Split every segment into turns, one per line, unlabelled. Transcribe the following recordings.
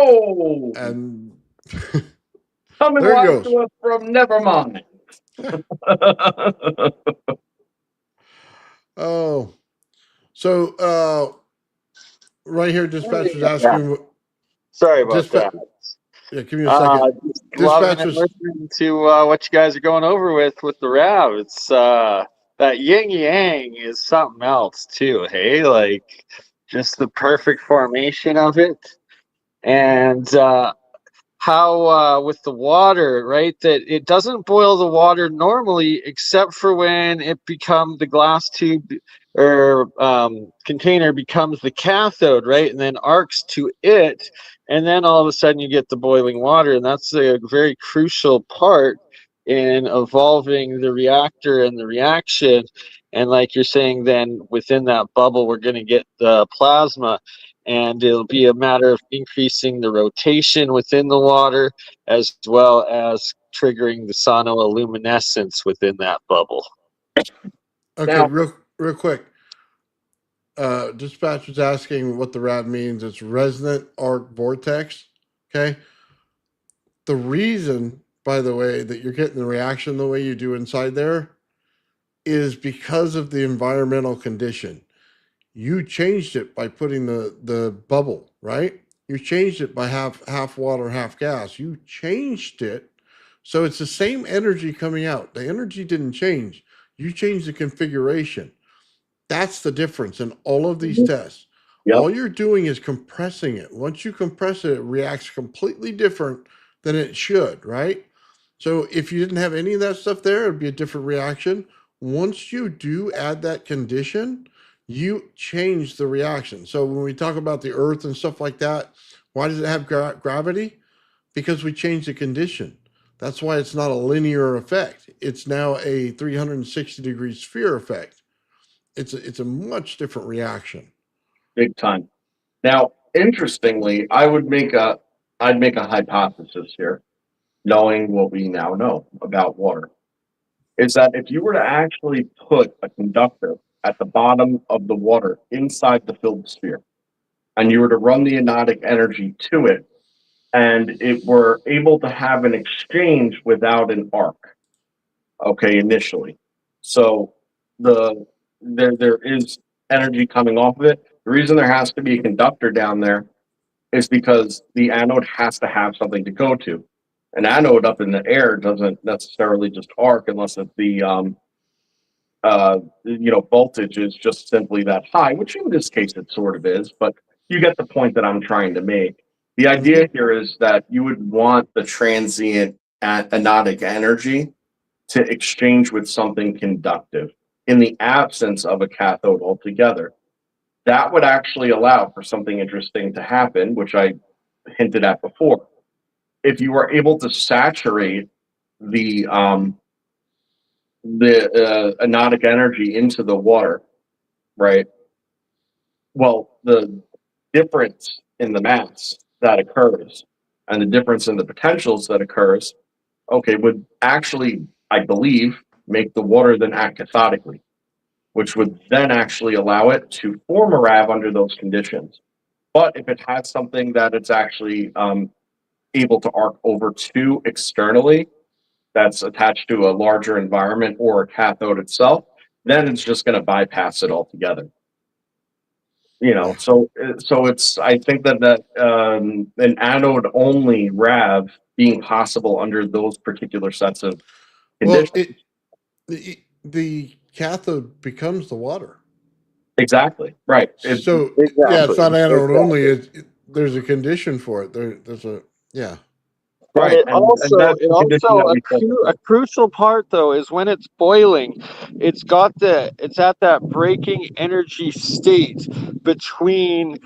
Oh,
and
come and
there it
live
goes.
to us from Nevermind.
Oh, so right here, dispatcher's
Yeah.
asking.
Sorry about
Dispatch.
that.
Yeah, give me a second.
Just loving and
Dispatcher's.
listening to what you guys are going over with the RAV. It's that yin yang is something else too. Hey, like just the perfect formation of it, and how with the water, right? That it doesn't boil the water normally, except for when it becomes the glass tube or container becomes the cathode, right? And then arcs to it, and then all of a sudden you get the boiling water, and that's a very crucial part in evolving the reactor and the reaction. And like you're saying, then within that bubble, we're going to get the plasma, and it'll be a matter of increasing the rotation within the water as well as triggering the sonoluminescence within that bubble.
Okay,
Now,
real quick. Dispatcher's asking what the RAV means. It's resonant arc vortex. Okay. The reason, by the way, that you're getting the reaction the way you do inside there is because of the environmental condition. You changed it by putting the bubble, right? You changed it by half water, half gas. You changed it so it's the same energy coming out. The energy didn't change. You changed the configuration. That's the difference in all of these tests.
yep.
All you're doing is compressing it. Once you compress it, it reacts completely different than it should, right? So if you didn't have any of that stuff there, it'd be a different reaction. Once you do add that condition, you change the reaction. So when we talk about the earth and stuff like that, why does it have gravity? Because we changed the condition. That's why it's not a linear effect. It's now a 360-degree sphere effect. It's a much different reaction.
Big time. Now, interestingly, I'd make a hypothesis here, knowing what we now know about water, is that if you were to actually put a conductor at the bottom of the water inside the filled sphere, and you were to run the anionic energy to it, and it were able to have an exchange without an arc, okay, initially. So the there is energy coming off of it. The reason there has to be a conductor down there is because the anode has to have something to go to. An anode up in the air doesn't necessarily just arc unless it's the voltage is just simply that high, which in this case it sort of is, but you get the point that I'm trying to make. The idea here is that you would want the transient anodic energy to exchange with something conductive in the absence of a cathode altogether. That would actually allow for something interesting to happen, which I hinted at before. If you were able to saturate the anodic energy into the water, right? Well, the difference in the mass that occurs and the difference in the potentials that occurs, okay, would actually, I believe, make the water then act cathodically, which would then actually allow it to form a RAV under those conditions. But if it has something that it's actually able to arc over to externally, that's attached to a larger environment or a cathode itself, then it's just going to bypass it altogether.
Yeah.
So it's, I think that an anode only RAV being possible under those particular sets of
Well,
conditions.
the cathode becomes the water.
Exactly right.
So yeah, it's
Exactly.
not anode only.
Exactly.
There's a condition for it. There's a yeah.
And
Right, and that's the condition that we said
a
before.
crucial part though is when it's boiling, it's at that breaking energy state between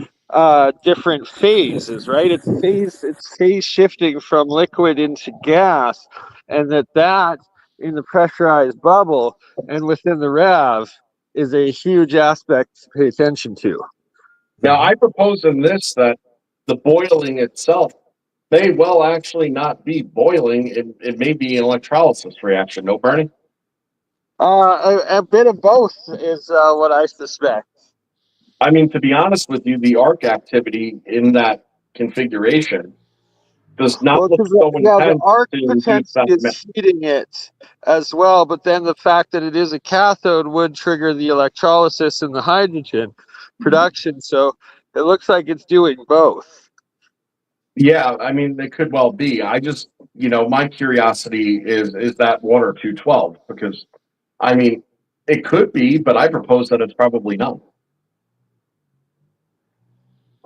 different phases, right? It's phase shifting from liquid into gas, and that in the pressurized bubble and within the RAV is a huge aspect to pay attention to.
Now, I propose in this that the boiling itself may well actually not be boiling. It may be an electrolysis reaction. No, Bernie?
A bit of both is what I suspect.
I mean, to be honest with you, the arc activity in that configuration does not
Well,
look
because
so
yeah, the
intense
arc
to induce
potentially
that.
is heating it as well, but then the fact that it is a cathode would trigger the electrolysis and the hydrogen production. So it looks like it's doing both.
Yeah, I mean, it could well be. I just, my curiosity is that water 212? Because, I mean, it could be, but I propose that it's probably not.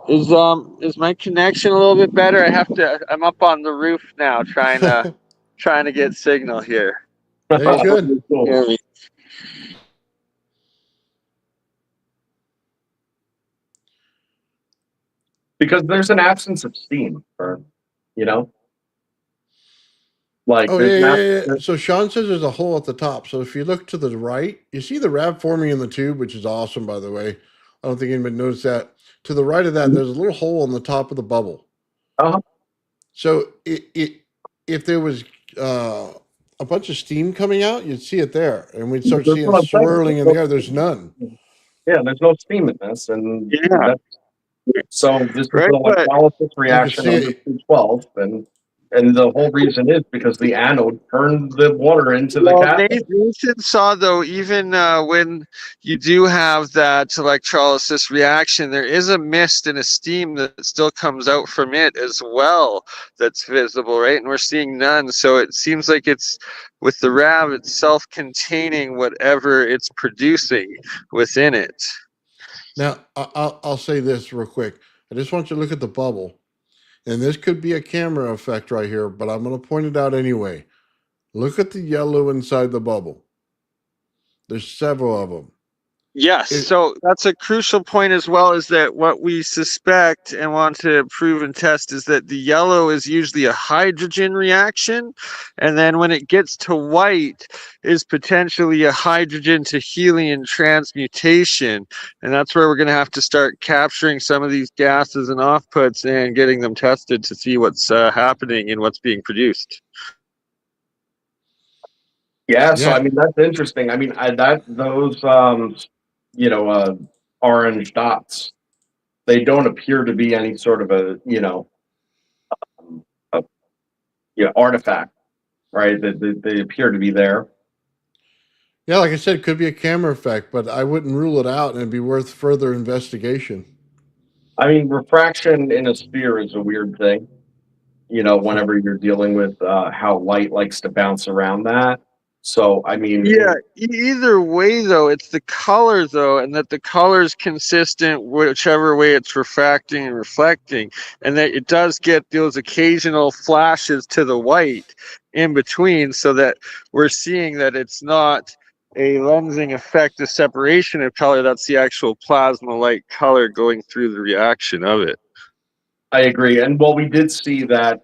Is my connection a little bit better? I'm up on the roof now trying to get signal here.
Yeah, you're good.
Hear me.
Because there's an absence of steam, or, you know, like
Oh
there's
yeah,
an
yeah, yeah.
absence.
So Sean says there's a hole at the top. So if you look to the right, you see the RAV forming in the tube, which is awesome, by the way. I don't think anybody noticed that. To the right of that, there's a little hole on the top of the bubble.
Uh-huh.
So if there was a bunch of steam coming out, you'd see it there, and we'd start
That's
seeing
what I'm saying.
swirling in the air. There's none.
Yeah, there's no steam in this, and
Yeah.
so this is
Right,
an
but
electrolysis
I can
reaction
see
under
it.
212, and the whole reason is because the anode turned the water into the
well,
cathode.
Nathan saw though, even when you do have that electrolysis reaction, there is a mist and a steam that still comes out from it as well that's visible, right? And we're seeing none. So it seems like it's with the RAV itself containing whatever it's producing within it.
Now I'll say this real quick. I just want you to look at the bubble, and this could be a camera effect right here, but I'm going to point it out anyway. Look at the yellow inside the bubble. There's several of them.
Yes, so that's a crucial point as well, is that what we suspect and want to prove and test is that the yellow is usually a hydrogen reaction, and then when it gets to white is potentially a hydrogen to helium transmutation, and that's where we're going to have to start capturing some of these gases and offputs and getting them tested to see what's happening and what's being produced.
Yeah, so
Yeah.
I mean that's interesting. I mean those orange dots, they don't appear to be any sort of a artifact, right? They appear to be there.
Yeah, like I said, it could be a camera effect, but I wouldn't rule it out, and it'd be worth further investigation.
I mean, refraction in a sphere is a weird thing. Whenever you're dealing with how light likes to bounce around that. So, I mean,
Yeah, either way though, it's the color though, and that the color is consistent whichever way it's refracting and reflecting, and that it does get those occasional flashes to the white in between, so that we're seeing that it's not a lensing effect of separation of color, that's the actual plasma light color going through the reaction of it.
I agree. And well, we did see that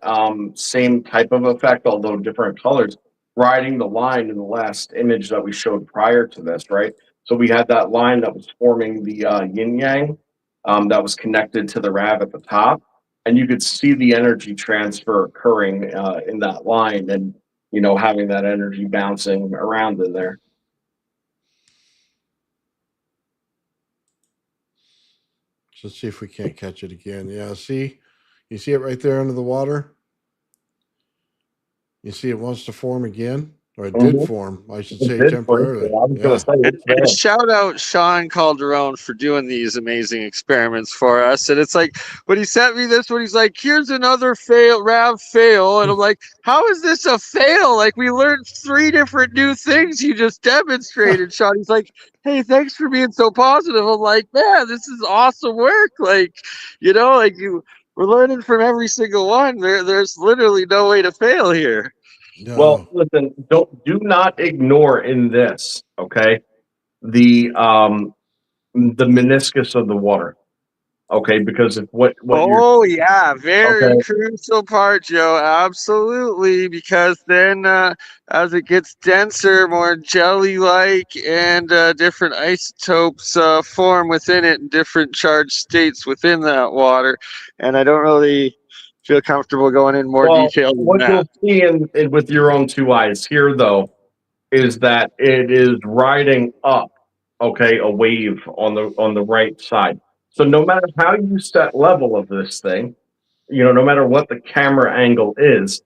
same type of effect, although different colors, riding the line in the last image that we showed prior to this, right? So we had that line that was forming the yin yang that was connected to the RAV at the top. And you could see the energy transfer occurring in that line and, having that energy bouncing around in there.
Let's see if we can't catch it again. Yeah, see? You see it right there under the water? You see it wants to form again? Or it did form, I should say, temporarily.
And shout out Sean Calderon for doing these amazing experiments for us. And it's like, when he sent me this one, he's like, here's another RAV fail. And I'm like, how is this a fail? Like, we learned 3 different new things you just demonstrated, Sean. He's like, hey, thanks for being so positive. I'm like, man, this is awesome work. Like, we're learning from every single one. There's literally no way to fail here.
No.
Well, listen, do not ignore in this, okay? The meniscus of the water. Okay, because if what
yeah, very crucial part, Joe. Absolutely, because then as it gets denser, more jelly-like, and different isotopes form within it in different charged states within that water. And I don't really feel comfortable going in more detail than
what
that.
you'll see in with your own 2 eyes here, though, is that it is riding up, a wave on the right side. So no matter how you set level of this thing, no matter what the camera angle is,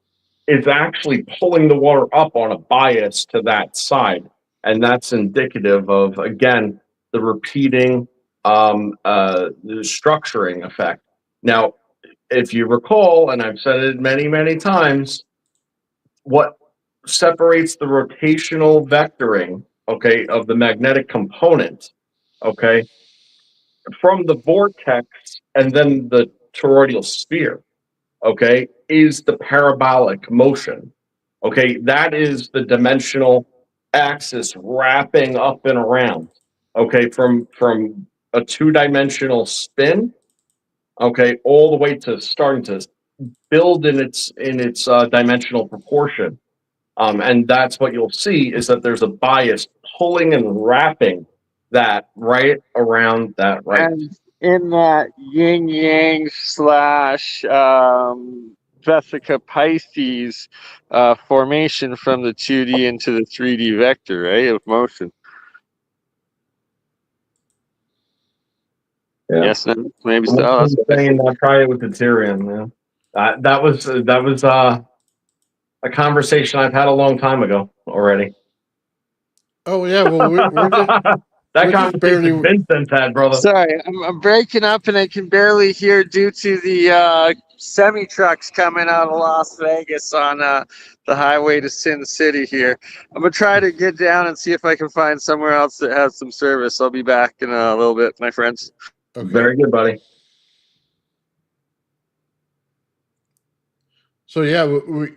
it's actually pulling the water up on a bias to that side. And that's indicative of, again, the repeating, the structuring effect. Now, if you recall, and I've said it many, many times, what separates the rotational vectoring, okay, of the magnetic component, okay, from the vortex and then the toroidal sphere, okay, is the parabolic motion. Okay, that is the dimensional axis wrapping up and around. Okay, from a two-dimensional spin, okay, all the way to starting to build in its dimensional proportion. And that's what you'll see is that there's a bias pulling and wrapping that right around that right.
And in that yin yang slash Vesica Pisces formation from the 2D into the 3D vector, right, of motion.
Yeah.
Yes, no, maybe so.
I'm
That's what I
saying
think.
I'll try it with deuterium. Yeah. That was a conversation I've had a long time ago already.
Oh yeah, well we're just
That
we're just barely.
conversation Vincent had, brother.
Sorry, I'm breaking up and I can barely hear due to the semi trucks coming out of Las Vegas on the highway to Sin City here. I'm gonna try to get down and see if I can find somewhere else that has some service. I'll be back in a little bit, my friends.
Okay.
Very good, buddy.
So yeah,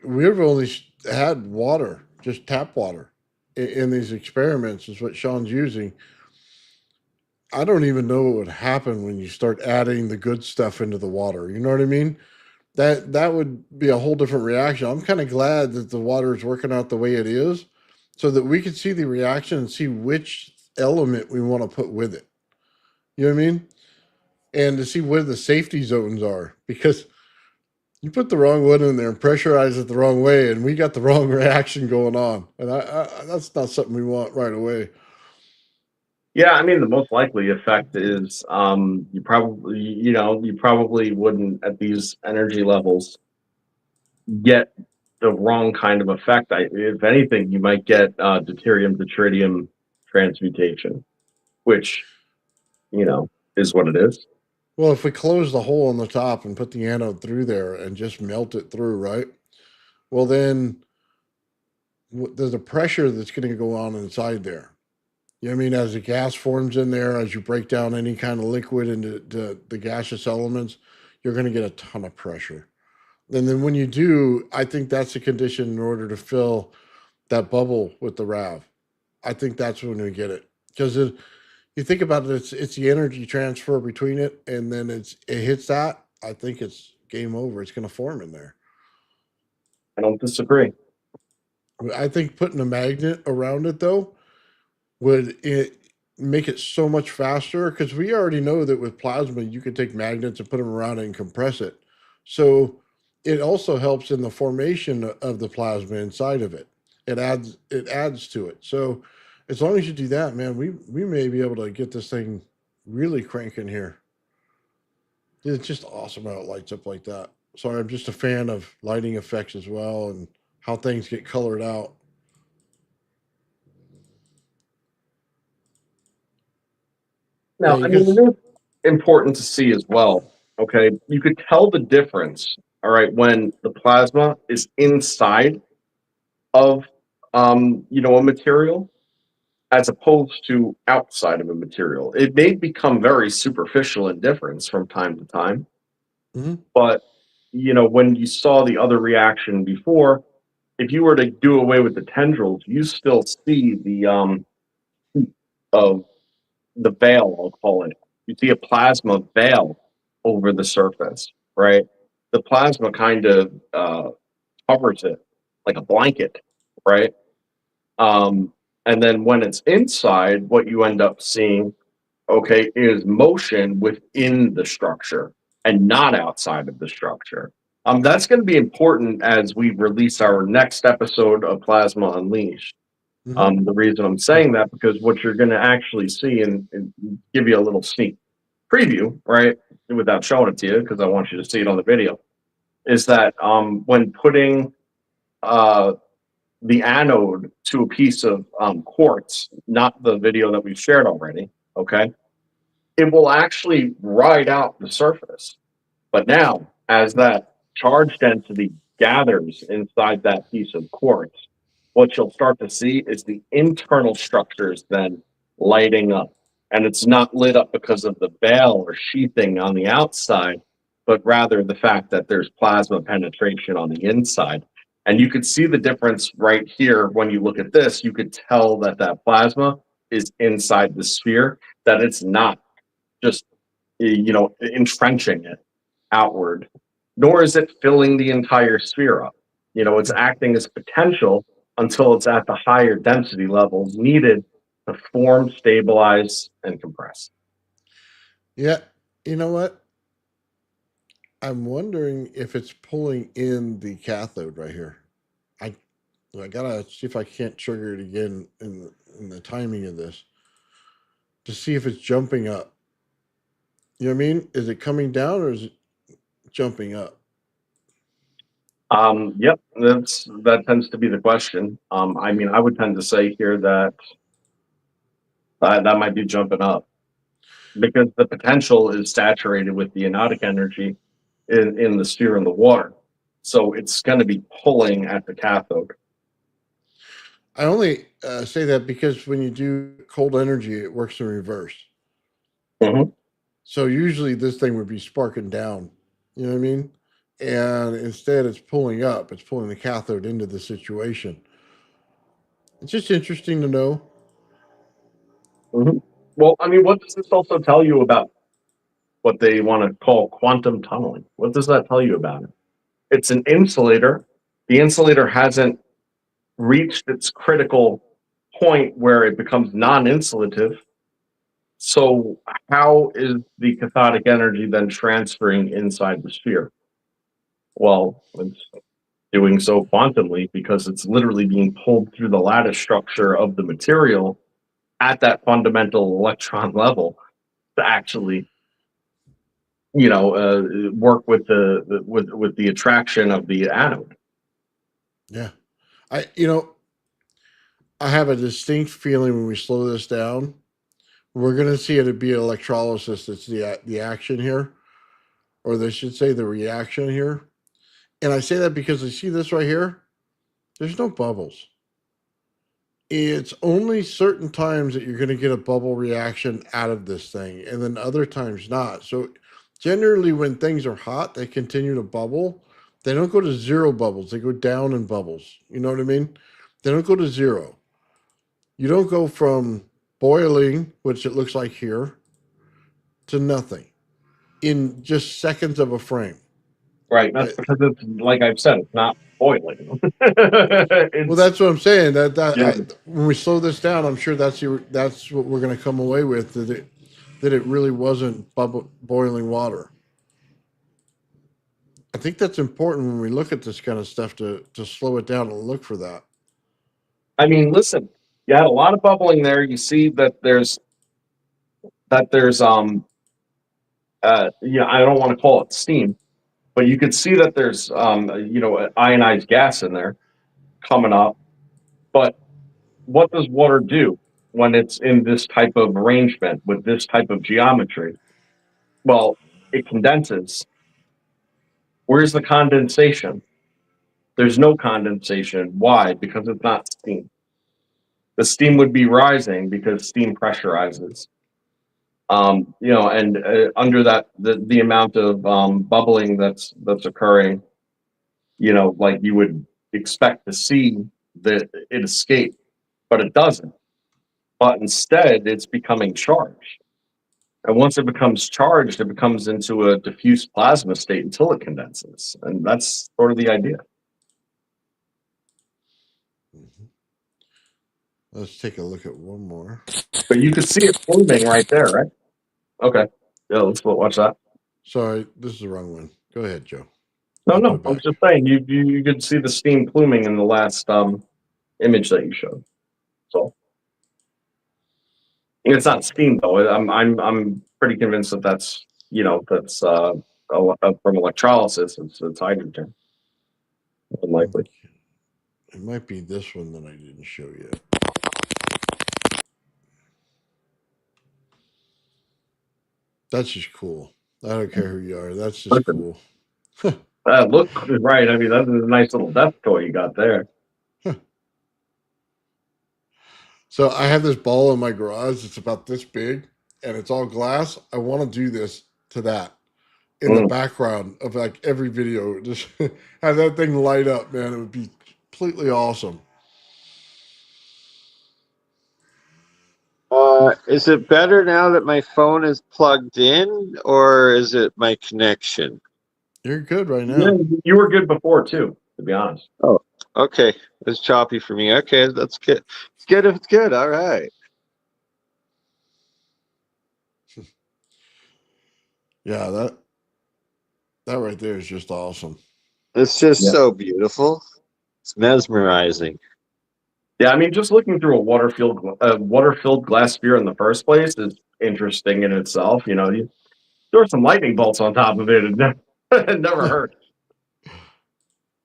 we've only had water, just tap water, in these experiments. Is what Sean's using. I don't even know what would happen when you start adding the good stuff into the water. You know what I mean? That would be a whole different reaction. I'm kind of glad that the water is working out the way it is, so that we can see the reaction and see which element we want to put with it. You know what I mean? And to see where the safety zones are, because you put the wrong one in there and pressurize it the wrong way, and we got the wrong reaction going on, and that's not something we want right away.
Yeah, I mean the most likely effect is you probably wouldn't at these energy levels get the wrong kind of effect. If anything, you might get deuterium to tritium transmutation, which is what it is.
Well, if we close the hole on the top and put the anode through there and just melt it through, right? Well, then there's a pressure that's going to go on inside there. You know what I mean? As the gas forms in there, as you break down any kind of liquid into the gaseous elements, you're going to get a ton of pressure. And then when you do, I think that's the condition in order to fill that bubble with the RAV. I think that's when we get it. Because you think about it, it's the energy transfer between it, and then it hits that. I think it's game over. It's going to form in there.
I don't disagree.
I think putting a magnet around it, though, would it make it so much faster, because we already know that with plasma you can take magnets and put them around it and compress it. So it also helps in the formation of the plasma inside of it. It adds to it. So as long as you do that, man, we may be able to get this thing really cranking here. It's just awesome how it lights up like that. Sorry, I'm just a fan of lighting effects as well and how things get colored out.
Now,
Yeah,
I mean, it is important to see as well. Okay, you could tell the difference. All right, when the plasma is inside of a material as opposed to outside of a material. It may become very superficial in difference from time to time.
Mm-hmm.
But when you saw the other reaction before, if you were to do away with the tendrils, you still see the of the veil, I'll call it. You see a plasma veil over the surface, right? The plasma kind of covers it like a blanket, right? And then when it's inside, what you end up seeing, okay, is motion within the structure and not outside of the structure. That's going to be important as we release our next episode of Plasma Unleashed.
Mm-hmm.
The reason I'm saying that, because what you're going to actually see, and give you a little sneak preview, right, without showing it to you, because I want you to see it on the video. is that when putting the anode to a piece of quartz, not the video that we've shared already, okay, it will actually ride out the surface. But now, as that charge density gathers inside that piece of quartz, what you'll start to see is the internal structures then lighting up. And it's not lit up because of the veil or sheathing on the outside, but rather the fact that there's plasma penetration on the inside. And you could see the difference right here when you look at this. You could tell that that plasma is inside the sphere, that it's not just, entrenching it outward, nor is it filling the entire sphere up. It's acting as potential until it's at the higher density levels needed to form, stabilize, and compress.
Yeah. You know what? I'm wondering if it's pulling in the cathode right here. I gotta see if I can't trigger it again in the timing of this to see if it's jumping up. You know what I mean? Is it coming down or is it jumping up?
Yep, that tends to be the question. I would tend to say here that that might be jumping up because the potential is saturated with the ionotic energy in the sphere and the water. So it's going to be pulling at the cathode.
I only say that because when you do cold energy, it works in reverse.
Mhm.
So usually this thing would be sparking down. You know what I mean? And instead it's pulling up. It's pulling the cathode into the situation. It's just interesting to know.
Mhm. Well, what does this also tell you about what they want to call quantum tunneling? What does that tell you about it? It's an insulator. The insulator hasn't reached its critical point where it becomes non-insulative. So how is the cathodic energy then transferring inside the sphere? Well, it's doing so quantumly because it's literally being pulled through the lattice structure of the material at that fundamental electron level to actually, work with with the attraction of the anode.
Yeah. I I have a distinct feeling when we slow this down, we're going to see it be electrolysis that's the action here, or they should say the reaction here. And I say that because I see this right here. There's no bubbles. It's only certain times that you're going to get a bubble reaction out of this thing, and then other times not. So generally, when things are hot, they continue to bubble. They don't go to zero bubbles. They go down in bubbles. You know what I mean? They don't go to zero. You don't go from boiling, which it looks like here, to nothing in just seconds of a frame.
Right. That's
Right?
because it's like I've said, it's not boiling.
Well, that's what I'm saying.
Yeah.
When we slow this down, I'm sure that's what we're going to come away with, that it really wasn't boiling water. I think that's important when we look at this kind of stuff to slow it down and look for that.
Listen, you had a lot of bubbling there. You see that there's I don't want to call it steam, but you could see that there's ionized gas in there coming up. But what does water do when it's in this type of arrangement with this type of geometry? Well, it condenses. Where's the condensation? There's no condensation. Why? Because it's not steam. The steam would be rising because steam pressurizes. And under that, the amount of bubbling that's occurring, like you would expect to see that it escape, but it doesn't. But instead, it's becoming charged. And once it becomes charged, it becomes into a diffuse plasma state until it condenses. And that's sort of the idea.
Mm-hmm. Let's take a look at one more.
But you could see it pluming right there, right? Okay. Yeah, let's watch that.
Sorry, this is the wrong one. Go ahead, Joe.
No,
I'll
no,
go
I'm
back.
just saying you could see the steam pluming in the last image that you showed. So it's not steam though. I'm pretty convinced that that's from electrolysis, it's hydrogen. Unlikely.
It might be this one that I didn't show yet. That's just cool. I don't care who you are. That's just
Listen.
cool.
Look, right. I mean, that's a nice little death toy you got there.
So I have this ball in my garage. It's about this big, and it's all glass. I want to do this to that in the background of like every video. Just have that thing light up, man. It would be completely awesome.
Is it better now that my phone is plugged in, or is it my connection?
You're good right now.
Yeah, you were good before too, to be honest.
Oh, okay. It's choppy for me. Okay, that's good. It's good if it's good. All right.
Yeah, that right there is just awesome.
It's just
Yeah.
so beautiful. It's mesmerizing.
Yeah, I mean, just looking through a water-filled glass sphere in the first place is interesting in itself. You know, you throw some lightning bolts on top of it, and it never hurt.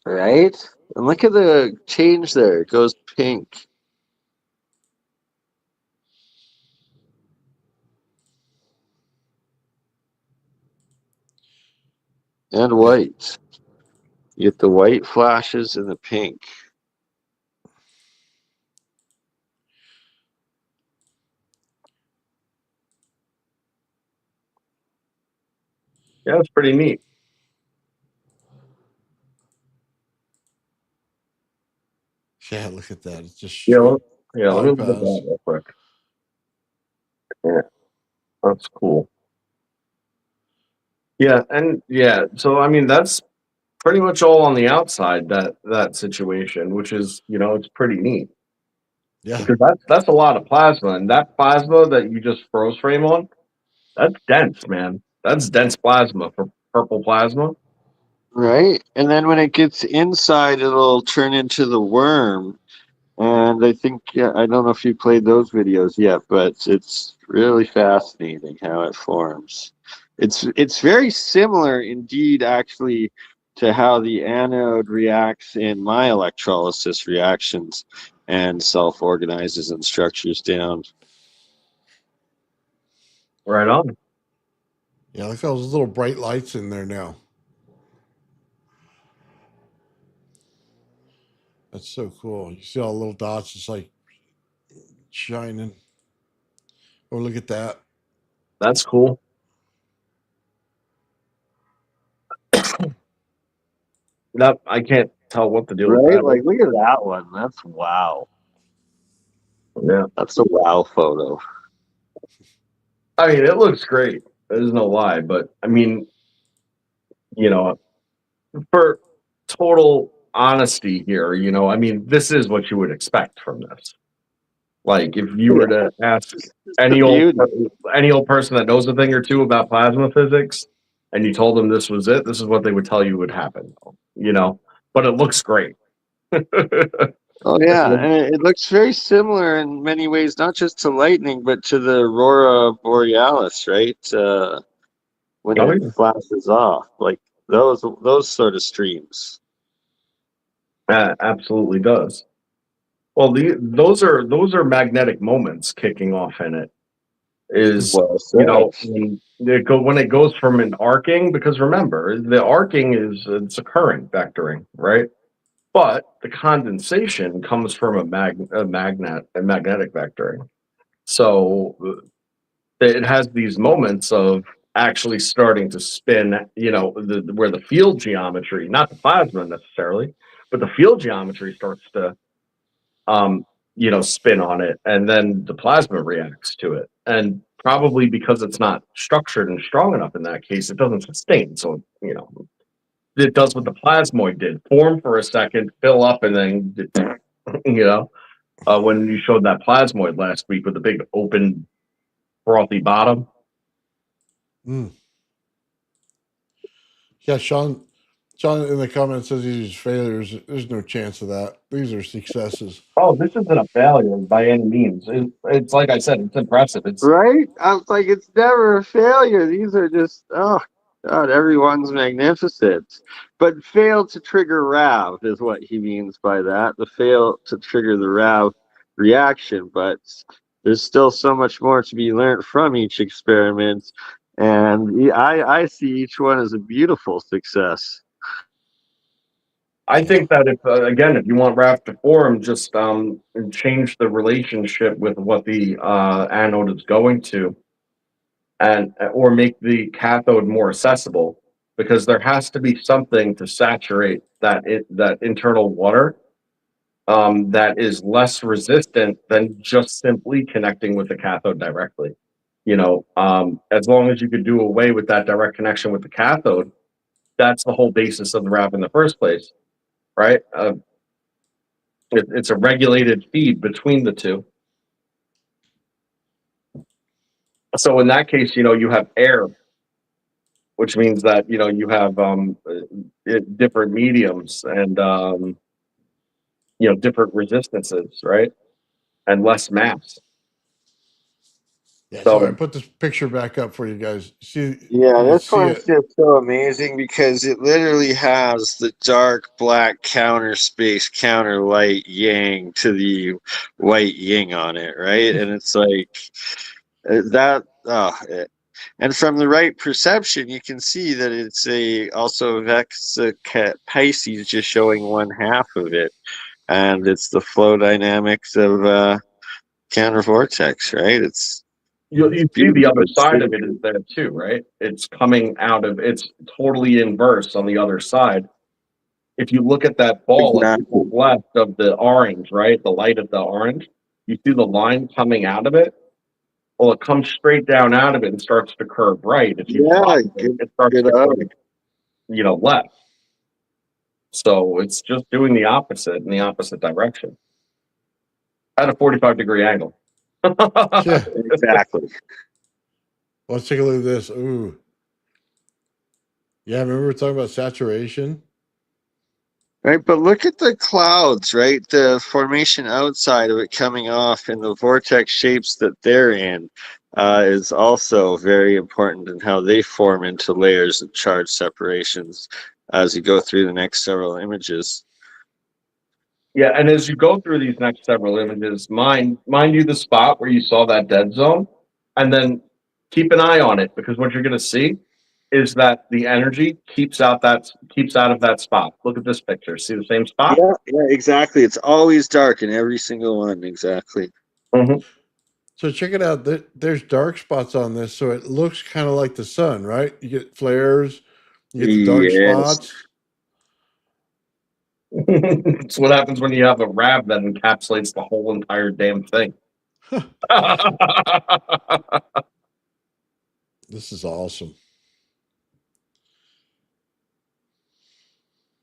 Right? And look at the change there. It goes pink. And white. You get the white flashes and the pink.
Yeah, it's pretty neat.
Yeah, look at that. It's just
Yeah,
straight
let me look at
bypass.
that real quick. Yeah, that's cool. Yeah, and yeah, so I mean, that's pretty much all on the outside that situation, which is, it's pretty neat
Yeah.
because that's a lot of plasma, and that plasma that you just froze frame on, that's dense, man. That's dense plasma for purple plasma.
Right? And then when it gets inside, it'll turn into the worm. And I think, yeah, I don't know if you played those videos yet, but it's really fascinating how it forms. It's very similar indeed, actually, to how the anode reacts in my electrolysis reactions and self-organizes and structures down.
Right on.
Yeah, look at those little bright lights in there now. That's so cool. You see all the little dots just like shining. Oh, look at that.
That's cool. That I can't tell what to do with
Right?
that.
Like, look at that one. That's wow.
Yeah,
That's a wow photo.
I mean, it looks great. There's no lie, but I mean, you know, for total honesty here, I mean, this is what you would expect from this. Like, if you were to ask
The beauty.
any old person that knows a thing or two about plasma physics, and you told them this was it, this is what they would tell you would happen. But it looks great.
Oh yeah, and it looks very similar in many ways, not just to lightning, but to the aurora borealis, right? When
Oh,
it
yeah.
flashes off, like those sort of streams.
Absolutely does. Well, those are magnetic moments kicking off in it. Is
Well said.
when it goes from an arcing, because remember the arcing it's a current vectoring, right? But the condensation comes from a magnetic vectoring. So it has these moments of actually starting to spin, where the field geometry, not the plasma necessarily, but the field geometry starts to spin on it, and then the plasma reacts to it. And probably because it's not structured and strong enough in that case, it doesn't sustain. So, it does what the plasmoid did: form for a second, fill up, and then, when you showed that plasmoid last week with the big open, frothy bottom.
Mm. Yeah, Sean in the comments says these are failures. There's no chance of that. These are successes.
Oh, this isn't a failure by any means. It's like I said, it's impressive. It's
Right? I was like, it's never a failure. These are just God, everyone's magnificent. But fail to trigger RAV is what he means by that. The fail to trigger the RAV reaction. But there's still so much more to be learned from each experiment. And I see each one as a beautiful success.
I think that if again, if you want RAV to form, just change the relationship with what the anode is going to, and or make the cathode more accessible, because there has to be something to saturate that internal water that is less resistant than just simply connecting with the cathode directly. As long as you could do away with that direct connection with the cathode, that's the whole basis of the RAV in the first place, right? It's a regulated feed between the two. So in that case, you have air, which means that you have different mediums and different resistances, right? And less mass.
Yeah, sorry, I
So
put this picture back up for you guys. See,
Yeah,
you
this
see
one's
it.
just so amazing because it literally has the dark black counter space, counter light yang to the white yin on it, right? And it's like that. And from the right perception, you can see that it's a also Vexa Pisces, just showing one half of it, and it's the flow dynamics of counter vortex, right? It's
you see the
beautiful.
other side of it is there too, right? It's totally inverse on the other side. If you look at that ball at the
Exactly.
left of the orange, right? The light of the orange, you see the line coming out of it. Well, it comes straight down out of it and starts to curve right. If you
Yeah,
drop it, it starts
good
to
eye.
curve, left. So it's just doing the opposite in the opposite direction at a 45-degree angle.
Yeah.
Exactly.
Let's take a look at this. Ooh. Yeah, remember we were talking about saturation?
Right, but look at the clouds, right? The formation outside of it coming off and the vortex shapes that they're in is also very important in how they form into layers of charge separations as you go through the next several images.
Yeah, and as you go through these next several images, mind you the spot where you saw that dead zone, and then keep an eye on it, because what you're going to see is that the energy keeps out of that spot. Look at this picture. See the same spot?
Yeah, exactly. It's always dark in every single one. Exactly.
Mm-hmm.
So check it out. There's dark spots on this, so it looks kind of like the sun, right? You get flares, you get the dark
Yes.
spots.
It's what happens when you have a RAV that encapsulates the whole entire damn thing.
This is awesome.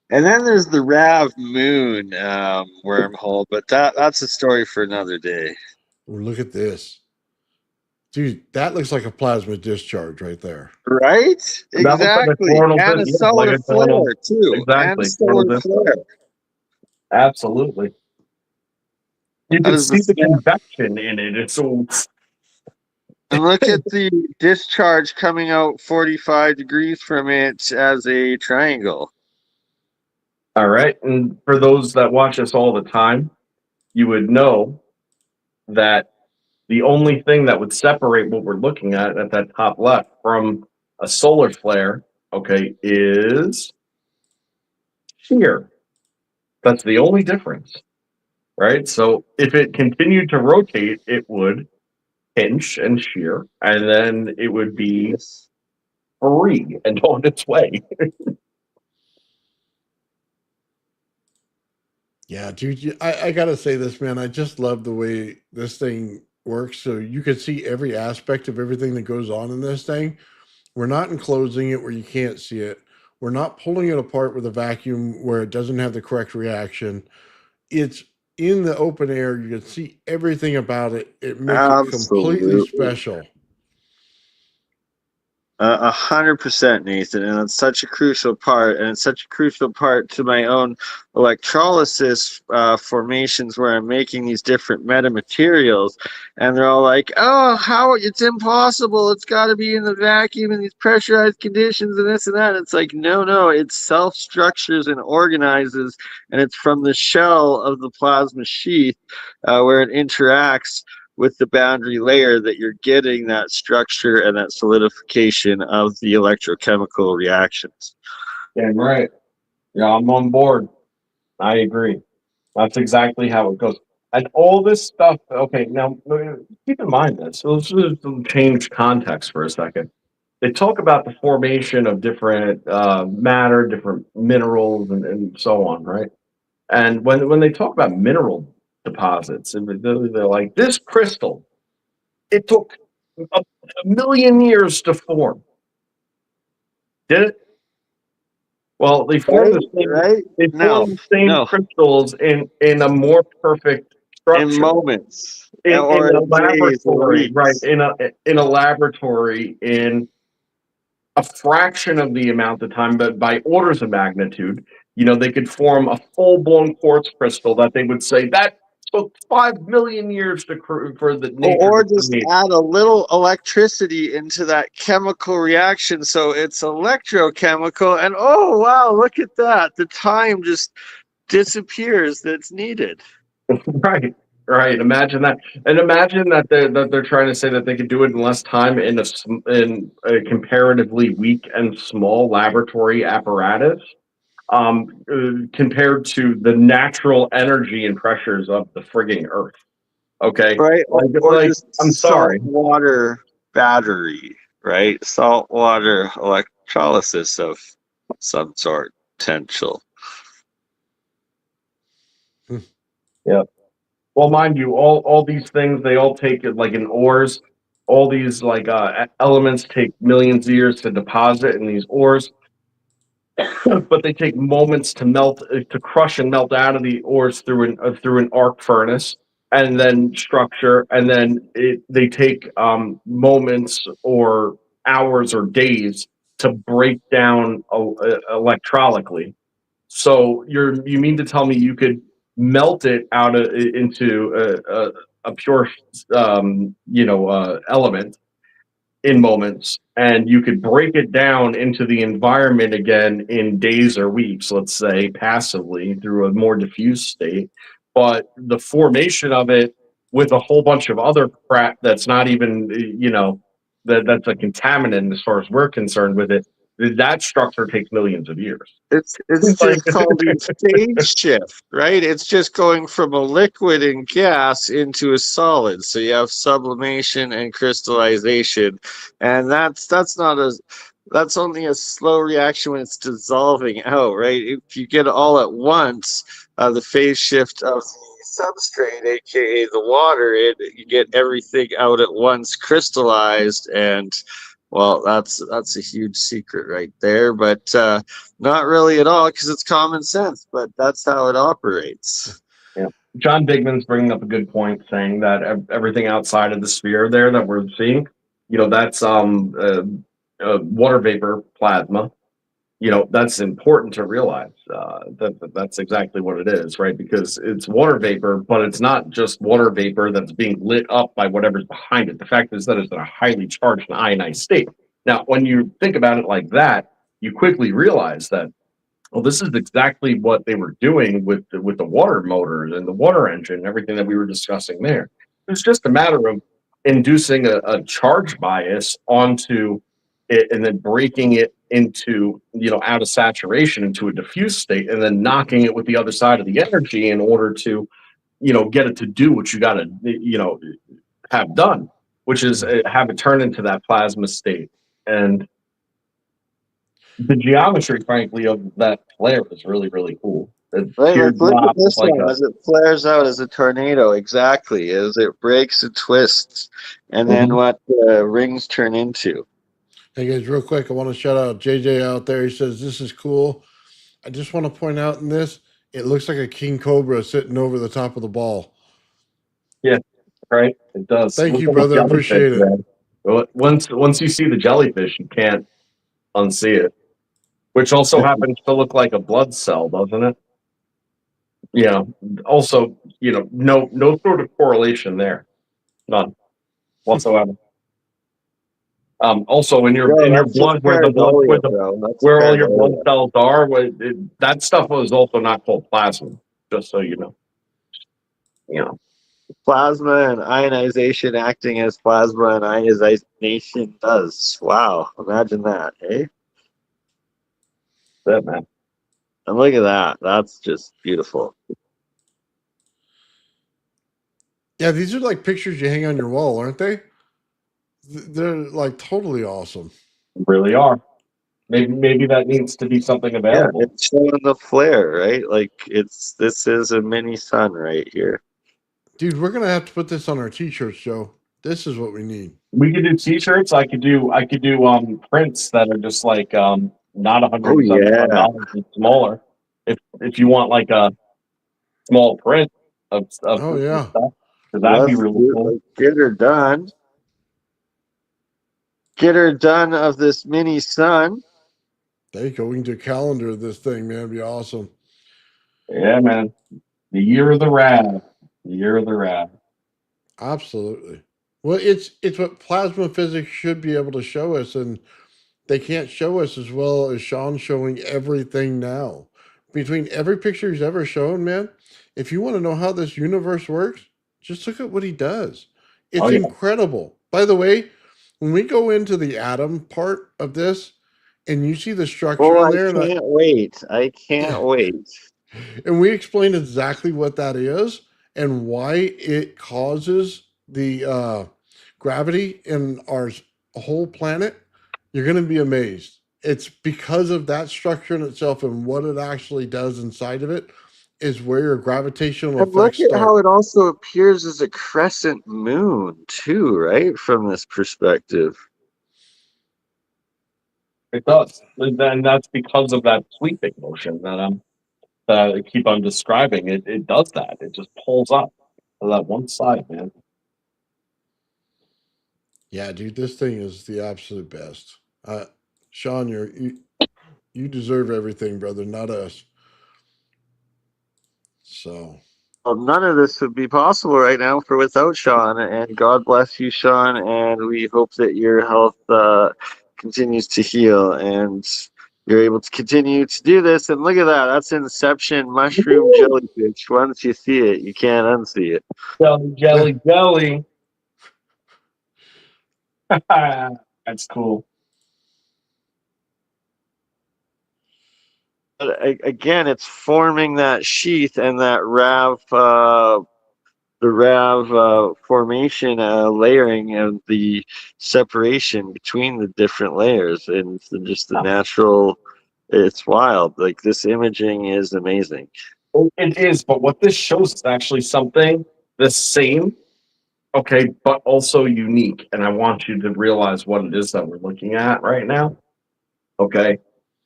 And then there's the RAV Moon wormhole, but that's a story for another day.
Ooh, look at this. Dude, that looks like a plasma discharge right there.
Right?
That looks like a
Exactly.
coronal
And a
like
solar
a coronal,
flare, too. And a
exactly, coronal
solar
discharge.
flare.
Absolutely. You
That
can
is the
see the
snap.
convection in it. It's all
And look at the discharge coming out 45 degrees from it as a triangle.
right. And for those that watch us all the time, you would know that the only thing that would separate what we're looking at that top left from a solar flare, okay, is shear. That's the only difference, right? So if it continued to rotate, it would pinch and shear, and then it would be
Yes.
free and on its way.
Yeah, dude, I gotta say this, man. I just love the way this thing works. So you can see every aspect of everything that goes on in this thing. We're not enclosing it where you can't see it. We're not pulling it apart with a vacuum where it doesn't have the correct reaction. It's in the open air. You can see everything about it. It makes it completely
Absolutely.
special.
100%, Nathan, and it's such a crucial part, and it's such a crucial part to my own electrolysis formations where I'm making these different metamaterials, and they're all like, "Oh, how? It's impossible! It's got to be in the vacuum in these pressurized conditions, and this and that." It's like, no, it self-structures and organizes, and it's from the shell of the plasma sheath where it interacts with the boundary layer that you're getting that structure and that solidification of the electrochemical reactions.
Damn right. Yeah, I'm on board. I agree. That's exactly how it goes. And all this stuff, okay, now keep in mind this. So let's just change context for a second. They talk about the formation of different matter, different minerals, and so on, right? And when they talk about mineral deposits, and they're like, this crystal, it took a million years to form. Did it? Well, they form the same.
Right?
They form the same crystals in a more perfect structure.
In moments,
in a laboratory,
days,
right? In a laboratory in a fraction of the amount of time, but by orders of magnitude. They could form a full-blown quartz crystal that they would say that took 5 million years for the nature
or
to
just
create.
add a little electricity into that chemical reaction so it's electrochemical, and oh wow, look at that, the time just disappears that's needed.
Right. Imagine that, and imagine that they're trying to say that they could do it in less time in a comparatively weak and small laboratory apparatus, compared to the natural energy and pressures of the frigging Earth. Okay,
Right? Or just
I'm sorry.
saltwater battery, right? Saltwater electrolysis of some sort, potential.
Yeah. Well, mind you, all these things, they all take it like in ores. All these elements take millions of years to deposit in these ores, but they take moments to melt, to crush and melt out of the ores through an arc furnace, and then structure, and then they take moments or hours or days to break down electrolycally. So you mean to tell me you could melt it into a pure element in moments, and you could break it down into the environment again in days or weeks, let's say passively through a more diffuse state. But the formation of it with a whole bunch of other crap that's not even that's a contaminant as far as we're concerned with it, that structure takes millions of years.
It's just called a phase shift, right? It's just going from a liquid and gas into a solid. So you have sublimation and crystallization, and that's only a slow reaction when it's dissolving out, right? If you get it all at once, the phase shift of the substrate, aka the water, you get everything out at once, crystallized, and well, that's a huge secret right there, but not really at all because it's common sense. But that's how it operates.
Yeah, John Bigman's bringing up a good point, saying that everything outside of the sphere there that we're seeing, that's water vapor plasma. That's important to realize that's exactly what it is, right? Because it's water vapor, but it's not just water vapor that's being lit up by whatever's behind it. The fact is that it's in a highly charged and ionized state. Now, when you think about it like that, you quickly realize that, well, this is exactly what they were doing with the water motors and the water engine and everything that we were discussing there. It's just a matter of inducing a charge bias onto it and then breaking it into, out of saturation into a diffuse state, and then knocking it with the other side of the energy in order to, get it to do what you got to, have done, which is have it turn into that plasma state. And the geometry, frankly, of that flare is really, really cool.
Right, look at this one as it flares out as a tornado. Exactly, as it breaks and twists, and then what the rings turn into.
Hey guys, real quick, I want to shout out JJ out there. He says this is cool. I just want to point out in this, it looks like a king cobra sitting over the top of the ball.
Yeah, right. It does.
Thank you, brother. Appreciate it.
Well, once you see the jellyfish, you can't unsee it. Which also happens to look like a blood cell, doesn't it? Yeah. Also, no sort of correlation there, none whatsoever. Also, in your
Bro, that's just
blood,
paranoia, bro. That's
where all your blood
paranoia.
cells are, that stuff was also not called plasma. Just so you know. You know.
Plasma and ionization acting as plasma and ionization does. Wow, imagine that, eh?
That man.
And look at that. That's just beautiful.
Yeah, these are like pictures you hang on your wall, aren't they? They're like totally awesome.
Really are. Maybe that needs to be something
Yeah,
available.
it's showing the flare, right? Like this is a mini sun right here.
Dude, we're gonna have to put this on our t-shirts, Joe. This is what we need.
We could do t-shirts. I could do prints that are just like not
Oh yeah.
$175 and smaller. If you want like a small print of
Oh yeah.
stuff, because that'd be
Let's
really
do
cool.
it. Get her done. Get her done of this mini sun.
There you go. We can do a calendar of this thing, man. It'd be awesome.
Yeah, man. The year of the RAV. The year of the RAV.
Absolutely. Well, it's what plasma physics should be able to show us, and they can't show us as well as Sean's showing everything now. Between every picture he's ever shown, man, if you want to know how this universe works, just look at what he does. It's
Oh, yeah.
incredible. By the way, when we go into the atom part of this and you see the structure
Oh,
in there,
I can't wait. I can't wait.
and we explain exactly what that is and why it causes the gravity in our whole planet, you're going to be amazed. It's because of that structure in itself and what it actually does inside of it is where your gravitational
And look
effects
at how
start.
it also appears as a crescent moon, too, right? From this perspective.
It does. And that's because of that sweeping motion that I keep on describing. It does that. It just pulls up to that one side, man.
Yeah, dude, this thing is the absolute best. Sean, you deserve everything, brother, not us. So
Well, none of this would be possible right now for without Sean. And God bless you, Sean. And we hope that your health continues to heal and you're able to continue to do this. And look at that. That's Inception mushroom jellyfish. Once you see it, you can't unsee it.
Jelly. That's cool.
But again, it's forming that sheath and that the RAV formation, layering and the separation between the different layers, and just the natural. It's wild. Like this imaging is amazing.
It is, but what this shows is actually something the same, okay, but also unique. And I want you to realize what it is that we're looking at right now. Okay.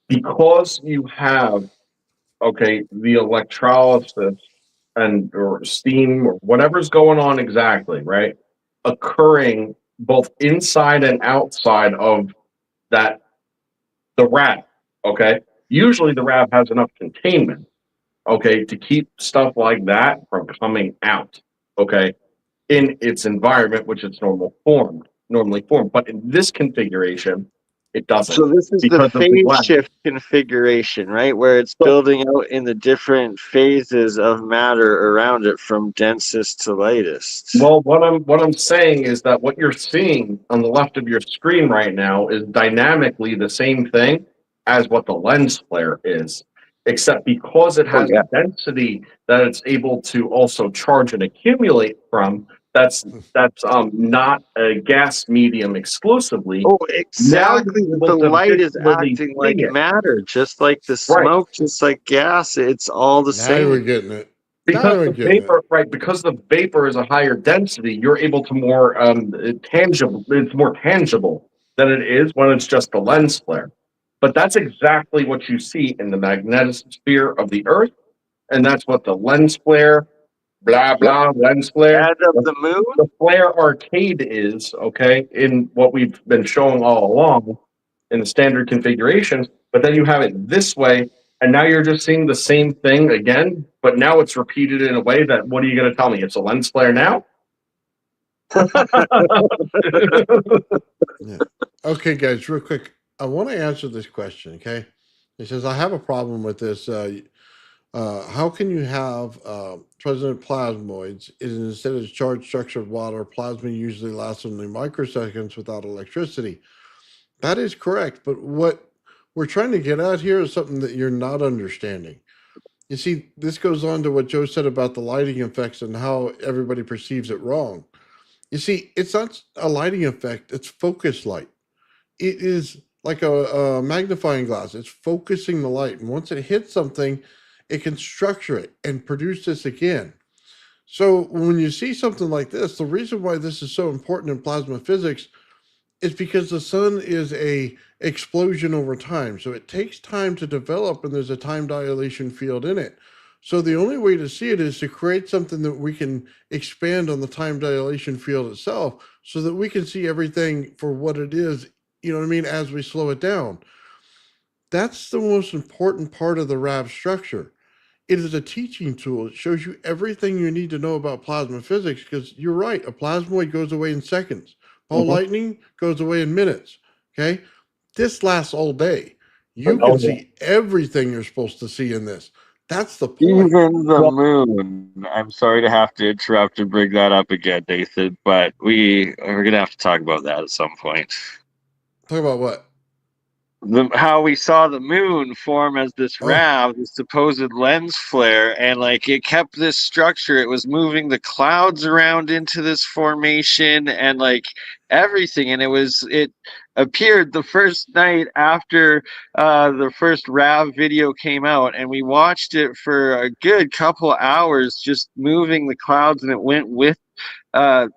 Because you have, okay, the electrolysis and or steam or whatever's going on exactly, right? Occurring both inside and outside of that the RAV. Okay. Usually the RAV has enough containment, okay, to keep stuff like that from coming out, okay, in its environment, which it's normally formed. But in this configuration, it doesn't.
So this is the
because of the
phase
glass.
shift configuration, right? Where it's
So-
building out in the different phases of matter around it, from densest to lightest.
Well, what I'm saying is that what you're seeing on the left of your screen right now is dynamically the same thing as what the lens flare is, except because it has
yeah.
a density that it's able to also charge and accumulate from. That's not a gas medium exclusively.
Oh, exactly.
Now you're
The
able to
light is
visually
acting like
see it.
matter, just like the
Right.
smoke, just like gas. It's all the
now we're
same.
getting it.
Because
Now we're
the
getting
vapor, right? Because the vapor is a higher density, you're able to more tangible. It's more tangible than it is when it's just a lens flare. But that's exactly what you see in the magnetosphere of the Earth, and that's what the lens flare blah, blah, lens flare.
Edge of the moon?
The flare arcade is, okay, in what we've been showing all along in the standard configuration, but then you have it this way, and now you're just seeing the same thing again, but now it's repeated in a way that, what are you going to tell me? It's a lens flare now?
Yeah. Okay, guys, real quick. I want to answer this question. Okay. It says, I have a problem with this. How can you have resonant plasmoids? Is instead of charged structure of water, plasma usually lasts only microseconds without electricity. That is correct. But what we're trying to get at here is something that you're not understanding. You see, this goes on to what Joe said about the lighting effects and how everybody perceives it wrong. You see, it's not a lighting effect, it's focus light. It is like a magnifying glass. It's focusing the light. And once it hits something, it can structure it and produce this again. So when you see something like this, the reason why this is so important in plasma physics is because the sun is a explosion over time. So it takes time to develop, and there's a time dilation field in it. So the only way to see it is to create something that we can expand on the time dilation field itself so that we can see everything for what it is, you know what I mean, as we slow it down. That's the most important part of the RAV structure. It is a teaching tool. It shows you everything you need to know about plasma physics because you're right, a plasmoid goes away in seconds. Ball lightning goes away in minutes. Okay? This lasts all day. You can see everything you're supposed to see in this. That's the point.
Even the moon. I'm sorry to have to interrupt and bring that up again, Nathan, but we're going to have to talk about that at some point.
Talk about what?
How we saw the moon form as this RAV, this supposed lens flare, and like it kept this structure. It was moving the clouds around into this formation and like everything. And it appeared the first night after the first RAV video came out, and we watched it for a good couple hours, just moving the clouds, and it went with the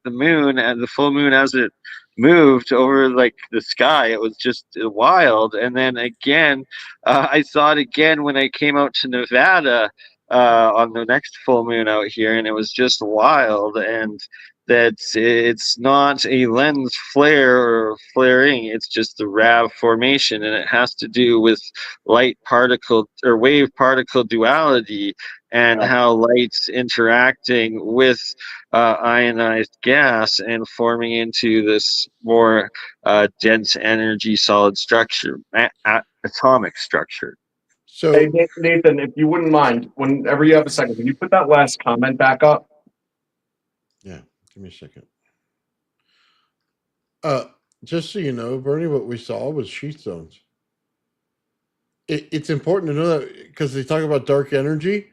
moon and the full moon as it moved over like the sky. It was just wild. And then again, I saw it again when I came out to Nevada on the next full moon out here, and it was just wild. And that it's not a lens flare or flaring, it's just the RAV formation, and it has to do with light particle or wave particle duality and how light's interacting with ionized gas and forming into this more dense energy solid structure, atomic structure.
So,
hey, Nathan, if you wouldn't mind, whenever you have a second, can you put that last comment back up?
yeah, give me a second. Just so you know, Bernie, what we saw was sheath zones. It's important to know that because they talk about dark energy.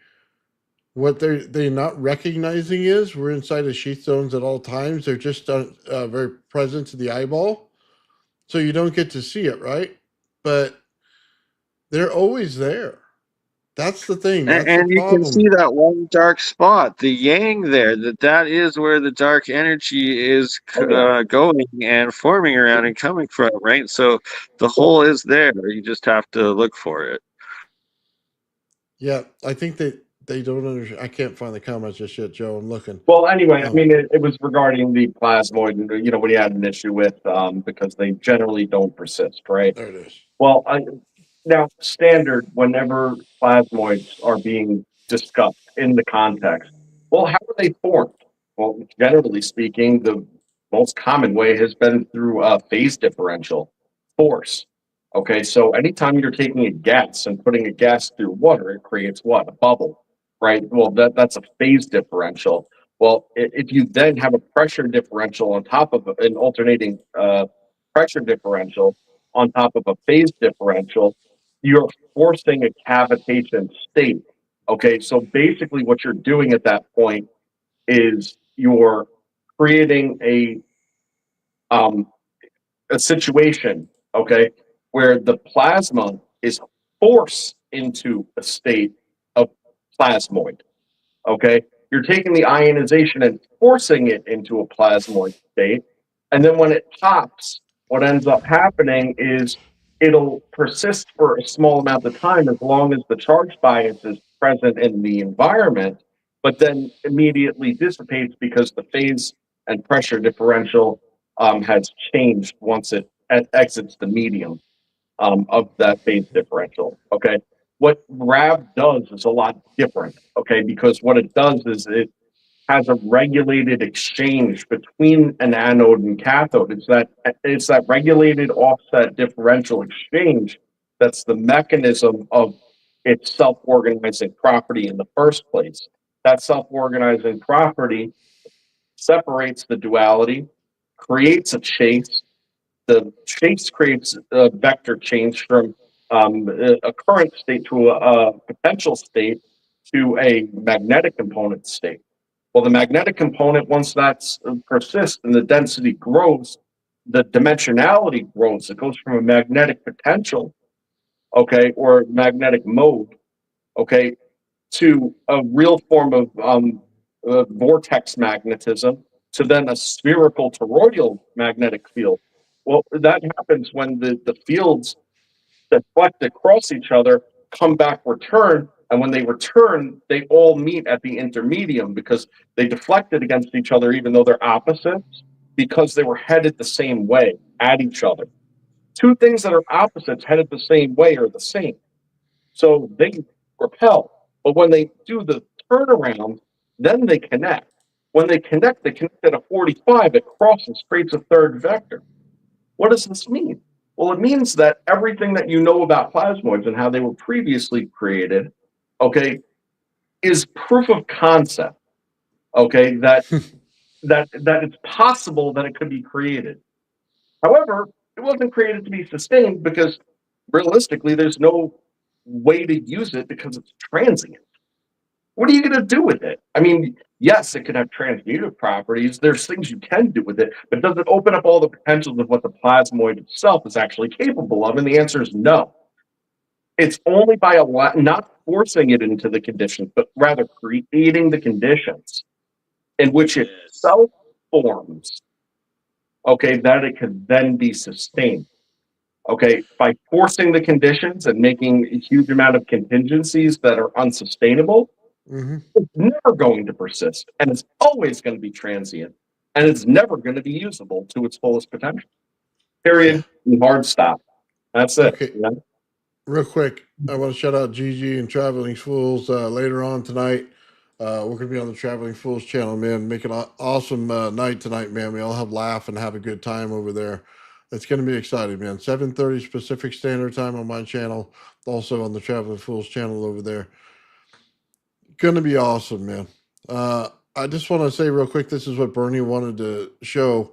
What they're not recognizing is we're inside of sheath zones at all times. They're just very present to the eyeball, so you don't get to see it, right? But they're always there. That's the thing. That's
And
the
you can
problem.
see that one dark spot, the yang there, that is where the dark energy is going and forming around and coming from, right? So the hole is there. You just have to look for it.
Yeah, I think they don't understand. I can't find the comments just yet, Joe. I'm looking.
Well, anyway, I mean, it was regarding the plasmoid, and you know, what he had an issue with because they generally don't persist, right?
There it is.
Well, now standard whenever plasmoids are being discussed in the context. Well, how are they formed? Well, generally speaking, the most common way has been through a phase differential force. Okay, so anytime you're taking a gas and putting a gas through water, it creates what? A bubble, right? Well, that's a phase differential. Well, if you then have a pressure differential on top of an alternating pressure differential on top of a phase differential, you're forcing a cavitation state. Okay, so basically what you're doing at that point is you're creating a situation, okay, where the plasma is forced into a state of plasmoid. Okay, you're taking the ionization and forcing it into a plasmoid state, and then when it pops, what ends up happening is it'll persist for a small amount of time as long as the charge bias is present in the environment, but then immediately dissipates because the phase and pressure differential has changed once it exits the medium of that phase differential. Okay. What RAV does is a lot different. Okay. Because what it does is it has a regulated exchange between an anode and cathode. It's that regulated offset differential exchange that's the mechanism of its self-organizing property in the first place. That self-organizing property separates the duality, creates a chase. The chase creates a vector change from a current state to a potential state to a magnetic component state. Well, the magnetic component, once that persists and the density grows, the dimensionality grows. It goes from a magnetic potential, okay, or magnetic mode, okay, to a real form of vortex magnetism, to then a spherical toroidal magnetic field. Well, that happens when the fields deflect across each other, come back, return, and when they return, they all meet at the intermedium because they deflected against each other, even though they're opposites, because they were headed the same way at each other. Two things that are opposites headed the same way are the same. So they repel. But when they do the turnaround, then they connect. When they connect at a 45, it crosses, creates a third vector. What does this mean? Well, it means that everything that you know about plasmoids and how they were previously created, okay, is proof of concept, okay, that it's possible that it could be created. However, it wasn't created to be sustained because realistically, there's no way to use it because it's transient. What are you going to do with it? I mean, yes, it could have transmutive properties. There's things you can do with it, but does it open up all the potentials of what the plasmoid itself is actually capable of? And the answer is no. It's only by not forcing it into the conditions, but rather creating the conditions in which it self forms, okay, that it can then be sustained. Okay, by forcing the conditions and making a huge amount of contingencies that are unsustainable, it's never going to persist, and it's always going to be transient, and it's never going to be usable to its fullest potential. Period. Hard stop. That's it.
Okay.
You know?
Real quick, I want to shout out Gigi and Traveling Fools later on tonight. We're going to be on the Traveling Fools channel, man. Make it an awesome night tonight, man. We all have laugh and have a good time over there. It's going to be exciting, man. 7:30 Pacific Standard Time on my channel, also on the Traveling Fools channel over there. Going to be awesome, man. I just want to say real quick, this is what Bernie wanted to show.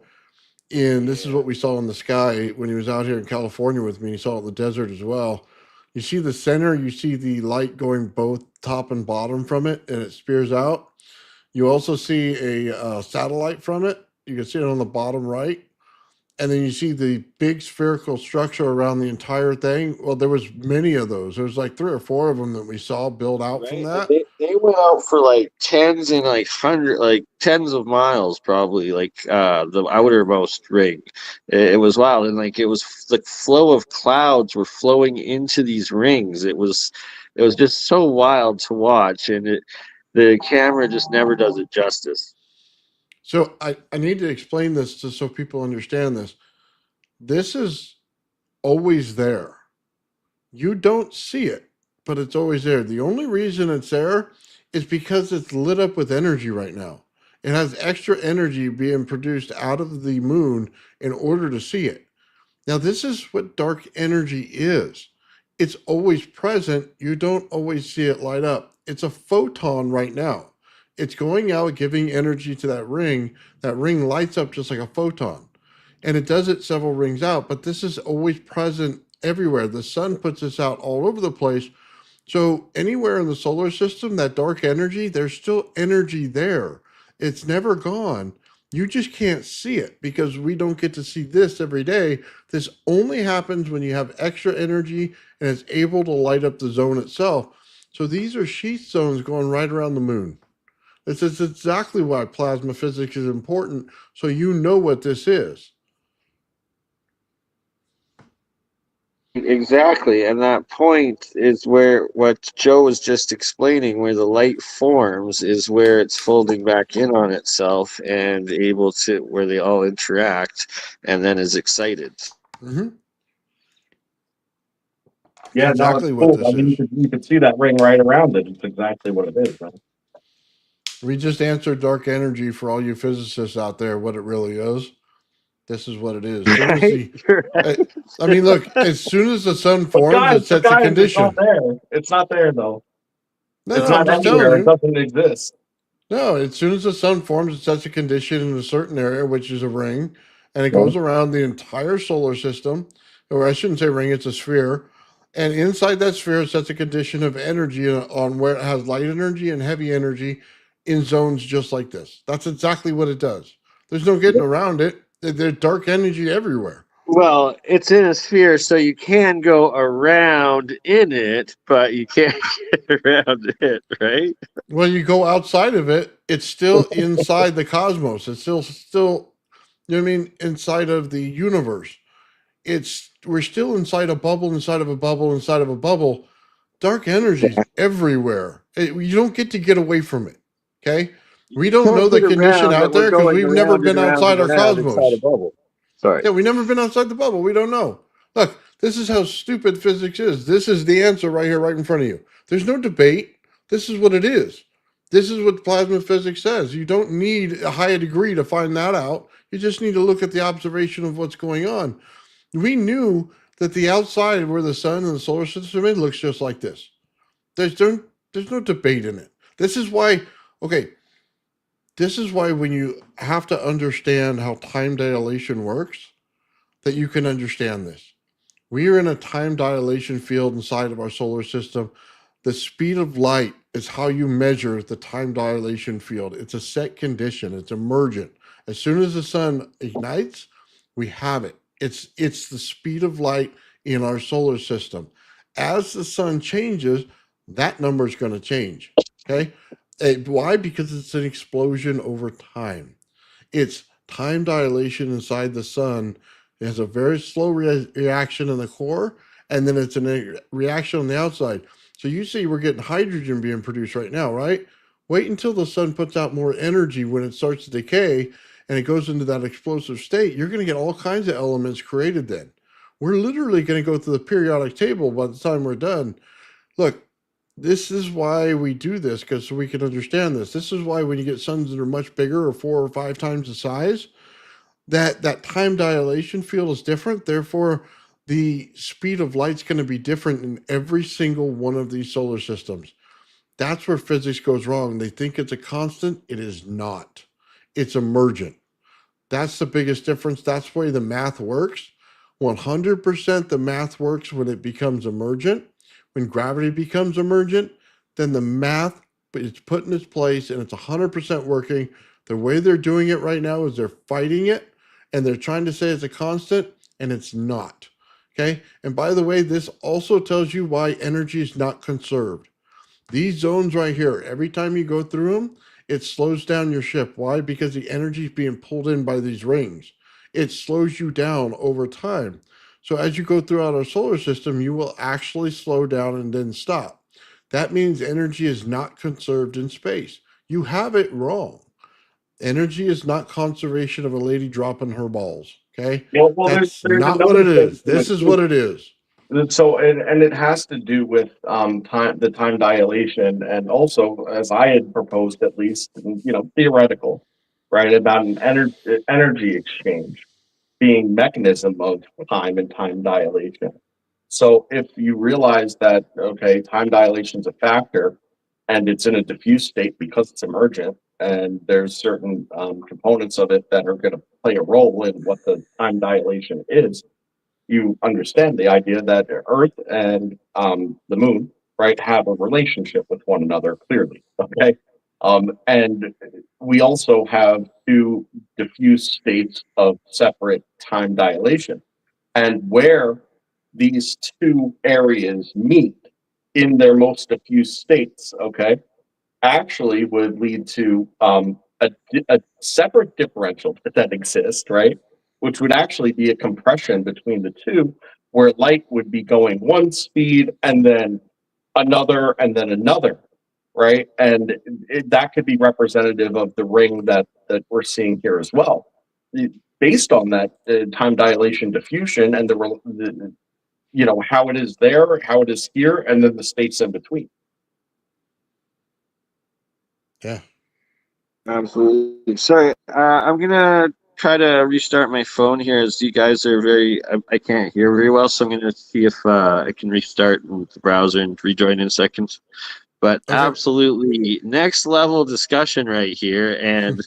And this is what we saw in the sky when he was out here in California with me. He saw it in the desert as well. You see the center, you see the light going both top and bottom from it, and it spears out. You also see a satellite from it. You can see it on the bottom right. And then you see the big spherical structure around the entire thing. Well, there was many of those. There was like 3 or 4 of them that we saw build out from that.
They went out for like tens and like tens of miles, probably, like the outermost ring. It was wild, and like it was the flow of clouds were flowing into these rings. It was just so wild to watch, and the camera just never does it justice.
So I need to explain this so people understand this. This is always there. You don't see it, but it's always there. The only reason it's there is because it's lit up with energy right now. It has extra energy being produced out of the moon in order to see it. Now, this is what dark energy is. It's always present. You don't always see it light up. It's a photon right now. It's going out, giving energy to that ring. That ring lights up just like a photon. And it does it several rings out, but this is always present everywhere. The sun puts this out all over the place. So anywhere in the solar system, that dark energy, there's still energy there. It's never gone. You just can't see it because we don't get to see this every day. This only happens when you have extra energy and it's able to light up the zone itself. So these are sheath zones going right around the moon. This is exactly why plasma physics is important, so you know what this is.
Exactly, and that point is where what Joe was just explaining, where the light forms, is where it's folding back in on itself and able to, where they all interact, and then is excited.
Hmm.
Yeah, no, it's
Exactly what
cool.
this
I mean,
is.
you could see that ring right around it. It's exactly what it is, man.
We just answered dark energy for all you physicists out there. What it really is. This is what it is. Soon as
Right?
the, uh, I mean, look. As soon as the sun
But
forms, it sets a
guys, it's not
condition.
there. It's not there though.
No,
It's
no, I'm
not
just telling
anywhere. It
you.
doesn't exist.
No, as soon as the sun forms, it sets a condition in a certain area, which is a ring, and it
Right.
goes around the entire solar system. Or I shouldn't say ring; it's a sphere. And inside that sphere, it sets a condition of energy on where it has light energy and heavy energy in zones just like this. That's exactly what it does. There's no getting
Yep.
around it. There's dark energy everywhere.
Well, it's in a sphere, so you can go around in it, but you can't get around it, right?
When you go outside of it, it's still inside the cosmos. It's still, you know what I mean, inside of the universe. It's we're still inside a bubble, inside of a bubble, inside of a bubble. Dark energy's everywhere. You don't get away from it. Okay, we don't know
Can't
the
get
condition
around that
out
we're
there because
going
we've never
around and
been
around
outside
and
our
around inside a
cosmos.
bubble. Sorry.
Yeah, we never been outside the bubble. We don't know. Look, this is how stupid physics is. This is the answer right here, right in front of you. There's no debate. This is what it is. This is what plasma physics says. You don't need a higher degree to find that out. You just need to look at the observation of what's going on. We knew that the outside where the sun and the solar system is looks just like this. There's no debate in it. This is why, okay, this is why when you have to understand how time dilation works, that you can understand this. We are in a time dilation field inside of our solar system. The speed of light is how you measure the time dilation field. It's a set condition, it's emergent. As soon as the sun ignites, we have it. It's the speed of light in our solar system. As the sun changes, that number is going to change. Okay. Why? Because it's an explosion over time. It's time dilation inside the sun. It has a very slow reaction in the core, and then it's a reaction on the outside. So you see, we're getting hydrogen being produced right now, right? Wait until the sun puts out more energy when it starts to decay and it goes into that explosive state. You're going to get all kinds of elements created then. We're literally going to go through the periodic table by the time we're done. Look, this is why we do this because so we can understand this. This is why when you get suns that are much bigger or 4 or 5 times the size, that time dilation field is different. Therefore, the speed of light's going to be different in every single one of these solar systems. That's where physics goes wrong. They think it's a constant. It is not. It's emergent. That's the biggest difference. That's why the math works. 100% the math works when it becomes emergent. When gravity becomes emergent, then the math is put in its place and it's 100% working. The way they're doing it right now is they're fighting it and they're trying to say it's a constant and it's not. Okay. And by the way, this also tells you why energy is not conserved. These zones right here, every time you go through them, it slows down your ship. Why? Because the energy is being pulled in by these rings. It slows you down over time. So as you go throughout our solar system, you will actually slow down and then stop. That means energy is not conserved in space. You have it wrong. Energy is not conservation of a lady dropping her balls. Okay?
Well,
That's
there's
not what
another
it
thing
is.
to
This
it
is
too.
what it is.
So, and it has to do with the time dilation, and also, as I had proposed, at least, theoretical, right, about an energy exchange being mechanism of time and time dilation. So, if you realize that okay, time dilation is a factor, and it's in a diffuse state because it's emergent, and there's certain components of it that are going to play a role in what the time dilation is, you understand the idea that Earth and the Moon, right, have a relationship with one another clearly. Okay, and we also have two diffuse states of separate time dilation, and where these two areas meet in their most diffuse states, okay, actually would lead to a separate differential that exists, right? Which would actually be a compression between the two, where light would be going one speed and then another, right? And that could be representative of the ring that we're seeing here as well. Based on that time dilation diffusion and the how it is there, how it is here, and then the states in between.
Yeah.
Absolutely. Sorry, I'm gonna try to restart my phone here as you guys are I can't hear very well, so I'm gonna see if I can restart the browser and rejoin in a second. But
Okay.
absolutely next level discussion right here, and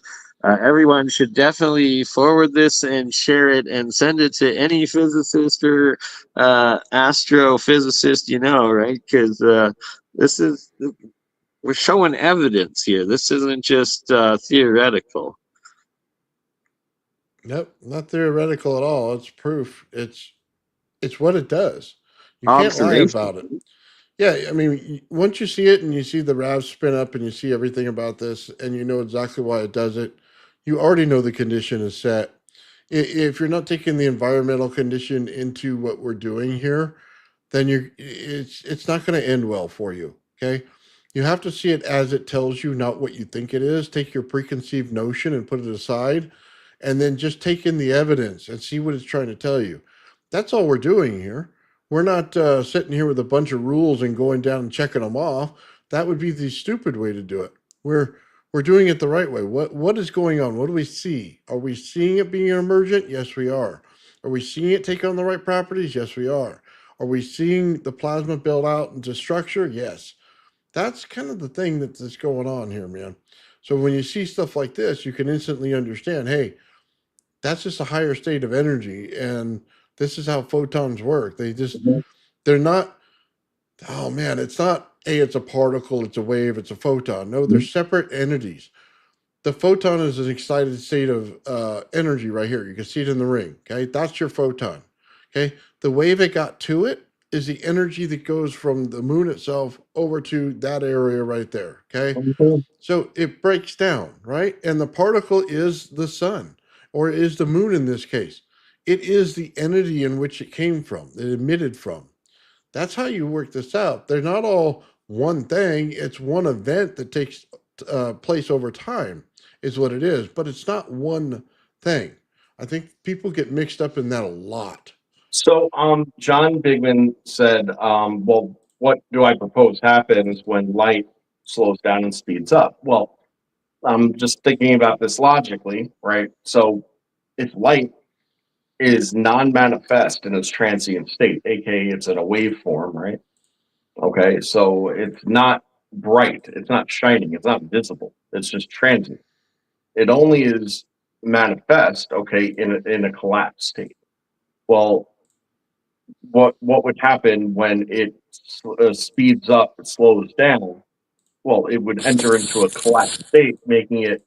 everyone should definitely forward this and share it and send it to any physicist or astrophysicist right? Because this is we're showing evidence here. This isn't just theoretical.
Nope, not theoretical at all. It's proof. It's what it does. You can't lie
Observation.
about it. Yeah, I mean, once you see it and you see the RAV spin up and you see everything about this and you know exactly why it does it, you already know the condition is set. If you're not taking the environmental condition into what we're doing here, then it's not going to end well for you. Okay, you have to see it as it tells you, not what you think it is. Take your preconceived notion and put it aside, and then just take in the evidence and see what it's trying to tell you. That's all we're doing here. We're not sitting here with a bunch of rules and going down and checking them off. That would be the stupid way to do it. We're doing it the right way. What is going on? What do we see? Are we seeing it being emergent? Yes, we are. Are we seeing it take on the right properties? Yes, we are. Are we seeing the plasma build out into structure? Yes. That's kind of the thing that's going on here, man. So when you see stuff like this, you can instantly understand, hey, that's just a higher state of energy, and this is how photons work. They're not, oh man, it's not, hey, it's a particle, it's a wave, it's a photon. No, they're separate entities. The photon is an excited state of energy right here. You can see it in the ring. Okay, that's your photon. Okay, the wave it got to it is the energy that goes from the moon itself over to that area right there. Okay, so it breaks down, right? And the particle is the sun, or is the moon in this case. It is the entity in which it came from, it emitted from. That's how you work this out. They're not all one thing. It's one event that takes place over time, is what it is. But it's not one thing. I think people get mixed up in that a lot.
So, John Bigman said, well, what do I propose happens when light slows down and speeds up? Well, I'm just thinking about this logically, right? So, if light is non-manifest in its transient state, aka it's in a waveform, right? Okay, so it's not bright, it's not shining, it's not visible, it's just transient. It only is manifest, okay, in a collapsed state. Well, what would happen when it speeds up, it slows down? Well, it would enter into a collapsed state, making it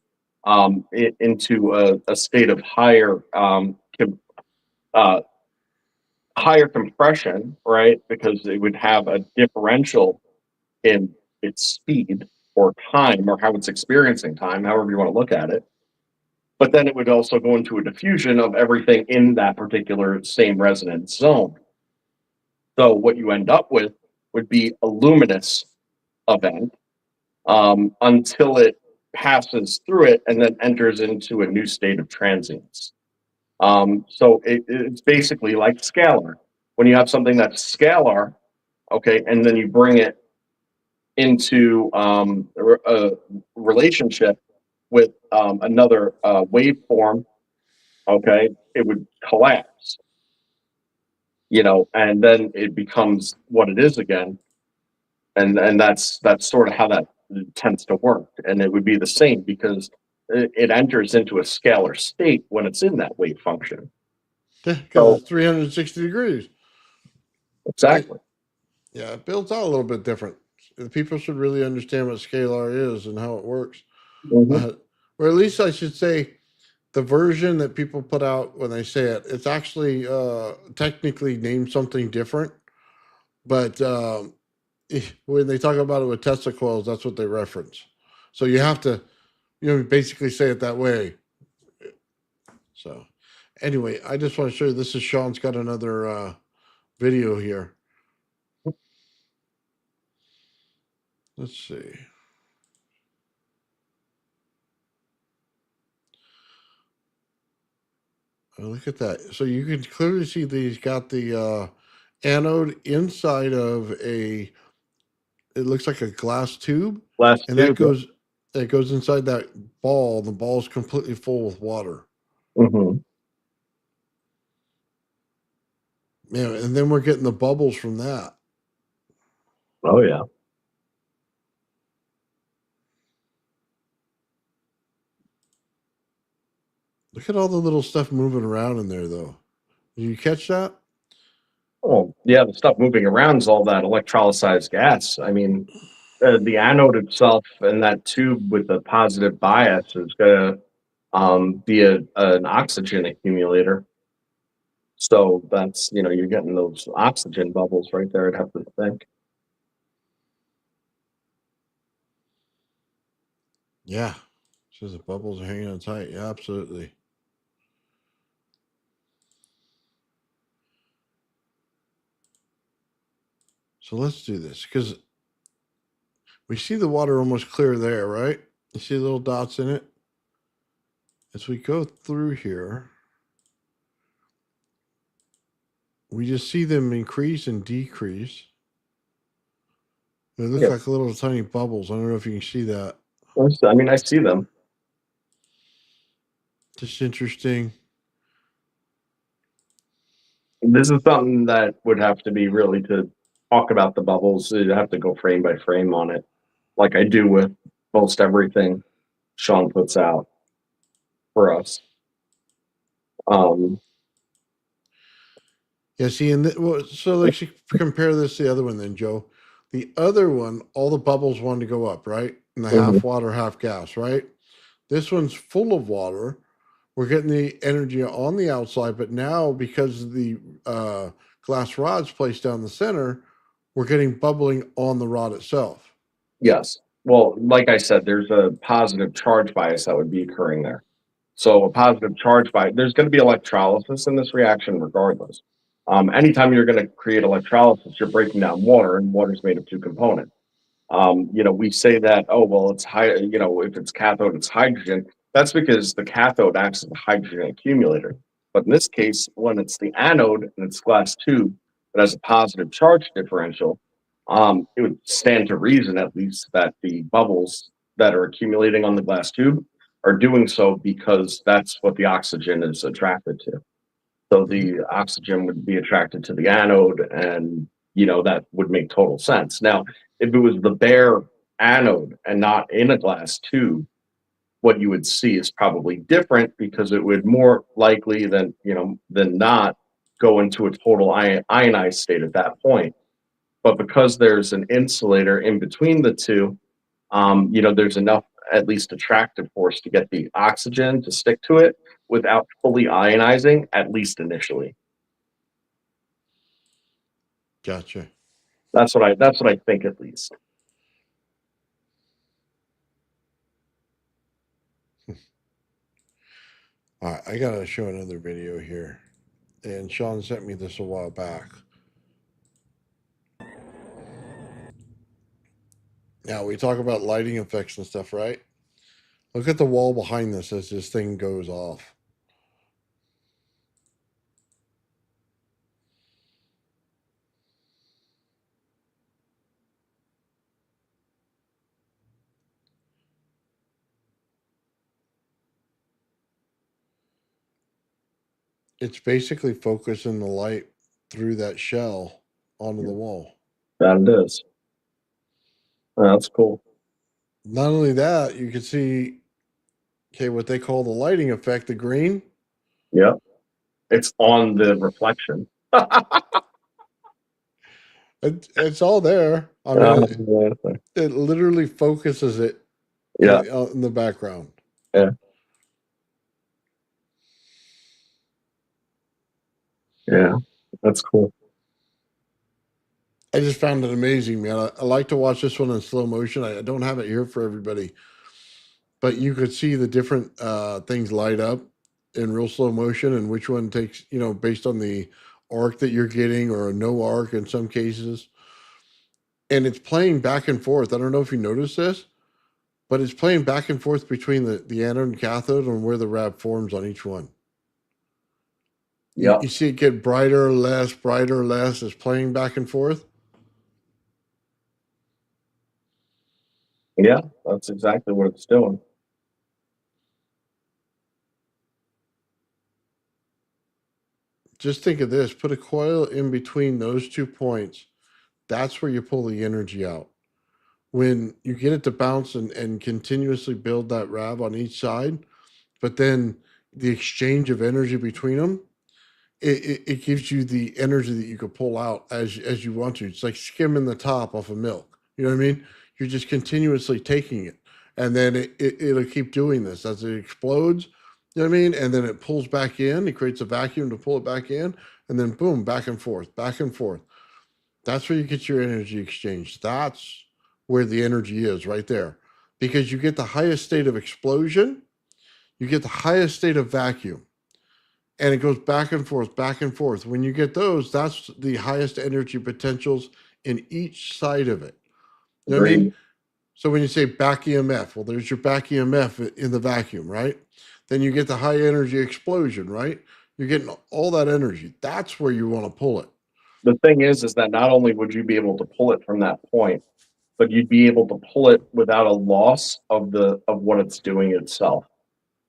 into a state of uh, higher compression, right? Because it would have a differential in its speed or time or how it's experiencing time, however you want to look at it. But then it would also go into a diffusion of everything in that particular same resonance zone. So what you end up with would be a luminous event until it passes through it and then enters into a new state of transience. So it's basically like scalar. When you have something that's scalar, okay, and then you bring it into a relationship with another waveform, okay, it would collapse, and then it becomes what it is again, and that's sort of how that tends to work, and it would be the same because it enters into a scalar state when it's in that wave function.
Because
So
it's 360 degrees.
exactly.
Yeah, it builds out a little bit different. People should really understand what scalar is and how it works.
Mm-hmm.
Or at least I should say the version that people put out when they say it, it's actually technically named something different. But when they talk about it with Tesla coils, that's what they reference. So you have to, basically say it that way. So anyway, I just want to show you, this is Sean's got another video here. Let's see. Oh, look at that. So you can clearly see that he's got the anode inside of it looks like a glass tube.
Last
And
two.
it goes inside that ball. The ball's completely full with water.
Mm-hmm.
Yeah, and then we're getting the bubbles from that.
Oh yeah.
Look at all the little stuff moving around in there, though. Did you catch that?
Oh yeah, the stuff moving around is all that electrolyzed gas. I mean, the anode itself and that tube with the positive bias is gonna be an oxygen accumulator. So that's, you're getting those oxygen bubbles right there, I'd have to think.
Yeah. Says the bubbles are hanging on tight. Yeah, absolutely. So let's do this because we see the water almost clear there, right? You see little dots in it? As we go through here, we just see them increase and decrease. They look
Yeah.
like little tiny bubbles. I don't know if you can see that.
I mean, I see them.
Just interesting.
This is something that would have to be really to talk about the bubbles. You'd have to go frame by frame on it, like I do with most everything Sean puts out for us.
Yeah, see, so let's compare this to the other one then, Joe. The other one, all the bubbles wanted to go up, right? And the half water, half gas, right? This one's full of water. We're getting the energy on the outside, but now because the glass rod's placed down the center, we're getting bubbling on the rod itself.
Yes. Well, like I said, there's a positive charge bias that would be occurring there. So a positive charge bias, there's going to be electrolysis in this reaction regardless. Anytime you're going to create electrolysis, you're breaking down water, and water is made of two components. We say that, oh, well, it's if it's cathode, it's hydrogen. That's because the cathode acts as a hydrogen accumulator. But in this case, when it's the anode and it's glass tube that has a positive charge differential, it would stand to reason at least that the bubbles that are accumulating on the glass tube are doing so because that's what the oxygen is attracted to. So the oxygen would be attracted to the anode, and that would make total sense. Now, if it was the bare anode and not in a glass tube, what you would see is probably different because it would more likely than not go into a total ionized state at that point. But because there's an insulator in between the two, there's enough at least attractive force to get the oxygen to stick to it without fully ionizing, at least initially.
Gotcha.
That's what I think at least.
All right, I gotta show another video here. And Sean sent me this a while back. Now we talk about lighting effects and stuff, right? Look at the wall behind this as this thing goes off. It's basically focusing the light through that shell onto the wall.
That it is. That's cool.
Not only that, you can see, what they call the lighting effect, the green.
Yeah. It's on the reflection.
It's all there. I mean, it literally focuses it in the background.
Yeah. Yeah. That's cool.
I just found it amazing, man. I like to watch this one in slow motion. I don't have it here for everybody, but you could see the different things light up in real slow motion and which one takes, based on the arc that you're getting or a no arc in some cases. And it's playing back and forth. I don't know if you noticed this, but it's playing back and forth between the anode and cathode and where the RAV forms on each one.
Yeah.
You see it get brighter, less, brighter, less. It's playing back and forth.
Yeah, that's exactly what it's doing.
Just think of this. Put a coil in between those 2 points. That's where you pull the energy out. When you get it to bounce and continuously build that RAV on each side, but then the exchange of energy between them, it gives you the energy that you could pull out as you want to. It's like skimming the top off of milk. You know what I mean? You're just continuously taking it, and then it'll keep doing this as it explodes. You know what I mean? And then it pulls back in. It creates a vacuum to pull it back in, and then boom, back and forth, back and forth. That's where you get your energy exchange. That's where the energy is right there, because you get the highest state of explosion, you get the highest state of vacuum, and it goes back and forth, back and forth. When you get those, that's the highest energy potentials in each side of it. You know what I mean? So when you say back EMF, well, there's your back EMF in the vacuum, right? Then you get the high energy explosion, right? You're getting all that energy. That's where you want to pull it.
The thing is that not only would you be able to pull it from that point, but you'd be able to pull it without a loss of what it's doing itself,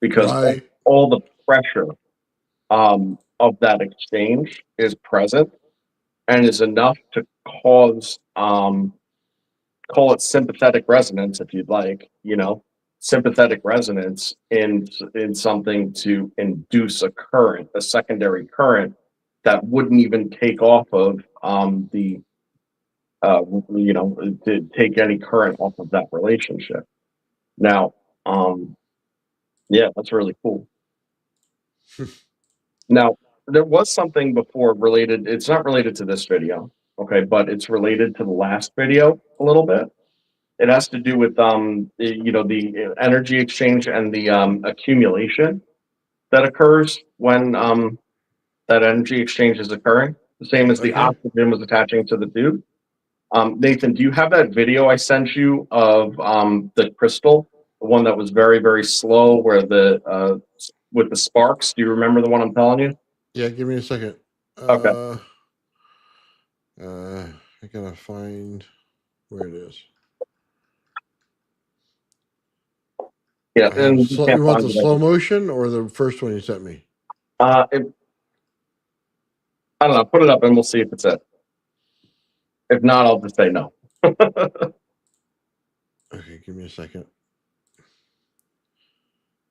because
Right.
all the pressure of that exchange is present and is enough to cause call it sympathetic resonance, if you'd like, sympathetic resonance in something to induce a current, a secondary current that wouldn't even take off of to take any current off of that relationship. Now, yeah, that's really cool. Now, there was something before related. It's not related to this video, okay, but it's related to the last video a little bit. It has to do with the energy exchange and the accumulation that occurs when that energy exchange is occurring. The same as the
Okay.
oxygen was attaching to the tube. Nathan, do you have that video I sent you of the crystal, the one that was very, very slow, where with the sparks? Do you remember the one I'm telling you?
Yeah, give me a second.
Okay.
I gotta find where it is.
Yeah,
I have
and you can't
you want
find
the
it.
slow motion or the first one you sent me?
I don't know. Put it up and we'll see if it's it. If not, I'll just say no.
Okay, give me a second.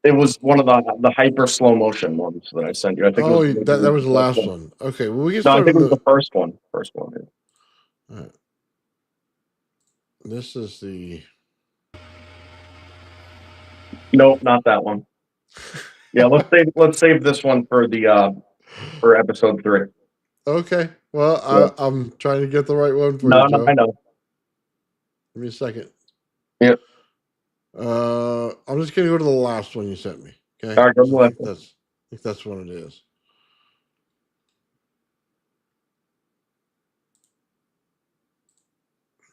It was one of the hyper slow motion ones that I sent you. I think.
Oh,
It was
that was the last one. Okay, well, we can
No, I
start
think it
with
was the first one. First one. Yeah.
All right. This is the.
Nope, not that one. Yeah, let's save this one for the for episode 3.
Okay, well,
Yeah.
I'm trying to get the right one for
No,
you, Joe.
I know.
Give me a second.
Yep.
I'm just gonna go to the last one you sent me. Okay.
All right, go to the
I
last one.
think that's what it is.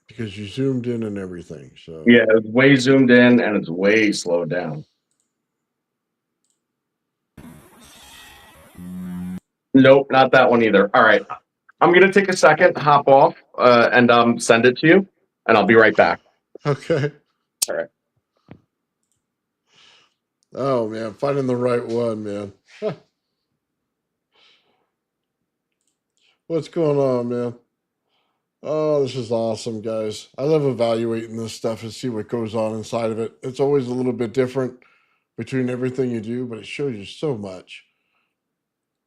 Because you zoomed in and everything. So
Yeah, it's way zoomed in and it's way slowed down. Nope, not that one either. All right, I'm gonna take a second, hop off, and send it to you, and I'll be right back.
Okay.
All right.
Oh man, finding the right one, man. What's going on, man? Oh, this is awesome, guys. I love evaluating this stuff and see what goes on inside of it. It's always a little bit different between everything you do, but it shows you so much.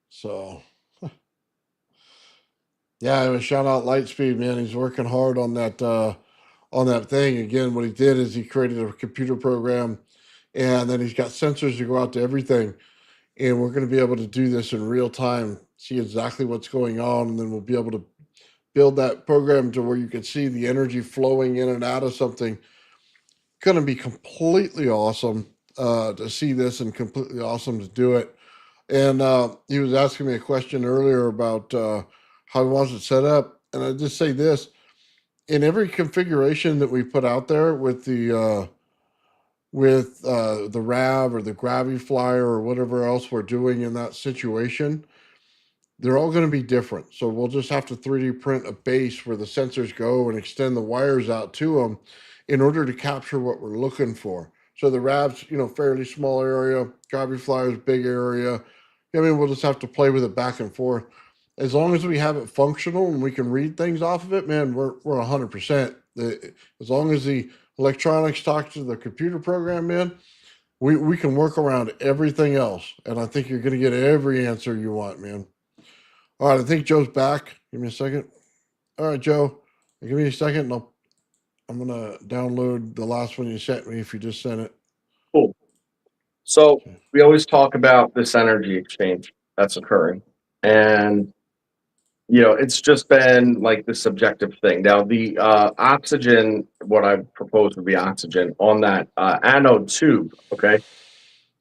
So, yeah, I was shout out Lightspeed, man. He's working hard on that thing. Again, what he did is he created a computer program, and then he's got sensors to go out to everything. And we're going to be able to do this in real time, see exactly what's going on, and then we'll be able to build that program to where you can see the energy flowing in and out of something. Going to be completely awesome to see this and completely awesome to do it. And he was asking me a question earlier about how he wants it set up. And I just say this: in every configuration that we put out there with the RAV or the Gravity Flyer or whatever else we're doing in that situation, they're all going to be different. So we'll just have to 3D print a base where the sensors go and extend the wires out to them in order to capture what we're looking for. So the RAV's, fairly small area, Gravity Flyer's big area. I mean, we'll just have to play with it back and forth. As long as we have it functional and we can read things off of it, man, we're 100%. As long as the electronics talk to the computer program, man, we can work around everything else. And I think you're going to get every answer you want, man. All right, I think Joe's back. Give me a second. All right, Joe, give me a second. And I'm gonna download the last one you sent me if you just sent it.
Cool. So we always talk about this energy exchange that's occurring, and it's just been like the subjective thing. Now the oxygen, what I propose would be oxygen on that anode tube. Okay,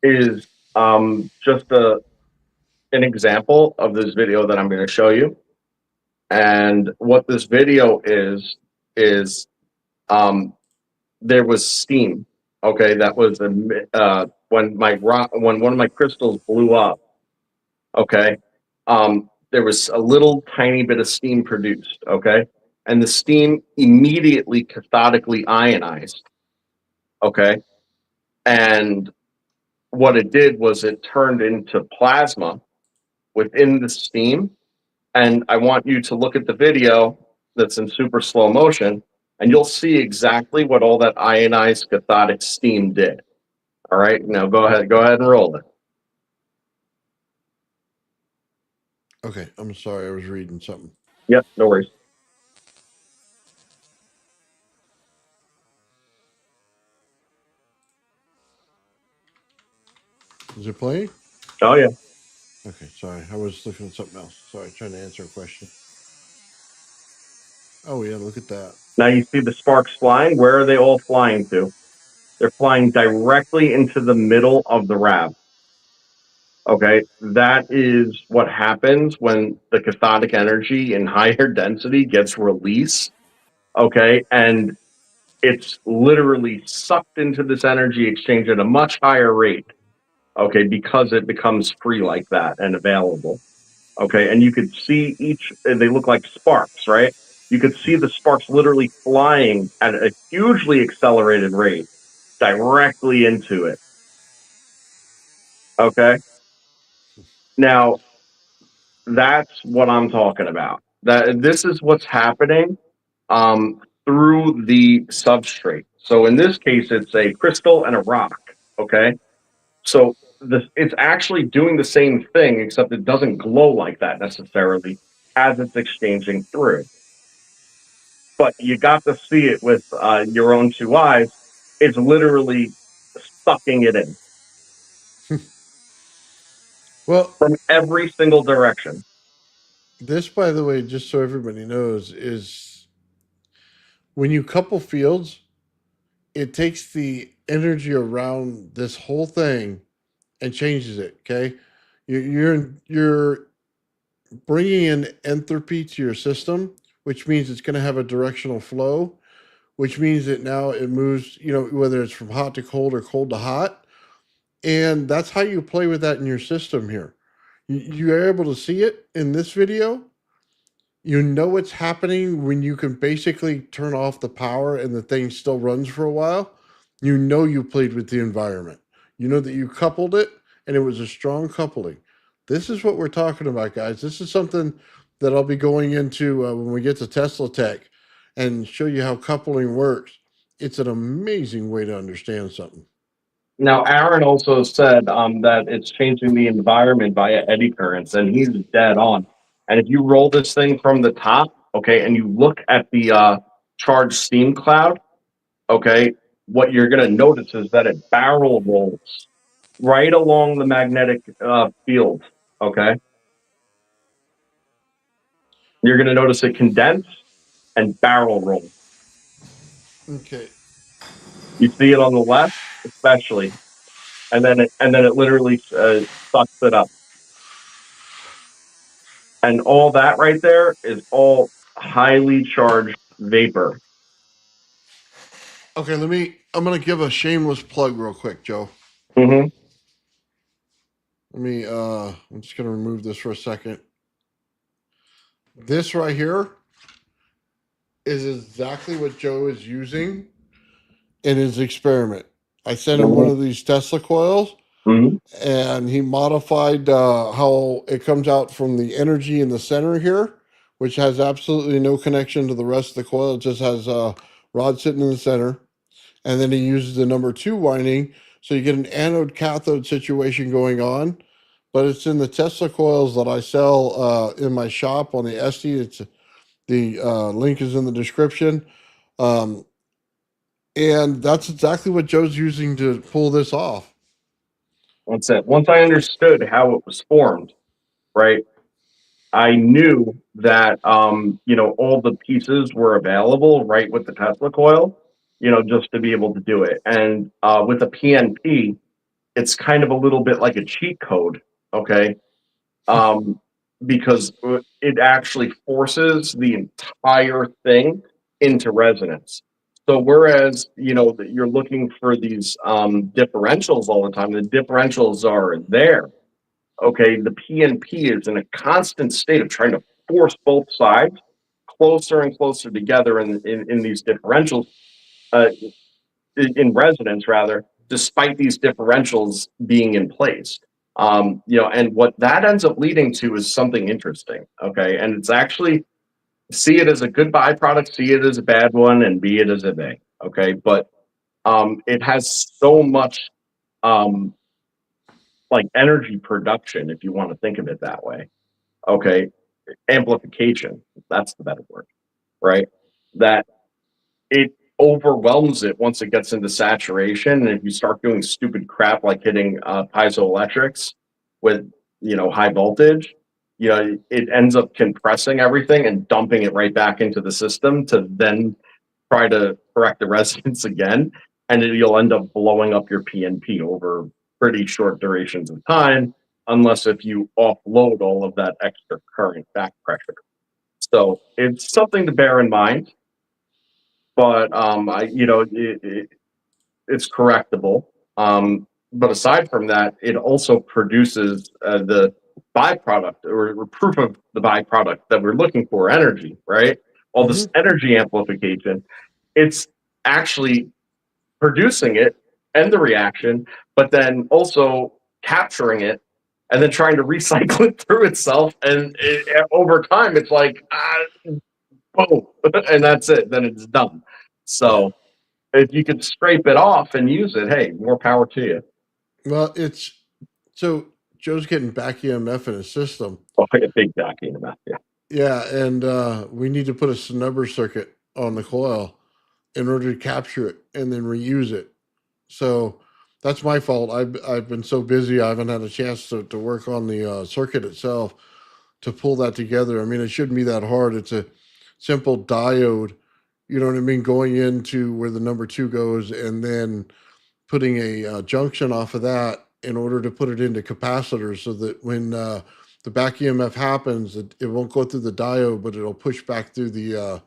is just an example of this video that I'm going to show you. And what this video is there was steam. Okay, that was when one of my crystals blew up. Okay, there was a little tiny bit of steam produced. Okay, and the steam immediately cathodically ionized. Okay, and what it did was it turned into plasma within the steam. And I want you to look at the video that's in super slow motion, and you'll see exactly what all that ionized cathodic steam did. All right, now go ahead and roll it.
Okay, I'm sorry, I was reading something.
Yep, no worries.
Is it playing?
Oh yeah.
Okay, sorry, I was looking at something else. Sorry, trying to answer a question. Oh yeah, look at that.
Now you see the sparks flying. Where are they all flying to? They're flying directly into the middle of the RAV. Okay, that is what happens when the cathodic energy in higher density gets released. Okay, and it's literally sucked into this energy exchange at a much higher rate. Okay, because it becomes free like that and available. Okay, and you could see they look like sparks, right? You could see the sparks literally flying at a hugely accelerated rate directly into it. Okay, now that's what I'm talking about. This is what's happening through the substrate. So in this case, it's a crystal and a rock. Okay, so it's actually doing the same thing, except it doesn't glow like that necessarily as it's exchanging through. But you got to see it with your own two eyes. It's literally sucking it in.
Well,
from every single direction.
This, by the way, just so everybody knows, is when you couple fields, it takes the energy around this whole thing and changes it. Okay, you're bringing in entropy to your system, which means it's going to have a directional flow, which means that now it moves. Whether it's from hot to cold or cold to hot, and that's how you play with that in your system here. You're able to see it in this video. You know what's happening when you can basically turn off the power and the thing still runs for a while. You played with the environment. You know that you coupled it and it was a strong coupling. This is what we're talking about, guys. This is something that I'll be going into when we get to Tesla Tech and show you how coupling works. It's an amazing way to understand something.
Now, Aaron also said that it's changing the environment via eddy currents, and he's dead on. And if you roll this thing from the top, okay, and you look at the charged steam cloud, okay, what you're going to notice is that it barrel rolls right along the magnetic field, okay? You're going to notice it condense and barrel roll.
Okay.
You see it on the left, especially, and then it literally sucks it up. And all that right there is all highly charged vapor.
Okay, I'm gonna give a shameless plug real quick, Joe.
Mm-hmm.
I'm just gonna remove this for a second. This right here is exactly what Joe is using in his experiment. I sent him one
Mm-hmm.
of these Tesla coils,
Mm-hmm.
and he modified how it comes out from the energy in the center here, which has absolutely no connection to the rest of the coil. It just has a rod sitting in the center. And then he uses the number 2 winding. So you get an anode cathode situation going on. But it's in the Tesla coils that I sell in my shop on the Esty. It's the link is in the description. Um, and that's exactly what Joe's using to pull this off.
That's it. Once I understood how it was formed, right, I knew that all the pieces were available right with the Tesla coil, just to be able to do it. And with a PNP, it's kind of a little bit like a cheat code, okay? Um, because it actually forces the entire thing into resonance. So whereas that you're looking for these differentials all the time, the differentials are there. Okay, the PNP is in a constant state of trying to force both sides closer and closer together in these differentials, uh, in resonance rather, despite these differentials being in place. And what that ends up leading to is something interesting. Okay, and it's actually, see it as a good byproduct, see it as a bad one, and be it as a may. Okay, but it has so much um, like energy production, if you want to think of it that way. Okay, amplification, that's the better word, right? That it overwhelms it once it gets into saturation. And if you start doing stupid crap like hitting piezoelectrics with high voltage, it ends up compressing everything and dumping it right back into the system to then try to correct the resonance again, and you'll end up blowing up your PNP over pretty short durations of time, unless if you offload all of that extra current back pressure. So it's something to bear in mind, but it's correctable. But aside from that, it also produces the byproduct or proof of the byproduct that we're looking for, energy, right? All this
Mm-hmm.
energy amplification, it's actually producing it and the reaction, but then also capturing it and then trying to recycle it through itself. And over time, it's like, boom, and that's it. Then it's done.
Yeah.
So if you could scrape it off and use it, hey, more power to you.
Well, it's so Joe's getting back EMF in his system.
Oh, a big vacuum about yeah.
Yeah, and we need to put a snubber circuit on the coil in order to capture it and then reuse it. So that's my fault. I've been so busy I haven't had a chance to work on the circuit itself to pull that together. I mean, it shouldn't be that hard. It's a simple diode, you know what I mean, going into where the number 2 goes and then putting a junction off of that in order to put it into capacitors so that when the back EMF happens, it won't go through the diode, but it'll push back through the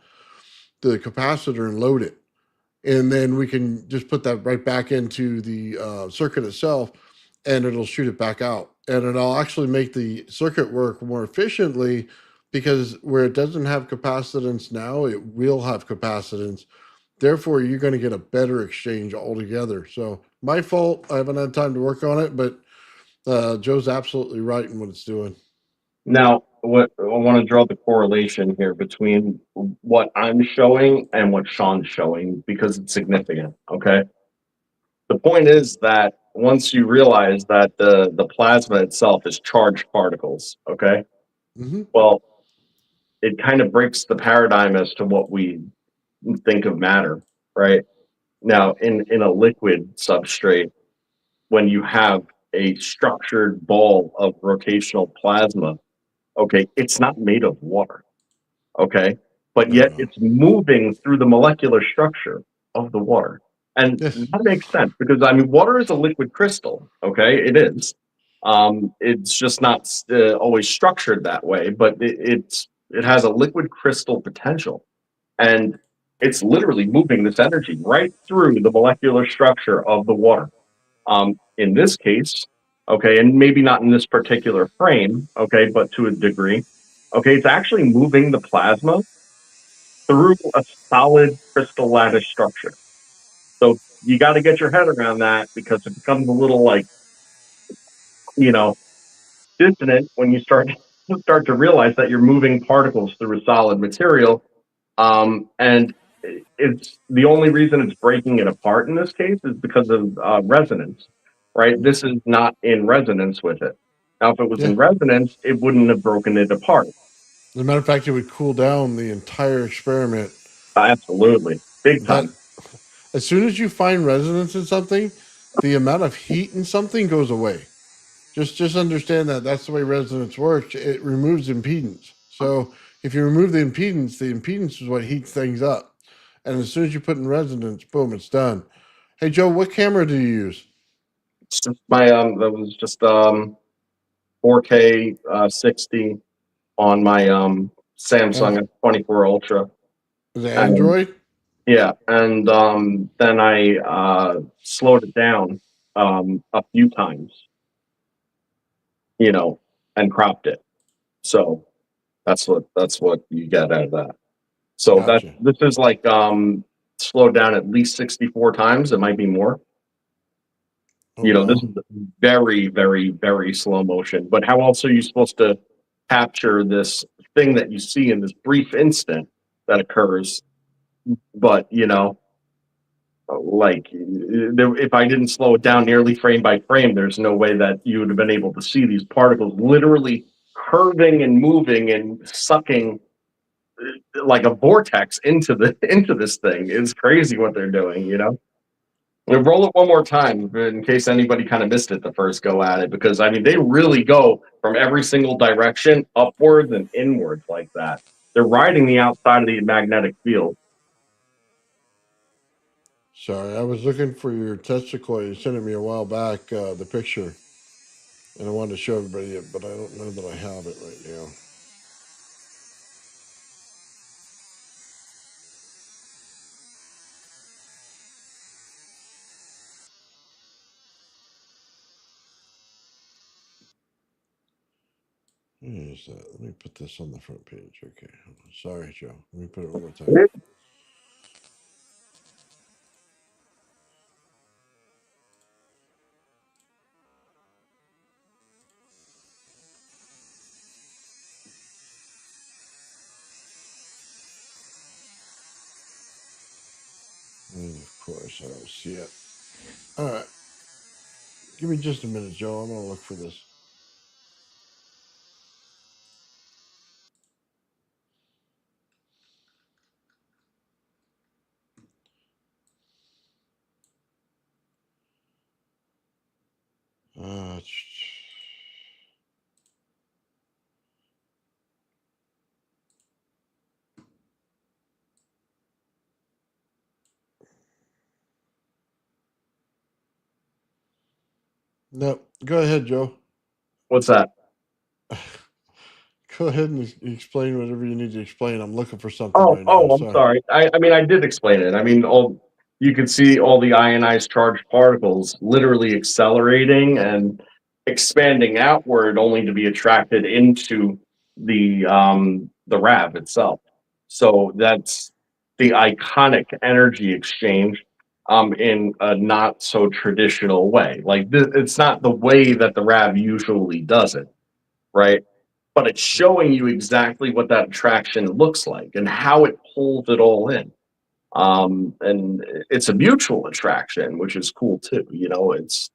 capacitor and load it. And then we can just put that right back into the circuit itself and it'll shoot it back out. And it'll actually make the circuit work more efficiently because where it doesn't have capacitance now, it will have capacitance. Therefore, you're going to get a better exchange altogether. So, my fault. I haven't had time to work on it, but Joe's absolutely right in what it's doing.
Now, what I want to draw the correlation here between what I'm showing and what Sean's showing because it's significant. Okay. The point is that once you realize that the plasma itself is charged particles, okay,
Mm-hmm.
well, it kind of breaks the paradigm as to what we think of matter, right? Now, in a liquid substrate, when you have a structured ball of rotational plasma, okay, it's not made of water, okay, but
No,
yet
no.
it's moving through the molecular structure of the water. And
Yes.
that makes sense because I mean, water is a liquid crystal, okay, it is. It's just not always structured that way, but it has a liquid crystal potential, and it's literally moving this energy right through the molecular structure of the water. In this case, okay, and maybe not in this particular frame, okay, but to a degree, okay, it's actually moving the plasma through a solid crystal lattice structure. So you got to get your head around that because it becomes a little like, you know, dissonant when you start to realize that you're moving particles through a solid material. And it's the only reason it's breaking it apart in this case is because of resonance, right? This is not in resonance with it. Now, if it was
Yeah.
in resonance, it wouldn't have broken it apart.
As a matter of fact, it would cool down the entire experiment.
Absolutely. Big
That
time.
as soon as you find resonance in something, the amount of heat in something goes away. Just understand that that's the way resonance works. It removes impedance. So if you remove the impedance is what heats things up. And as soon as you put in resonance, boom, it's done. Hey Joe, what camera do you use?
It's just my that was just 4K 60 on my Samsung
And
S24 Ultra.
is it
And
Android?
yeah, and then I slowed it down a few times, you know, and cropped it. So that's what you get out of that. So
Gotcha.
this is like slowed down at least 64 times. It might be more.
Oh,
You know, this
wow.
is very, very, very slow motion. But how else are you supposed to capture this thing that you see in this brief instant that occurs? But you know, like if I didn't slow it down nearly frame by frame, there's no way that you would have been able to see these particles literally curving and moving and sucking like a vortex into the into this thing. It's crazy what they're doing, you know. We'll roll it one more time in case anybody kind of missed it the first go at it, because I mean they really go from every single direction upwards and inwards like that. They're riding the outside of the magnetic field.
Sorry, I was looking for your testicle. You sent it me a while back, the picture, and I wanted to show everybody it, but I don't know that I have it right now. What is that? Let me put this on the front page. Okay. Sorry, Joe. Let me put it one more time. And of course, I don't see it. All right. Give me just a minute, Joe. I'm going to look for this. Uh, no, go ahead, Joe.
What's that?
Go ahead and explain whatever you need to explain. I'm looking for something right now.
I'm sorry. I mean, I did explain it. I mean, all you can see all the ionized charged particles literally accelerating and expanding outward, only to be attracted into the RAV itself. So that's the iconic energy exchange in a not so traditional way. Like it's not the way that the RAV usually does it, right? But it's showing you exactly what that attraction looks like and how it pulls it all in. And it's a mutual attraction, which is cool too. You know, it's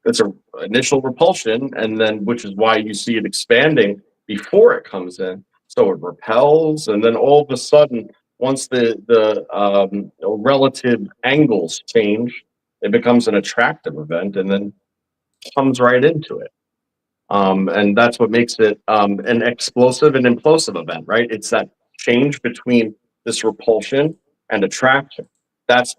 a initial repulsion, and then which is why you see it expanding before it comes in. So it repels, and then all of a sudden, once the relative angles change, it becomes an attractive event, and then comes right into it. And that's what makes it an explosive and implosive event, right? It's that change between this repulsion and attraction. That's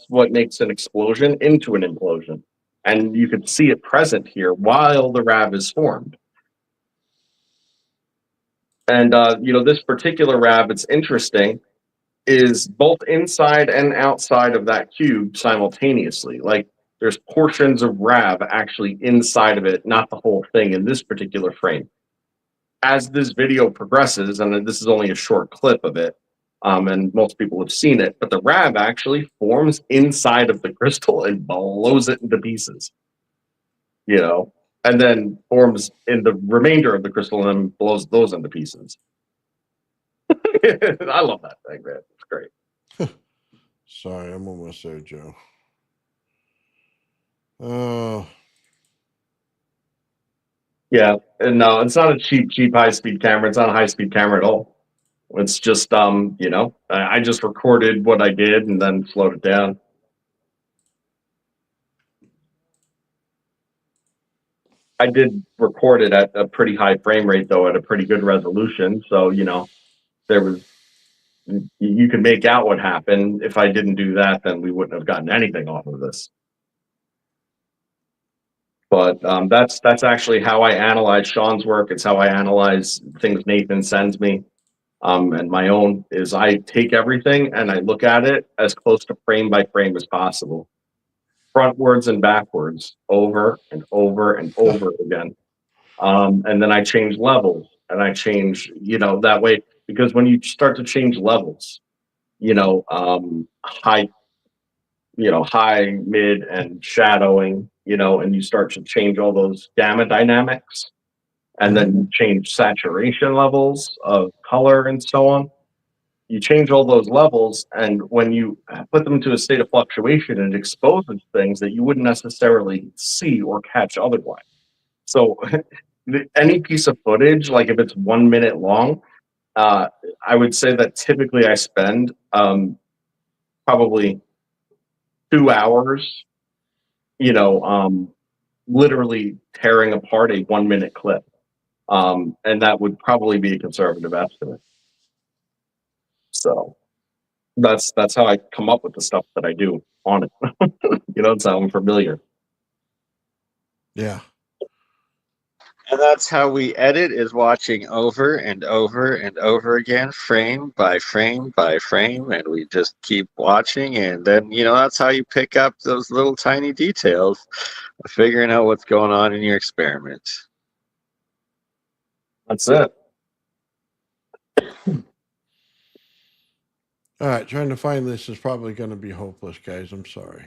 what makes an explosion into an implosion. And you could see it present here while the RAV is formed. And, this particular RAV, it's interesting, is both inside and outside of that cube simultaneously. Like, there's portions of RAV actually inside of it, not the whole thing in this particular frame. As this video progresses, and this is only a short clip of it, and most people have seen it, but the RAV actually forms inside of the crystal and blows it into pieces, and then forms in the remainder of the crystal and then blows those into pieces. I love that thing, man. It's great.
Sorry, I'm almost there, Joe.
Yeah, and no, it's not a cheap high-speed camera. It's not a high-speed camera at all. It's just, I just recorded what I did and then slowed it down. I did record it at a pretty high frame rate, though, at a pretty good resolution. So, there was, you could make out what happened. If I didn't do that, then we wouldn't have gotten anything off of this. But that's actually how I analyze Sean's work. It's how I analyze things Nathan sends me. And my own is I take everything and I look at it as close to frame by frame as possible. Frontwards and backwards, over and over and over again. And then I change levels and I change, that way, because when you start to change levels, high, mid, and shadowing, and you start to change all those gamma dynamics, and then you change saturation levels of color and so on. You change all those levels, and when you put them into a state of fluctuation, it exposes things that you wouldn't necessarily see or catch otherwise. So any piece of footage, like if it's 1 minute long, I would say that typically I spend probably 2 hours, literally tearing apart a 1 minute clip. And that would probably be a conservative estimate. So that's how I come up with the stuff that I do on it. It's how I'm familiar.
Yeah.
And that's how we edit, is watching over and over and over again, frame by frame by frame, and we just keep watching, and then that's how you pick up those little tiny details of figuring out what's going on in your experiment.
That's it.
All right, trying to find this is probably going to be hopeless, guys. I'm sorry.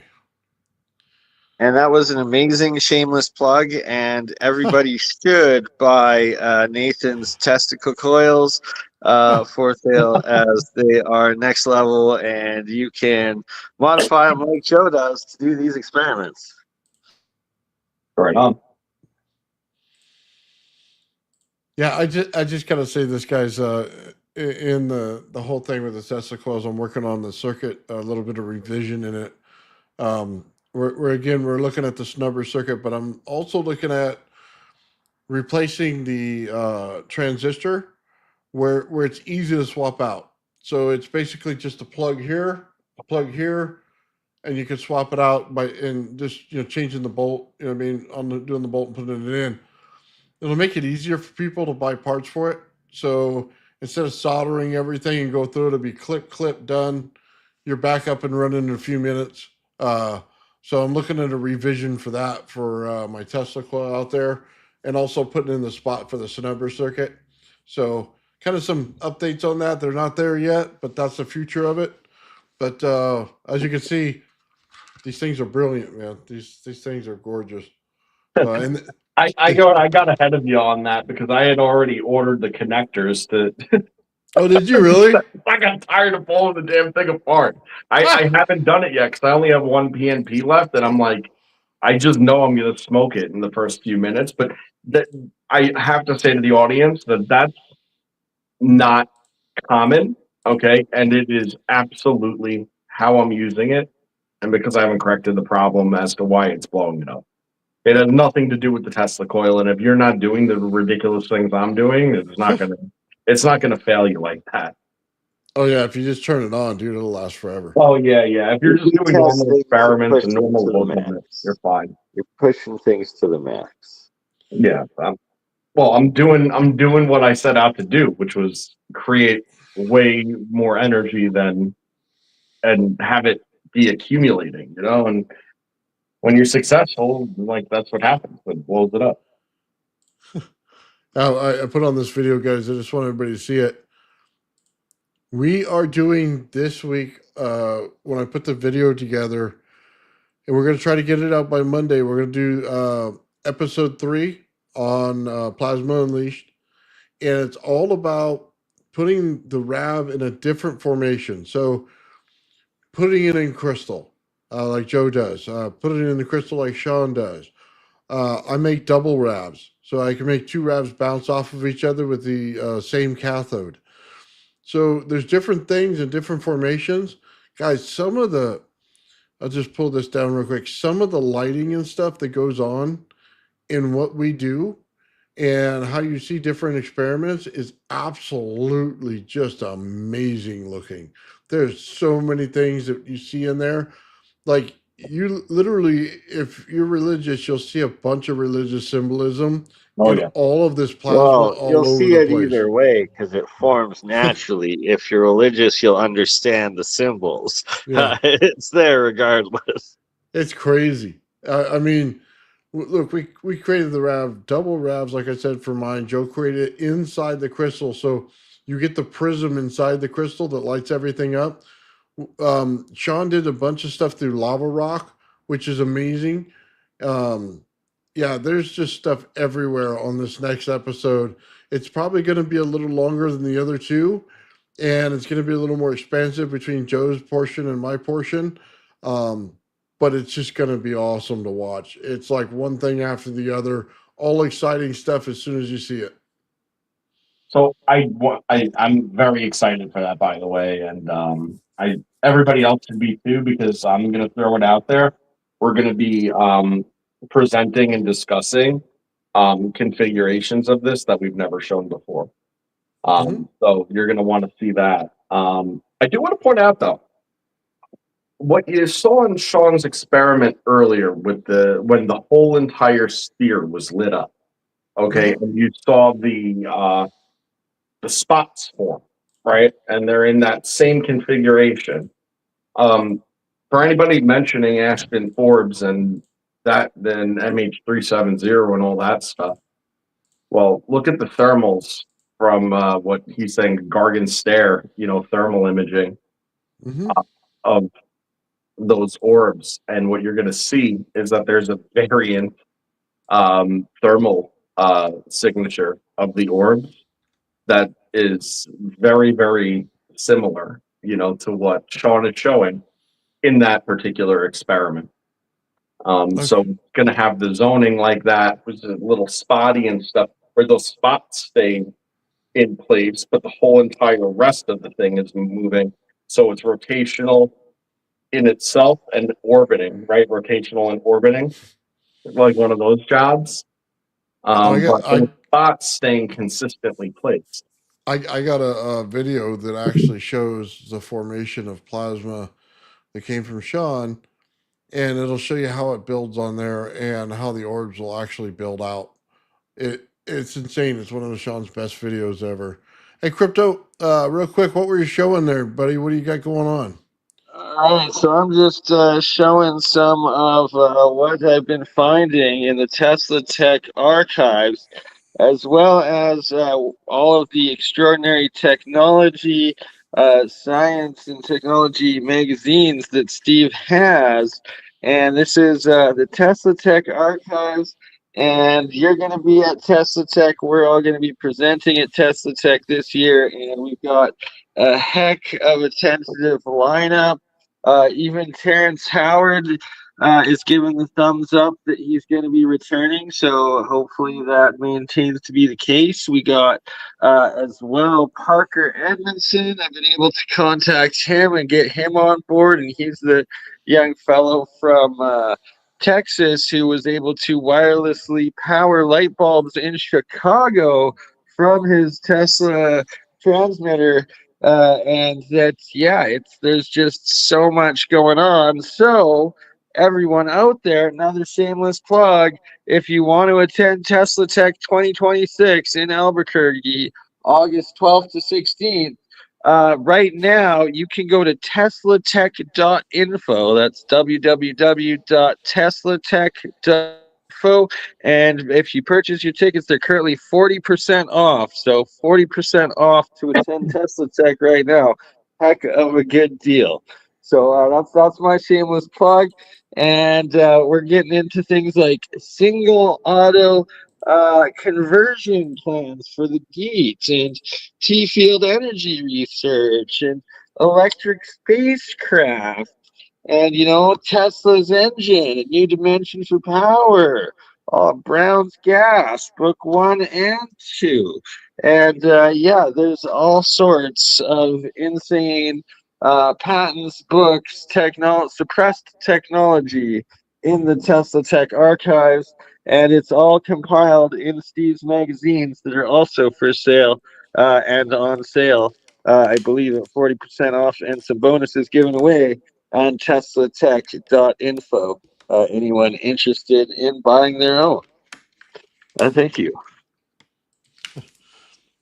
And that was an amazing shameless plug, and everybody should buy Nathan's testicle coils for sale, as they are next level, and you can modify them like Joe does to do these experiments.
Right on.
Yeah, I just gotta say this, guys. In the whole thing with the Tesla coils, I'm working on the circuit, a little bit of revision in it. We're looking at the snubber circuit, but I'm also looking at replacing the transistor where it's easy to swap out. So it's basically just a plug here, and you can swap it out by just changing the bolt. You know what I mean, doing the bolt and putting it in. It'll make it easier for people to buy parts for it. So instead of soldering everything and go through it, it'll be clip, done. You're back up and running in a few minutes. So I'm looking at a revision for that for my Tesla coil out there, and also putting in the spot for the snubber circuit. So kind of some updates on that. They're not there yet, but that's the future of it. But as you can see, these things are brilliant, man. These things are gorgeous. And
I got ahead of you on that because I had already ordered the connectors to.
Oh, did you really?
I got tired of pulling the damn thing apart. I haven't done it yet because I only have one PNP left, and I'm like, I just know I'm going to smoke it in the first few minutes. But I have to say to the audience that that's not common, okay? And it is absolutely how I'm using it, and because I haven't corrected the problem as to why it's blowing it up. It has nothing to do with the Tesla coil, and if you're not doing the ridiculous things I'm doing, it's not gonna fail you like that.
Oh yeah, if you just turn it on, dude, it'll last forever.
Oh yeah, yeah. If you're
You
just
can
doing
test
normal
things and
experiments
push
and
them
normal
to the
load limits,
max.
you're fine.
You're pushing things to the max.
Yeah. Well, I'm doing what I set out to do, which was create way more energy than and have it be accumulating, and when you're successful, like that's what happens. It blows it up.
Now, I put on this video, guys. I just want everybody to see it. We are doing this week, when I put the video together, and we're going to try to get it out by Monday. We're going to do episode 3 on Plasma Unleashed. And it's all about putting the RAV in a different formation. So putting it in crystal, like Joe does, putting it in the crystal like Sean does. I make double RAVs, so I can make 2 RAVs bounce off of each other with the same cathode. So there's different things and different formations. Guys, I'll just pull this down real quick. Some of the lighting and stuff that goes on in what we do and how you see different experiments is absolutely just amazing looking. There's so many things that you see in there. Like, you literally, if you're religious, you'll see a bunch of religious symbolism
Oh
in
yeah.
all of this plasma
Well,
all
you'll
over
see
the
it
place.
either way because it forms naturally. If you're religious, you'll understand the symbols.
Yeah,
It's there regardless.
it's crazy. I mean, look, we created the RAV, double RAVs, like I said, for mine. Joe created it inside the crystal. So you get the prism inside the crystal that lights everything up. Sean did a bunch of stuff through lava rock, which is amazing. Um, yeah, there's just stuff everywhere on this next episode. It's probably going to be a little longer than the other two, and it's going to be a little more expansive between Joe's portion and my portion. Um, but it's just going to be awesome to watch. It's like one thing after the other, all exciting stuff as soon as you see it.
So I'm very excited for that, by the way, and I everybody else should be too, because I'm going to throw it out there. We're going to be presenting and discussing configurations of this that we've never shown before.
Mhm.
So you're going to want to see that. I do want to point out though, what you saw in Sean's experiment earlier with when the whole entire sphere was lit up. Okay,
Uh-huh.
and you saw the spots form, right? And they're in that same configuration. Um, for anybody mentioning Ashton Forbes and that, then MH370 and all that stuff. Well, look at the thermals from what he's saying, Gargan Stare, thermal imaging
Hmm.
of those orbs. And what you're going to see is that there's a variant thermal signature of the orbs that is very, very similar, to what Sean is showing in that particular experiment. So
Okay.
going to have the zoning like that, was a little spotty and stuff, where those spots stay in place, but the whole entire rest of the thing is moving. So it's rotational in itself and orbiting, right? Rotational and orbiting, like one of those jobs.
I got
But the spots staying consistently placed.
I got a video that actually shows the formation of plasma that came from Sean, and it'll show you how it builds on there and how the orbs will actually build out. It's insane. It's one of the Sean's best videos ever. Hey, Crypto, real quick, what were you showing there, buddy? What do you got going on?
All right, so I'm just showing some of what I've been finding in the Tesla Tech archives, as well as all of the extraordinary technology, science, and technology magazines that Steve has. And this is the Tesla Tech archives. And you're going to be at Tesla Tech. We're all going to be presenting at Tesla Tech this year. And we've got a heck of a tentative lineup. Even Terrence Howard is giving the thumbs up that he's going to be returning. So hopefully that maintains to be the case. We got as well Parker Edmondson. I've been able to contact him and get him on board, and he's the young fellow from Texas who was able to wirelessly power light bulbs in Chicago from his Tesla transmitter and that there's just so much going on. So everyone out there, another shameless plug, if you want to attend Tesla Tech 2026 in Albuquerque, August 12th to 16th. Right now, you can go to teslatech.info. That's www.teslatech.info. And if you purchase your tickets, they're currently 40% off. So 40% off to attend Tesla Tech right now. Heck of a good deal. So that's my shameless plug. And we're getting into things like single auto conversion plans for the geeks and T-field energy research and electric spacecraft and Tesla's engine, a new dimension for power, Brown's gas, book 1 and 2, and there's all sorts of insane patents, books, suppressed technology in the Tesla Tech archives, and it's all compiled in Steve's magazines that are also for sale and on sale. I believe at 40% off and some bonuses given away on teslatech.info. Anyone interested in buying their own? Thank you.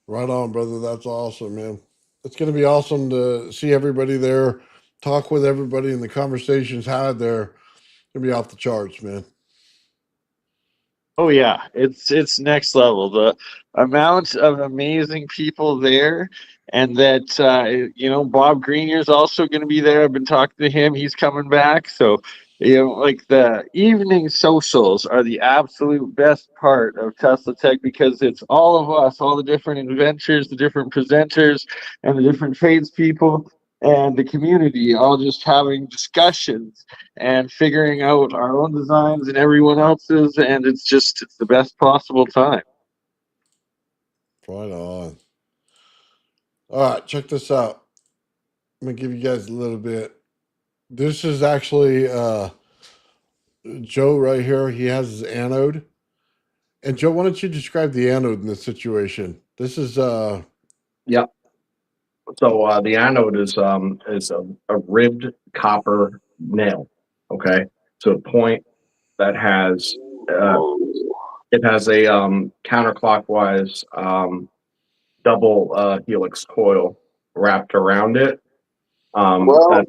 Right on, brother. That's awesome, man. It's going to be awesome to see everybody there, talk with everybody, and the conversations had there. Going to be off the charts, man.
Oh yeah, it's next level. The amount of amazing people there, and that Bob Greenier's also going to be there. I've been talking to him; he's coming back. So, like the evening socials are the absolute best part of Tesla Tech because it's all of us, all the different inventors, the different presenters, and the different tradespeople and the community, all just having discussions and figuring out our own designs and everyone else's, and it's the best possible time.
Right on. All right, check this out. I'm going to give you guys a little bit. This is actually Joe right here. He has his anode. And Joe, why don't you describe the anode in this situation? This is
Yep. So the anode is a ribbed copper nail. Okay, to a point that has it has a counterclockwise double helix coil wrapped around it.
Well done.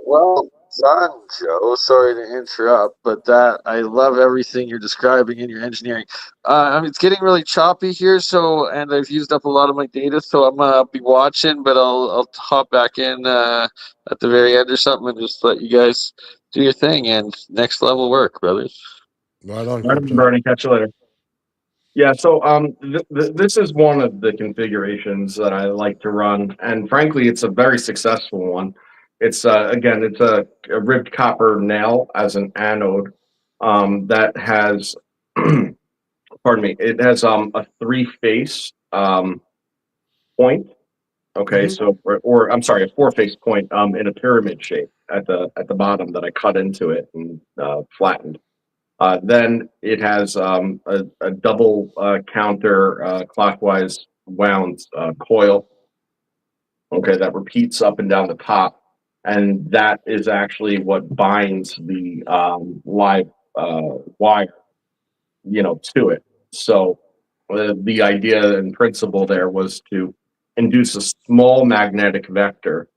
Well done, Joe. Sorry to interrupt, but I love everything you're describing in your engineering. It's getting really choppy here, and I've used up a lot of my data, so I'm gonna be watching, but I'll hop back in at the very end or something and just let you guys do your thing and next level work, brothers.
right on,
Right on,
Crypto.
Bernie. Catch you later. Yeah, so this is one of the configurations that I like to run, and frankly, it's a very successful one. It's again, it's a ribbed copper nail as an anode that has, pardon me, it has a three-face point. Okay,
Mhm.
so or I'm sorry, a four-face point in a pyramid shape at the bottom that I cut into it and flattened. Then it has a double counter clockwise wound coil, okay, that repeats up and down the top. And that is actually what binds the live wire, to it. So the idea and principle there was to induce a small magnetic vector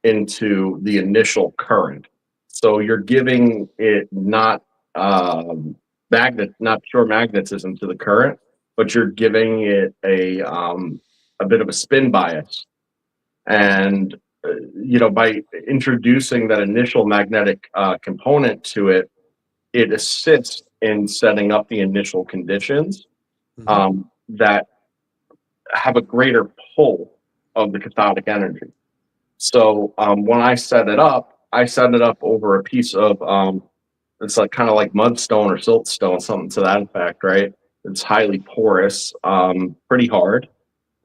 into the initial current. So you're giving it not pure magnetism to the current, but you're giving it a bit of a spin bias. And by introducing that initial magnetic component to it, it assists in setting up the initial conditions that have a greater pull of the cathodic energy. So when I set it up over a piece of it's like kind of like mudstone or siltstone, something to that effect, right? It's highly porous, pretty hard,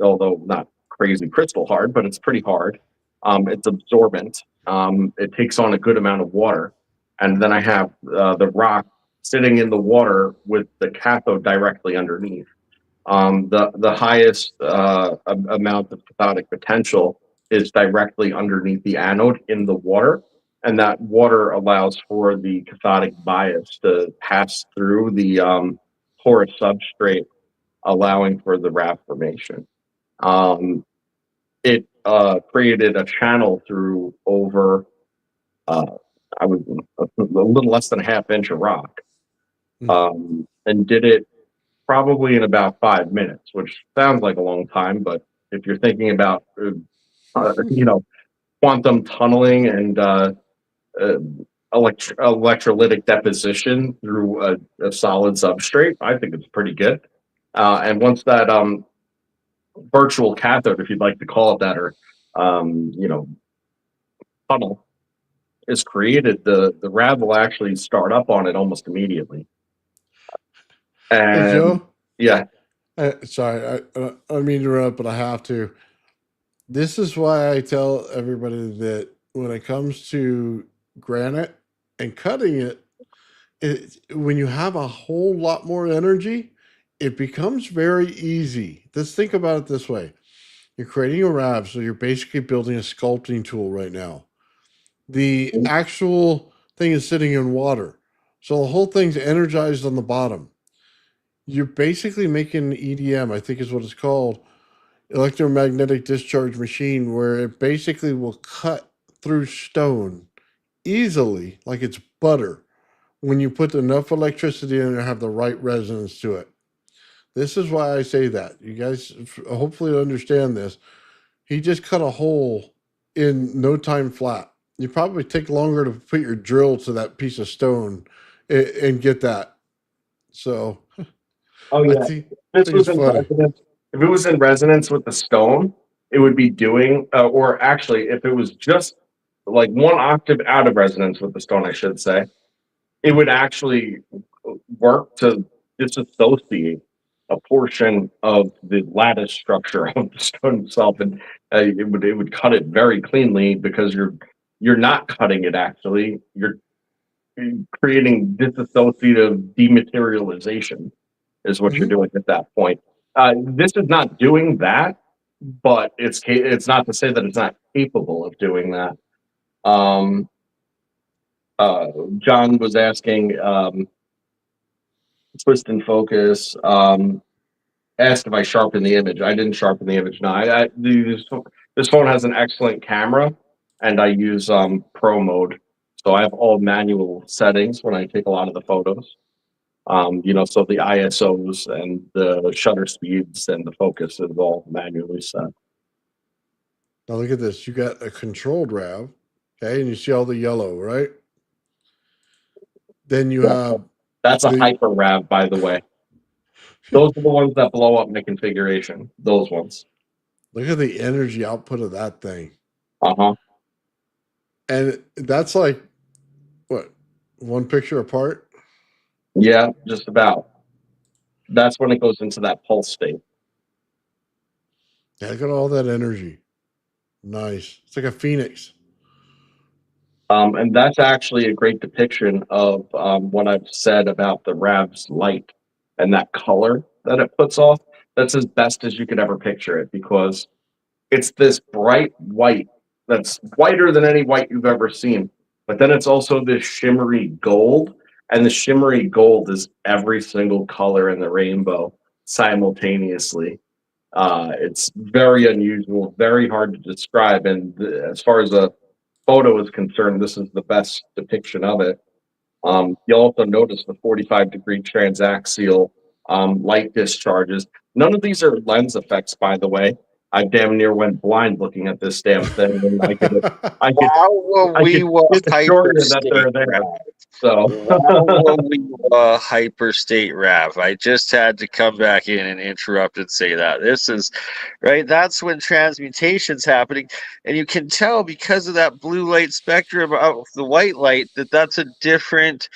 although not crazy crystal hard, but it's pretty hard. It's absorbent. It takes on a good amount of water, and then I have the rock sitting in the water with the cathode directly underneath. The highest amount of cathodic potential is directly underneath the anode in the water, and that water allows for the cathodic bias to pass through the porous substrate, allowing for the RAV formation. It created a channel through over, I would a little less than a half inch of rock, and did it probably in about 5 minutes, which sounds like a long time, but if you're thinking about, quantum tunneling and uh, electrolytic deposition through a solid substrate, I think it's pretty good. And once that virtual cathode, if you'd like to call it that, or tunnel is created, the RAV will actually start up on it almost immediately. And
Hey, Joe.
yeah,
Sorry, I don't mean to interrupt, but I have to. This is why I tell everybody that when it comes to granite and cutting it, when you have a whole lot more energy, it becomes very easy. Let's think about it this way. You're creating a RAV, so you're basically building a sculpting tool right now. The actual thing is sitting in water. So the whole thing's energized on the bottom. You're basically making an EDM, I think is what it's called, electromagnetic discharge machine, where it basically will cut through stone easily, like it's butter, when you put enough electricity in and have the right resonance to it. This is why I say that. You guys hopefully understand this. He just cut a hole in no time flat. You probably take longer to put your drill to that piece of stone and get that. So
oh
I
yeah.
think
This was
it's
in
funny.
resonance. If it was in resonance with the stone, it would be doing, or actually, if it was just like one octave out of resonance with the stone, I should say, it would actually work to disassociate a portion of the lattice structure of the stone itself, and it would cut it very cleanly, because you're not cutting it, actually you're creating disassociative dematerialization is what you're
Mhm.
doing at that point. This is not doing that, but it's not to say that it's not capable of doing that. Um, John was asking, twist and focus. Asked if I sharpen the image. I didn't sharpen the image. No, this phone has an excellent camera, and I use pro mode, so I have all manual settings when I take a lot of the photos. So the ISOs and the shutter speeds and the focus is all manually set.
Now look at this. You got a controlled RAV, okay, and you see all the yellow, right? Then you have
That's a
the
hyper RAV, by the way. Those are the ones that blow up my configuration. Those ones.
look at the energy output of that thing.
Uh-huh.
And that's like what, one picture apart?
Yeah, just about. That's when it goes into that pulse state.
Yeah, look at all that energy. Nice. It's like a phoenix.
And that's actually a great depiction of what I've said about the RAV's light and that color that it puts off. That's as best as you could ever picture it, because it's this bright white that's whiter than any white you've ever seen. But then it's also this shimmery gold, and the shimmery gold is every single color in the rainbow simultaneously. It's very unusual, very hard to describe, and as far as a photo is concerned, this is the best depiction of it. You'll also notice the 45-degree transaxial light discharges. None of these are lens effects, by the way. I damn near went blind looking at this damn thing, and I could,
Wow,
I
we
could
were
assure you that they're
hyperstate
there.
RAV.
So,
Wow, we were hyperstate RAV. I just had to come back in and interrupt and say that. This is right. That's when transmutation's happening, and you can tell because of that blue light spectrum of the white light that that's a different.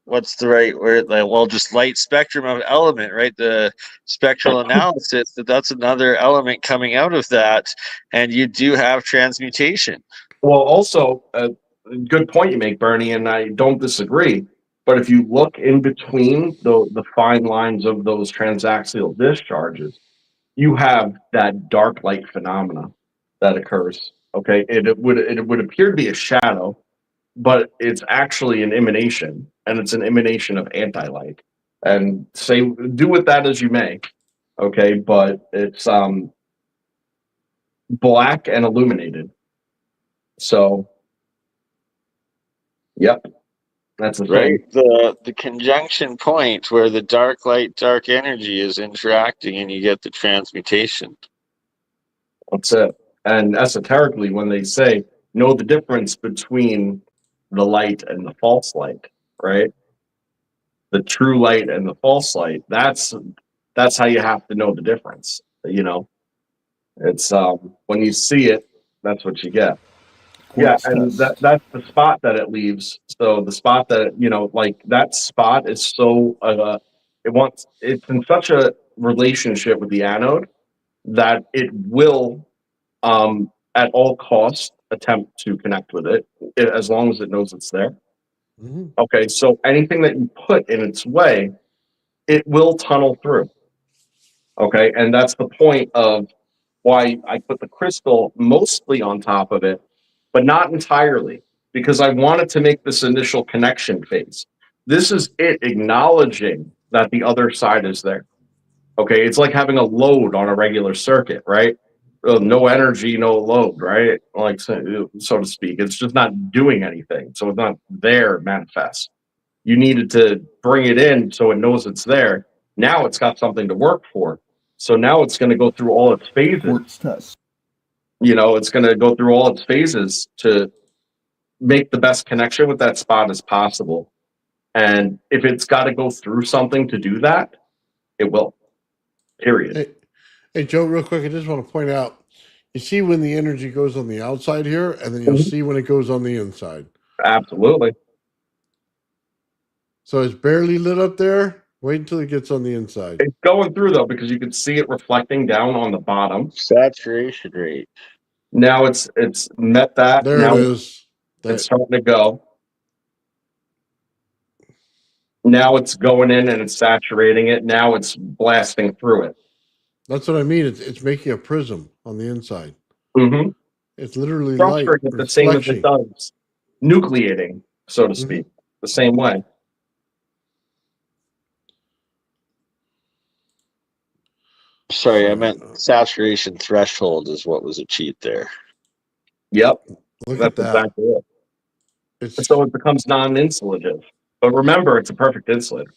What's the right word? Like, well, just light spectrum of element, right? The spectral analysis, that's another element coming out of that, and you do have transmutation.
well, also, good point you make, Bernie, and I don't disagree. But if you look in between the fine lines of those transaxial discharges, you have that dark light phenomena that occurs. Okay, it would appear to be a shadow, but it's actually an emanation, and it's an emanation of anti-light. And say do with that as you may. Okay, but it's black and illuminated. So, yep, that's the
Right,
thing.
the conjunction point where the dark light, dark energy is interacting, and you get the transmutation.
That's it. And esoterically, when they say know the difference between the light and the false light, right? The true light and the false light. That's how you have to know the difference. You know, it's when you see it, that's what you get. Yeah,
Quartz
and
test.
that's the spot that it leaves. So the spot that like that spot is so it's in such a relationship with the anode that it will at all costs attempt to connect with it, as long as it knows it's there.
Mhm.
Okay, so anything that you put in its way, it will tunnel through. Okay, and that's the point of why I put the crystal mostly on top of it, but not entirely, because I wanted to make this initial connection phase. This is it acknowledging that the other side is there. Okay, it's like having a load on a regular circuit, right? No energy, no load, right? Like so to speak. It's just not doing anything, so it's not there manifest. You needed to bring it in so it knows it's there. Now it's got something to work for. So now it's going to go through all its phases.
Quartz test.
It's going to go through all its phases to make the best connection with that spot as possible. And if it's got to go through something to do that, it will. Period.
Hey, Joe, real quick, I just want to point out, you see when the energy goes on the outside here, and then you'll see when it goes on the inside.
Absolutely.
So it's barely lit up there. Wait until it gets on the inside.
It's going through though, because you can see it reflecting down on the bottom.
Saturation rate.
Now it's met that.
There
Now
it is.
it's starting to go. Now it's going in and it's saturating it. Now it's blasting through it.
That's what I mean. It's making a prism on the inside.
Mm-hmm.
It's literally light
Structuring it the same as it
reflection.
does nucleating, so to speak, the same way.
Sorry, I meant saturation threshold is what was achieved there.
Yep,
Look
that's
at that.
exactly it.
It's
So it becomes non-insulative. But remember, it's a perfect insulator.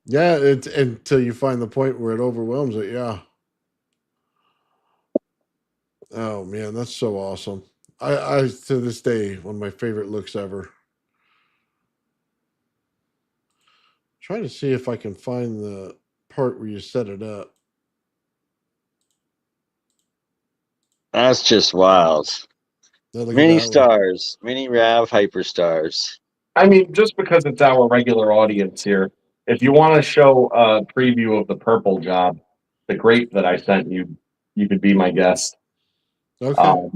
yeah. It's until you find the point where it overwhelms it. Yeah. Oh man, that's so awesome. I to this day one of my favorite looks ever. Trying to see if I can find the part where you set it up.
That's just wild.
Now look at
Mini
that one.
stars, mini RAV hyperstars.
I mean, just because it's our regular audience here, if you want to show a preview of the purple job, the grape that I sent you, you could be my guest.
Okay.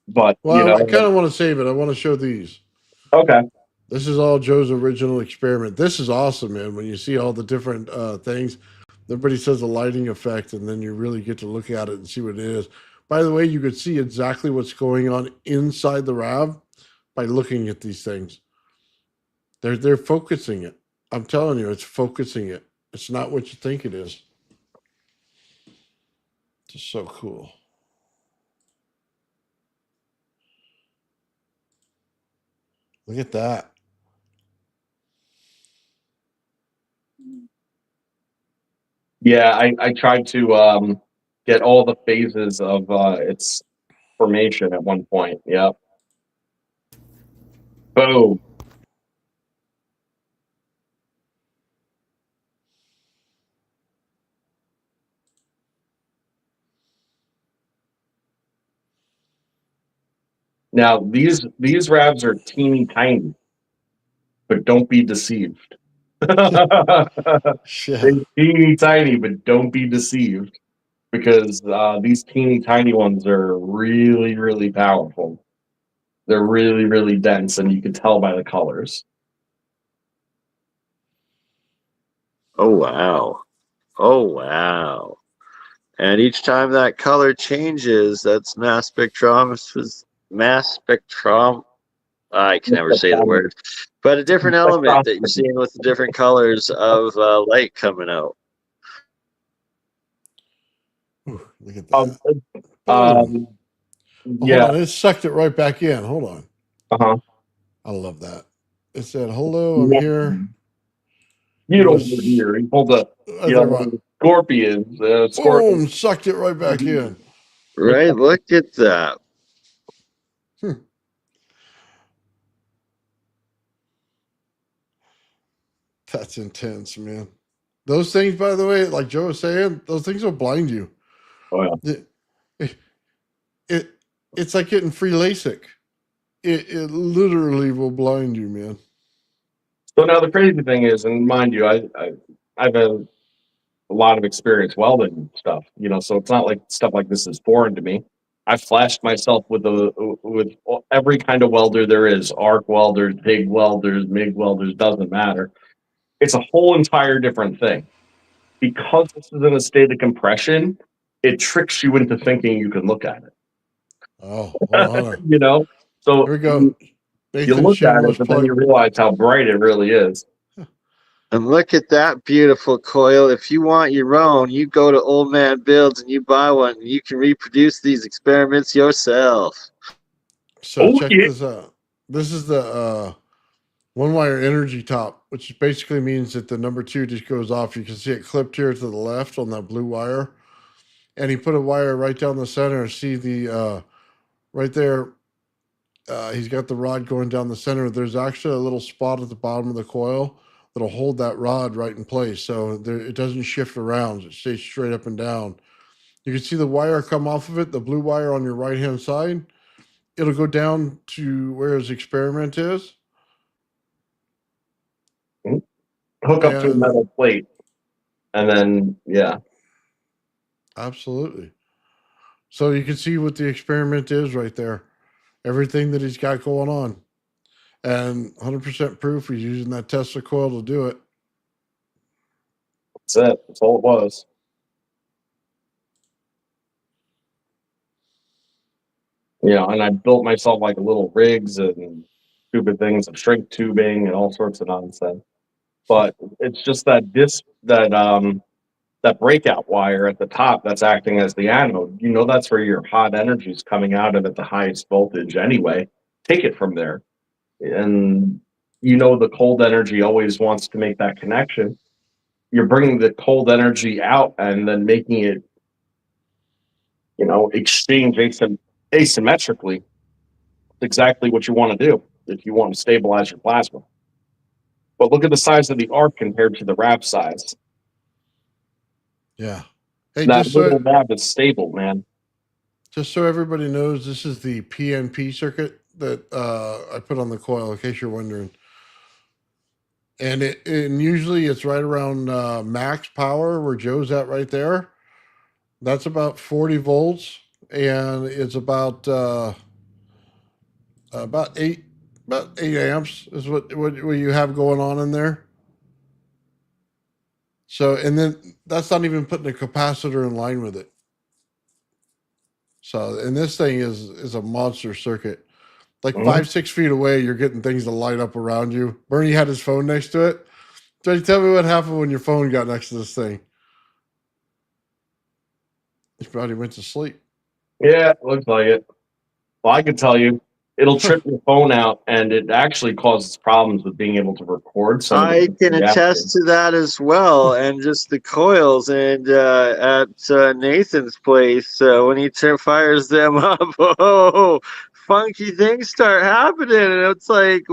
But
Well, I kind of want to save it. I want to show these.
Okay.
This is all Joe's original experiment. This is awesome, man. When you see all the different things, everybody says a lighting effect, and then you really get to look at it and see what it is. By the way, you could see exactly what's going on inside the RAV by looking at these things. They're focusing it. I'm telling you, it's focusing it. It's not what you think it is. It's just so cool. Look at that.
Yeah, I tried to get all the phases of its formation at one point. Yep. Boom. Now these RAVs are teeny tiny, but don't be deceived. They're
Yeah.
teeny tiny, but don't be deceived, because these teeny tiny ones are really, really powerful. They're really, really dense, and you can tell by the colors.
Oh wow. Oh wow. And each time that color changes, that's mass spectrum. I can never say the word, but a different element that you're seeing with the different colors of light coming out.
Ooh, look at that. Boom.
Hold
on, it sucked it right back in. Hold on.
Uh-huh.
I love that. It said, "Hello, I'm here."
You don't hear. He pulled a scorpion.
Boom! Sucked it right back in.
Right? Look at that.
That's intense, man. Those things, by the way, like Joe was saying, those things will blind you.
Oh yeah.
It's like getting free LASIK. It literally will blind you, man.
So now the crazy thing is, and mind you, I've had a lot of experience welding stuff, you know, so it's not like stuff like this is foreign to me. I've flashed myself with every kind of welder there is: arc welders, TIG welders, MIG welders, doesn't matter. It's a whole entire different thing. Because this is in a state of compression, it tricks you into thinking you can look at it.
Oh, hold on.
You know, so
Here we go.
you look at it, but then you realize how bright it really is.
And look at that beautiful coil. If you want your own, you go to Old Man Builds and you buy one. And you can reproduce these experiments yourself.
So check this out. This is the one wire energy top, which basically means that the number 2 just goes off. You can see it clipped here to the left on that blue wire. And he put a wire right down the center. See the right there. He's got the rod going down the center. There's actually a little spot at the bottom of the coil that'll hold that rod right in place. So it doesn't shift around. It stays straight up and down. You can see the wire come off of it, the blue wire on your right-hand side. It'll go down to where his experiment is.
Hook up to a metal plate. And then, yeah.
Absolutely. So you can see what the experiment is right there. Everything that he's got going on. And 100% proof he's using that Tesla coil to do it.
That's it. That's all it was. Yeah, and I built myself like little rigs and stupid things of shrink tubing and all sorts of nonsense. But it's just that that breakout wire at the top that's acting as the anode. You know, that's where your hot energy is coming out of at the highest voltage anyway. Take it from there. And you know the cold energy always wants to make that connection. You're bringing the cold energy out and then making it, you know, exchange asymmetrically. It's exactly what you want to do if you want to stabilize your plasma. But look at the size of the arc compared to the RAV size.
Yeah. Hey,
That little RAV is stable, man.
Just so everybody knows, this is the PNP circuit that I put on the coil, in case you're wondering. And usually it's right around max power where Joe's at right there. That's about 40 volts, and it's about 8 amps is what you have going on in there. So, and then that's not even putting a capacitor in line with it. So, and this thing is a monster circuit. Like 5-6 feet away, you're getting things to light up around you. Bernie had his phone next to it. So tell me what happened when your phone got next to this thing. He probably went to sleep.
Yeah, looks like it. Well, I can tell you, it'll trip your phone out, and it actually causes problems with being able to record.
I can attest to that as well, and just the coils. And at Nathan's place, when he fires them up, oh, funky things start happening, and it's like,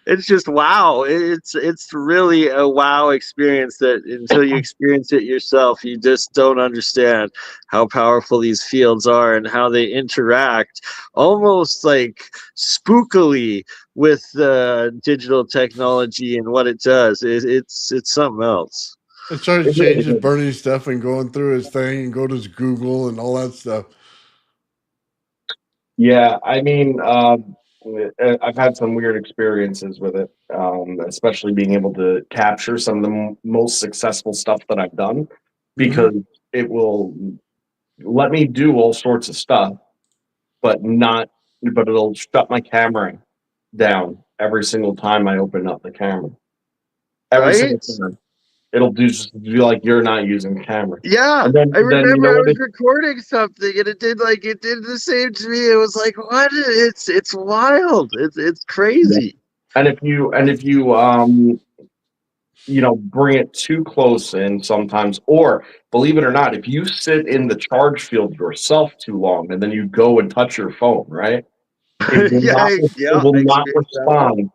it's just wow. It's really a wow experience that until you experience it yourself, you just don't understand how powerful these fields are and how they interact, almost like spookily with digital technology and what it does. It's something else.
It started changing Bernie's stuff and going through his thing and go to his Google and all that stuff.
Yeah, I mean, I've had some weird experiences with it, especially being able to capture some of the most successful stuff that I've done because it will let me do all sorts of stuff, but it'll shut my camera down every single time I open up the camera. Every single
Right?
time. It'll just do like you're not using the camera.
Yeah,
And then
I
you
remember
know
I
what
was recording something and it did the same to me. It was like, what? It's wild. It's crazy.
and if you bring it too close in sometimes, or believe it or not, if you sit in the charge field yourself too long and then you go and touch your phone, right? It will
Yeah,
not, it
yeah,
will not
experience that.
respond.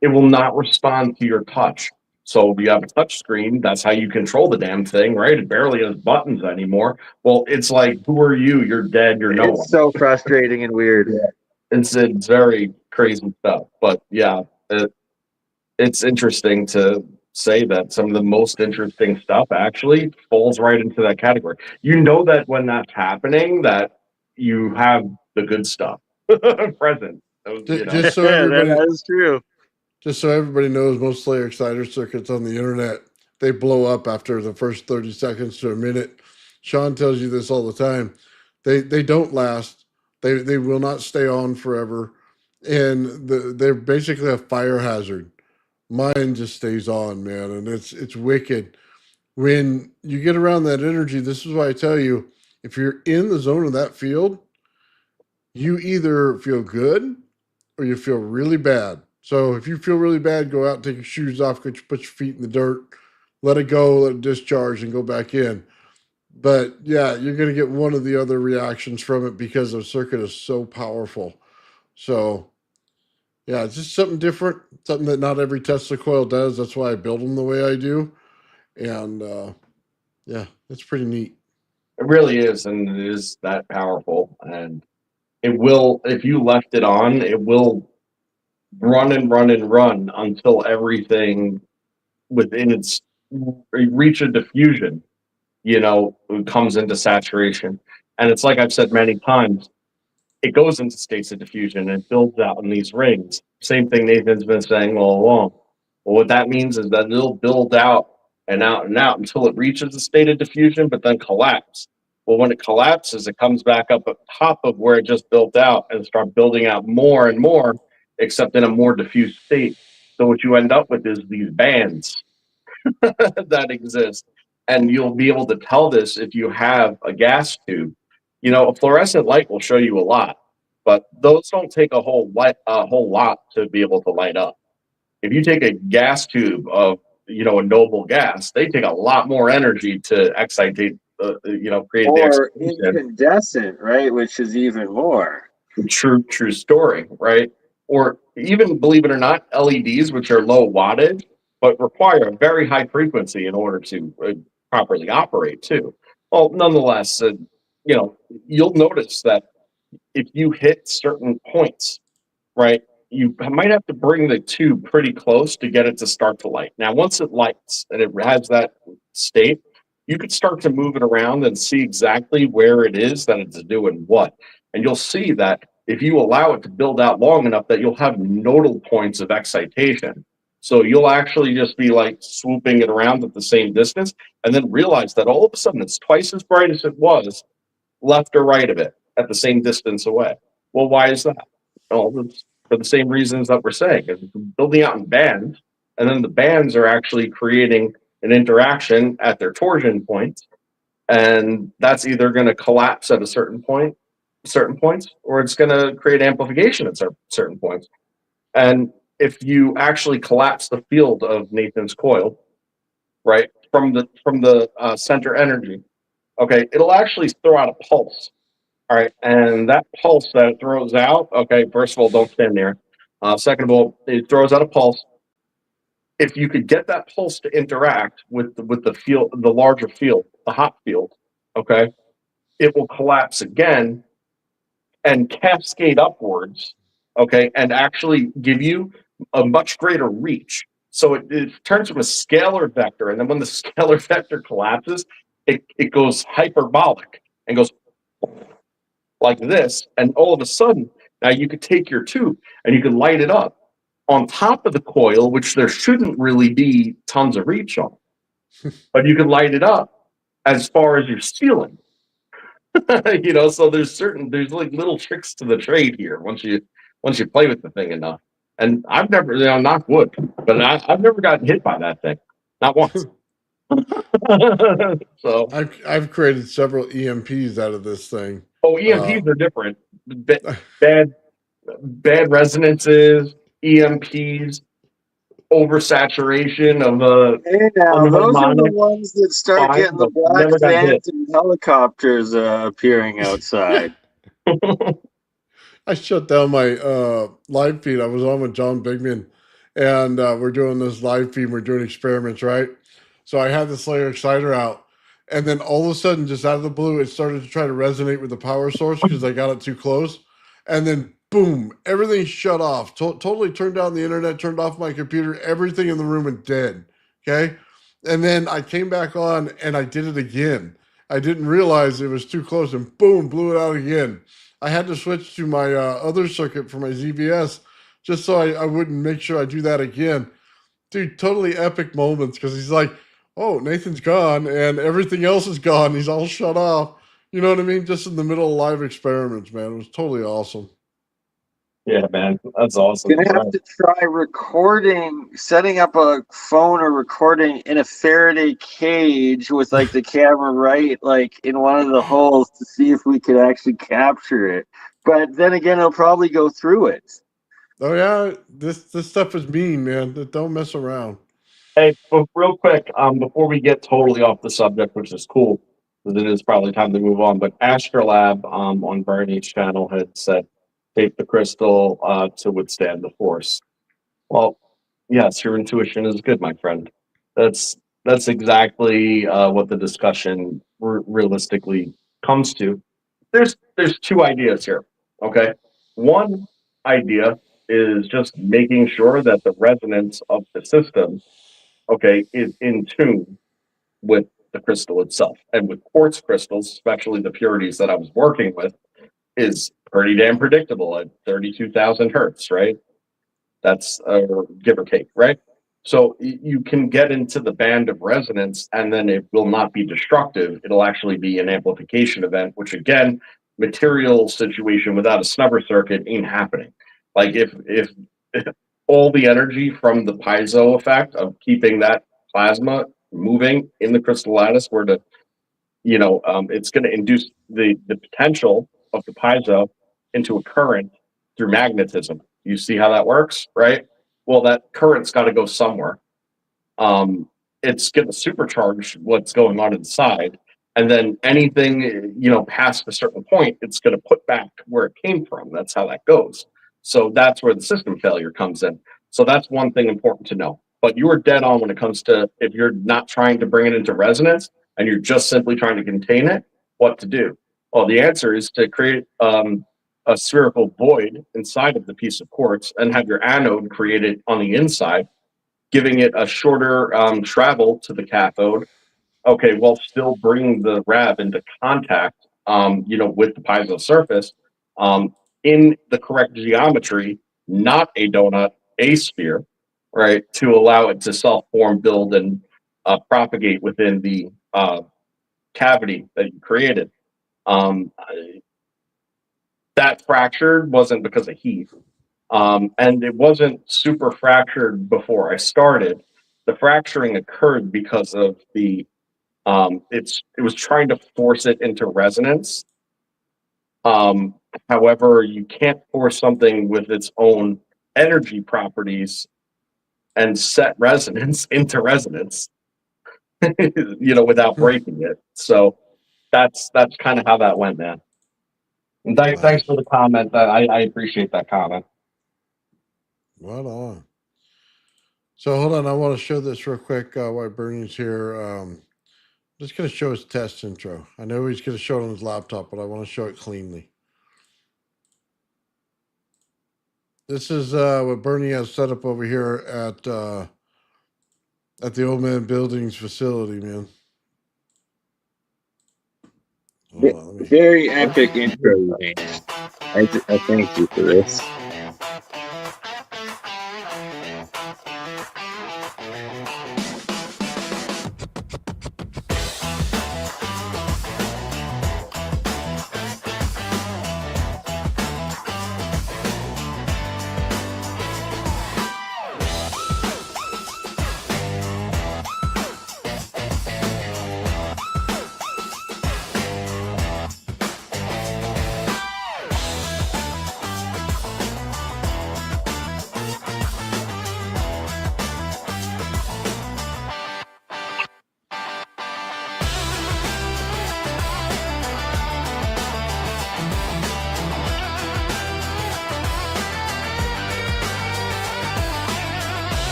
It will not respond to your touch. So if you have a touch screen, that's how you control the damn thing, right? It barely has buttons anymore. Well, it's like, who are you? You're dead. You're no
It's
one.
so frustrating and weird.
Yeah. It's very crazy stuff. But yeah, it's interesting to say that some of the most interesting stuff actually falls right into that category. You know that when that's happening, that you have the good stuff present.
Just so everybody,
That is true.
just so everybody knows, most layer exciter circuits on the internet, they blow up after the first 30 seconds to a minute. Sean tells you this all the time. They don't last. They will not stay on forever, and they're basically a fire hazard. Mine just stays on, man, and it's wicked. When you get around that energy, this is why I tell you, if you're in the zone of that field, you either feel good or you feel really bad. So if you feel really bad, go out, take your shoes off, put your feet in the dirt, let it go, let it discharge, and go back in. But yeah, you're going to get one of the other reactions from it because the circuit is so powerful. So yeah, it's just something different, something that not every Tesla coil does. That's why I build them the way I do. And yeah, it's pretty neat.
It really is, and it is that powerful. And it will, if you left it on, it will run and run and run until everything within its reach of diffusion, comes into saturation. And it's like I've said many times, it goes into states of diffusion and builds out in these rings. Same thing Nathan's been saying all along. Well, what that means is that it'll build out and out and out until it reaches a state of diffusion, but then collapse. Well, when it collapses, it comes back up at top of where it just built out and start building out more and more, except in a more diffuse state. So what you end up with is these bands that exist. And you'll be able to tell this if you have a gas tube. A fluorescent light will show you a lot, but those don't take a whole lot to be able to light up. If you take a gas tube of a noble gas, they take a lot more energy to excitate, create the
Or
excitation.
incandescent, right? Which is even more.
True story, right? Or even, believe it or not, LEDs, which are low wattage, but require a very high frequency in order to properly operate too. Well, nonetheless, you'll notice that if you hit certain points, right, you might have to bring the tube pretty close to get it to start to light. Now, once it lights and it has that state, you could start to move it around and see exactly where it is that it's doing what. And you'll see that if you allow it to build out long enough that you'll have nodal points of excitation. So you'll actually just be like swooping it around at the same distance and then realize that all of a sudden it's twice as bright as it was left or right of it at the same distance away. Well, why is that? Well, it's for the same reasons that we're saying. It's building out in bands, and then the bands are actually creating an interaction at their torsion points, and that's either going to collapse at a certain points, or it's going to create amplification at certain points. And if you actually collapse the field of Nathan's coil, right, from the center energy, okay, it'll actually throw out a pulse. All right, and that pulse that it throws out, okay, first of all, don't stand there. Second of all, it throws out a pulse. If you could get that pulse to interact with the field, the larger field, the hot field, okay, it will collapse again and cascade upwards, okay, and actually give you a much greater reach. So it turns from a scalar vector, and then when the scalar vector collapses, it goes hyperbolic and goes like this, and all of a sudden Now you could take your tube and you could light it up on top of the coil, which there shouldn't really be tons of reach on, but you can light it up as far as your ceiling. So there's like little tricks to the trade here once you play with the thing enough. And I've never, knock wood, but I've never gotten hit by that thing, not once. So,
I've created several EMPs out of this thing.
EMPs are different. Bad resonances, EMPs, oversaturation of
Hey now, those are the
unharmonic
ones that start
fine,
getting the
but
black
never got hit.
vans and helicopters appearing outside.
I shut down my live feed. I was on with John Bigman, and we're doing this live feed. We're doing experiments, right? So I had this layer exciter out, and then all of a sudden, just out of the blue, it started to try to resonate with the power source because I got it too close, and then boom, everything shut off. Totally turned down the internet, turned off my computer. Everything in the room went dead. Okay, and then I came back on, and I did it again. I didn't realize it was too close, and boom, blew it out again. I had to switch to my other circuit for my ZVS just so I wouldn't make sure I do that again. Dude, totally epic moments because he's like, oh, Nathan's gone and everything else is gone. He's all shut off. You know what I mean? Just in the middle of live experiments, man. It was totally awesome.
Yeah, man, that's awesome.
Gonna have to try setting up a phone or recording in a Faraday cage with like the camera right like in one of the holes to see if we could actually capture it. But then again, it'll probably go through it.
Oh yeah, this stuff is mean, man. Don't mess around.
Hey, but real quick, before we get totally off the subject, which is cool, because it is probably time to move on. But Astrolab on Bernie's channel had said tape the crystal to withstand the force. Well, yes, your intuition is good, my friend. That's exactly what the discussion realistically comes to. There's two ideas here. Okay, one idea is just making sure that the resonance of the system, okay, is in tune with the crystal itself. And with quartz crystals, especially the purities that I was working with, is pretty damn predictable at 32,000 hertz, right? That's give or take, right? So you can get into the band of resonance and then it will not be destructive. It'll actually be an amplification event, which again, material situation without a snubber circuit ain't happening. Like if all the energy from the piezo effect of keeping that plasma moving in the crystal lattice were to, it's going to induce the potential of the piezo into a current through magnetism. You see how that works, right? Well, that current's got to go somewhere. It's going to supercharge what's going on inside. And then anything, past a certain point, it's going to put back where it came from. That's how that goes. So that's where the system failure comes in. So that's one thing important to know. But you are dead on when it comes to if you're not trying to bring it into resonance and you're just simply trying to contain it, what to do? Well, the answer is to create a spherical void inside of the piece of quartz and have your anode created on the inside, giving it a shorter travel to the cathode. Okay, while still bringing the RAV into contact, with the piezo surface in the correct geometry, not a donut, a sphere, right, to allow it to self-form, build, and propagate within the cavity that you created. That fractured wasn't because of heat. And it wasn't super fractured before I started. The fracturing occurred because of the it was trying to force it into resonance. However, you can't force something with its own energy properties and set resonance into resonance, without breaking it. So that's kind of how that went, man. And thanks for the comment. I appreciate that comment.
Right on. So hold on, I want to show this real quick while Bernie's here. I'm just going to show his test intro. I know he's going to show it on his laptop, but I want to show it cleanly. This is what Bernie has set up over here at the Old Man Buildings facility, man.
Very epic intro, man. I thank you for this.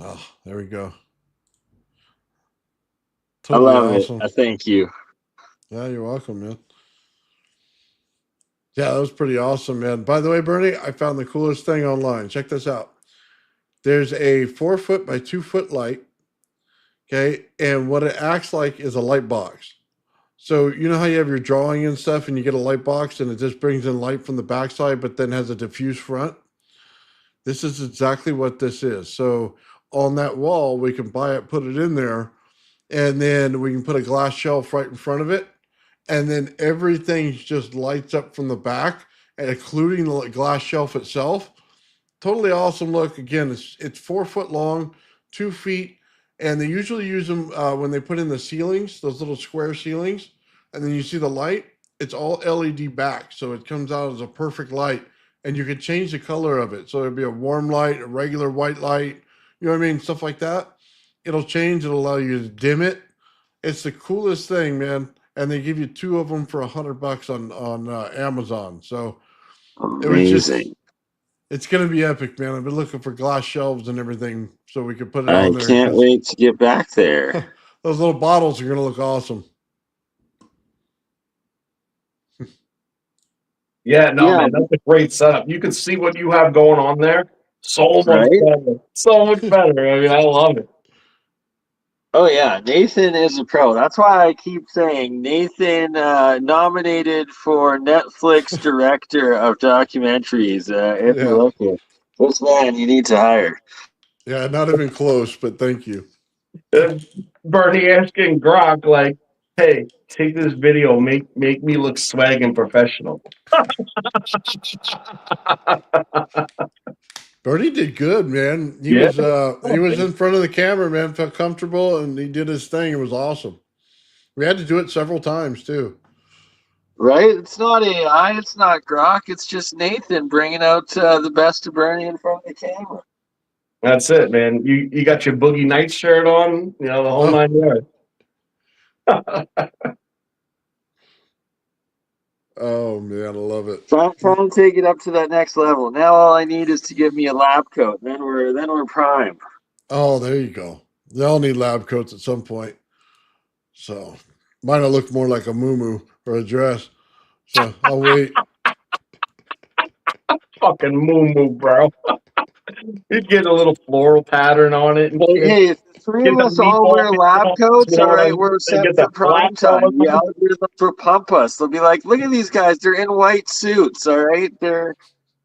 Oh, there we go.
I
Totally
love it.
awesome.
I thank you.
Yeah, you're welcome, man. Yeah, that was pretty awesome, man. By the way, Bernie, I found the coolest thing online. Check this out. There's a 4 foot by 2 foot light. Okay. And what it acts like is a light box. So you know how you have your drawing and stuff and you get a light box and it just brings in light from the backside, but then has a diffuse front? This is exactly what this is. So on that wall, we can buy it, put it in there, and then we can put a glass shelf right in front of it. And then everything just lights up from the back, including the glass shelf itself. Totally awesome look. Again, it's 4 foot long, 2 feet, and they usually use them when they put in the ceilings, those little square ceilings, and then you see the light. It's all LED back, so it comes out as a perfect light, and you can change the color of it. So it'd be a warm light, a regular white light, you know what I mean, stuff like that. It'll change. It'll allow you to dim it. It's the coolest thing, man. And they give you 2 of them for $100 on Amazon. So it was just
Amazing.
it's going to be epic, man. I've been looking for glass shelves and everything so we could put it
I
on there
can't
because
wait to get back there.
those little bottles are going to look awesome.
Yeah, no,
Yeah.
man, that's a great setup. You can see what you have going on there. So much
Right?
better. So much better. I mean, I love it.
Oh yeah, Nathan is a pro. That's why I keep saying Nathan nominated for Netflix director of documentaries. If
Yeah.
you're looking, this man you need to hire.
Yeah, not even close, but thank you.
Bernie asking Grok, like, hey, take this video, make me look swag and professional.
Bernie did good, man. He
Yeah.
was in front of the camera, man, felt comfortable and he did his thing. It was awesome. We had to do it several times too.
Right? It's not AI. It's not Grok. It's just Nathan bringing out the best of Bernie in front of the camera.
That's it, man. You got your Boogie Nights shirt on, you know, the whole 9 yards.
Oh man, I love it.
Trying to take it up to that next level. Now all I need is to give me a lab coat. Then we're prime.
Oh, there you go. They all need lab coats at some point. So mine will look more like a muumuu or a dress. So I'll wait.
Fucking moo bro. You'd get a little floral pattern on it and
Hey, if 3
get
of
the
us all
meatball
wear
meat
lab
on,
coats,
you know
all
what I
right,
mean?
we're
And
set
get
for
that
prime
flap going
time. The
on.
algorithm for pump us. They'll be like, look at these guys. They're in white suits, all right? They're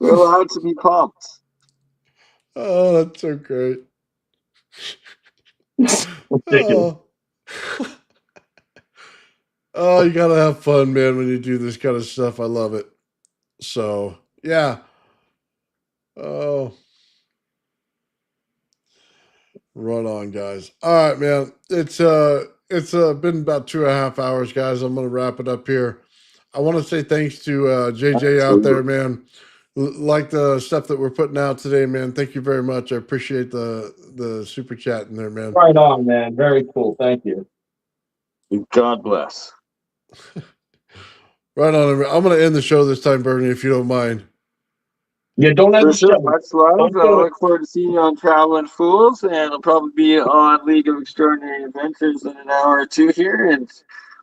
allowed to be pumped.
Oh, that's so great.
Ridiculous.
Oh. Oh, you gotta have fun, man, when you do this kind of stuff. I love it. So yeah. Oh, right on, guys. All right, man. It's been about 2.5 hours, guys. I'm gonna wrap it up here. I want to say thanks to JJ out there, man. Like the stuff that we're putting out today, man. Thank you very much. I appreciate the super chat in there, man.
Right on, man. Very cool. Thank you.
God bless.
Right on. I'm going to end the show this time, Bernie, if you don't mind.
Yeah, don't have
For
the
sure.
show.
Much love.
Don't
I
do it.
look forward to seeing you on Traveling Fools, and I'll probably be on League of Extraordinary Adventures in an hour or two here. And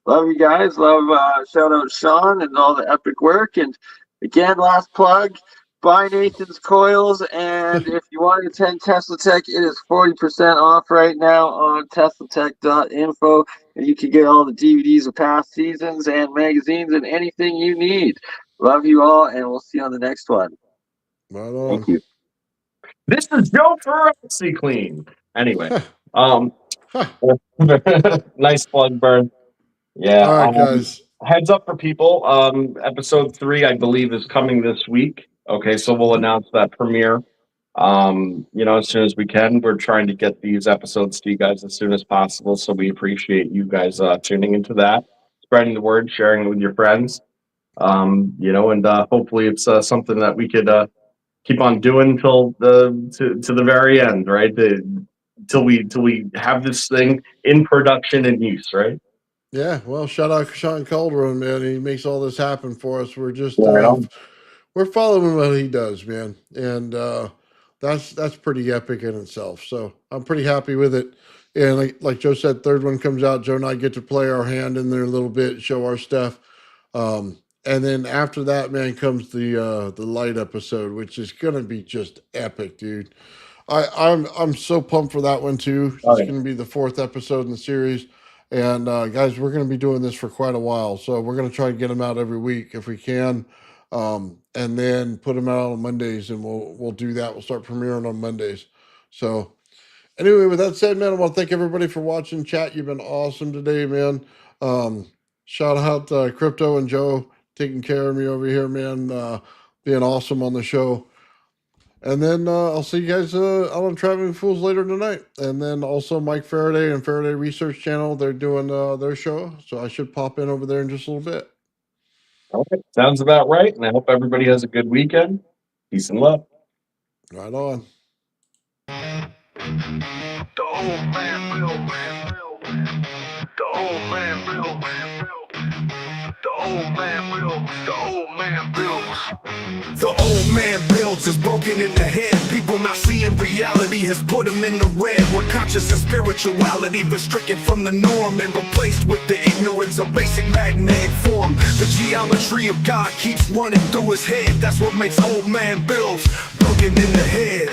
Love you guys. Love shout out Sean and all the epic work. And again, last plug. Buy Nathan's coils, and if you want to attend Tesla Tech, it is 40% off right now on teslatech.info, and you can get all the DVDs of past seasons and magazines and anything you need. Love you all, and we'll see you on the next one.
Right
Thank
on.
you.
This is Joe for OxyClean. Anyway, nice plug, Burn. Yeah.
All right, guys.
Heads up for people. Episode 3, I believe, is coming this week. Okay, so we'll announce that premiere. As soon as we can. We're trying to get these episodes to you guys as soon as possible. So we appreciate you guys tuning into that, spreading the word, sharing it with your friends. And hopefully it's something that we could keep on doing till to the very end, right? Till we have this thing in production and use, right?
Yeah, well, shout out Sean Calderon, man. He makes all this happen for us. We're just we're following what he does, man, and that's pretty epic in itself. So I'm pretty happy with it. And like Joe said, third one comes out. Joe and I get to play our hand in there a little bit, show our stuff, and then after that, man, comes the light episode, which is gonna be just epic, dude. I'm so pumped for that one too. It's gonna be the 4th episode in the series. And guys, we're going to be doing this for quite a while, so we're going to try to get them out every week if we can, and then put them out on Mondays, and we'll do that. We'll start premiering on Mondays. So, anyway, with that said, man, I want to thank everybody for watching. Chat, you've been awesome today, man. Shout out Crypto and Joe taking care of me over here, man. Being awesome on the show. And then I'll see you guys out on Traveling Fools later tonight. And then also Mike Faraday and Faraday Research Channel, they're doing their show. So I should pop in over there in just a little bit.
Okay, sounds about right. And I hope everybody has a good weekend. Peace and love.
Right on.
The old man will. The old man will. The old man will. The old man builds. The old man builds is broken in the head. People not seeing reality has put them in the red. Where conscious and spirituality was stricken from the norm and replaced with the ignorance of basic magnetic form. The geometry of God keeps running through his head. That's what makes old man builds broken in the head.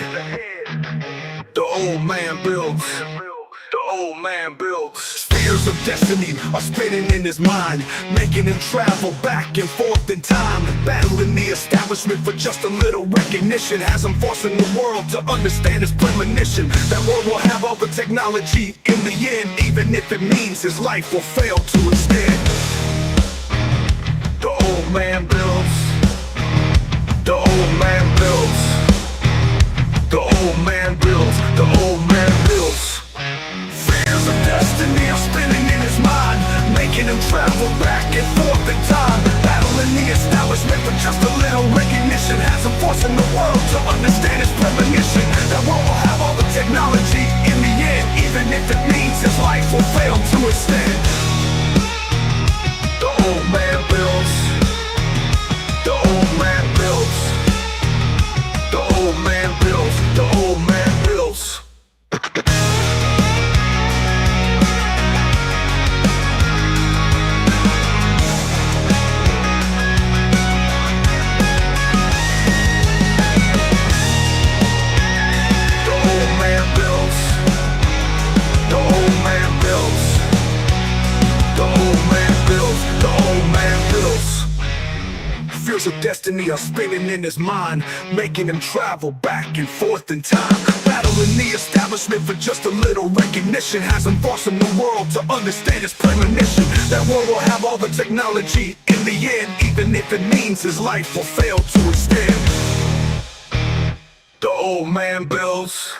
The old man builds. The old man builds. Spheres of destiny are spinning in his mind, making him travel back and forth in time, battling the establishment for just a little recognition. Has him forcing the world to understand his premonition. That world will have all the technology in the end, even if it means his life will fail to instead. The old man builds. The old man builds. The old man builds. The old man builds. Fears of destiny are spinning in his mind, making him travel back and forth in time, battling the establishment for just a little recognition. Has him forcing the world to understand his premonition. That world will have all the technology in the end, even if it means his life will fail to extend. The old man builds. The old man builds. The old man builds. The old man builds. Fears of destiny are spinning in his mind, making him travel back and forth in time, battling the establishment for just a little recognition. Has him forcing the world to understand his premonition. That world will have all the technology in the end, even if it means his life will fail to extend. The old man builds.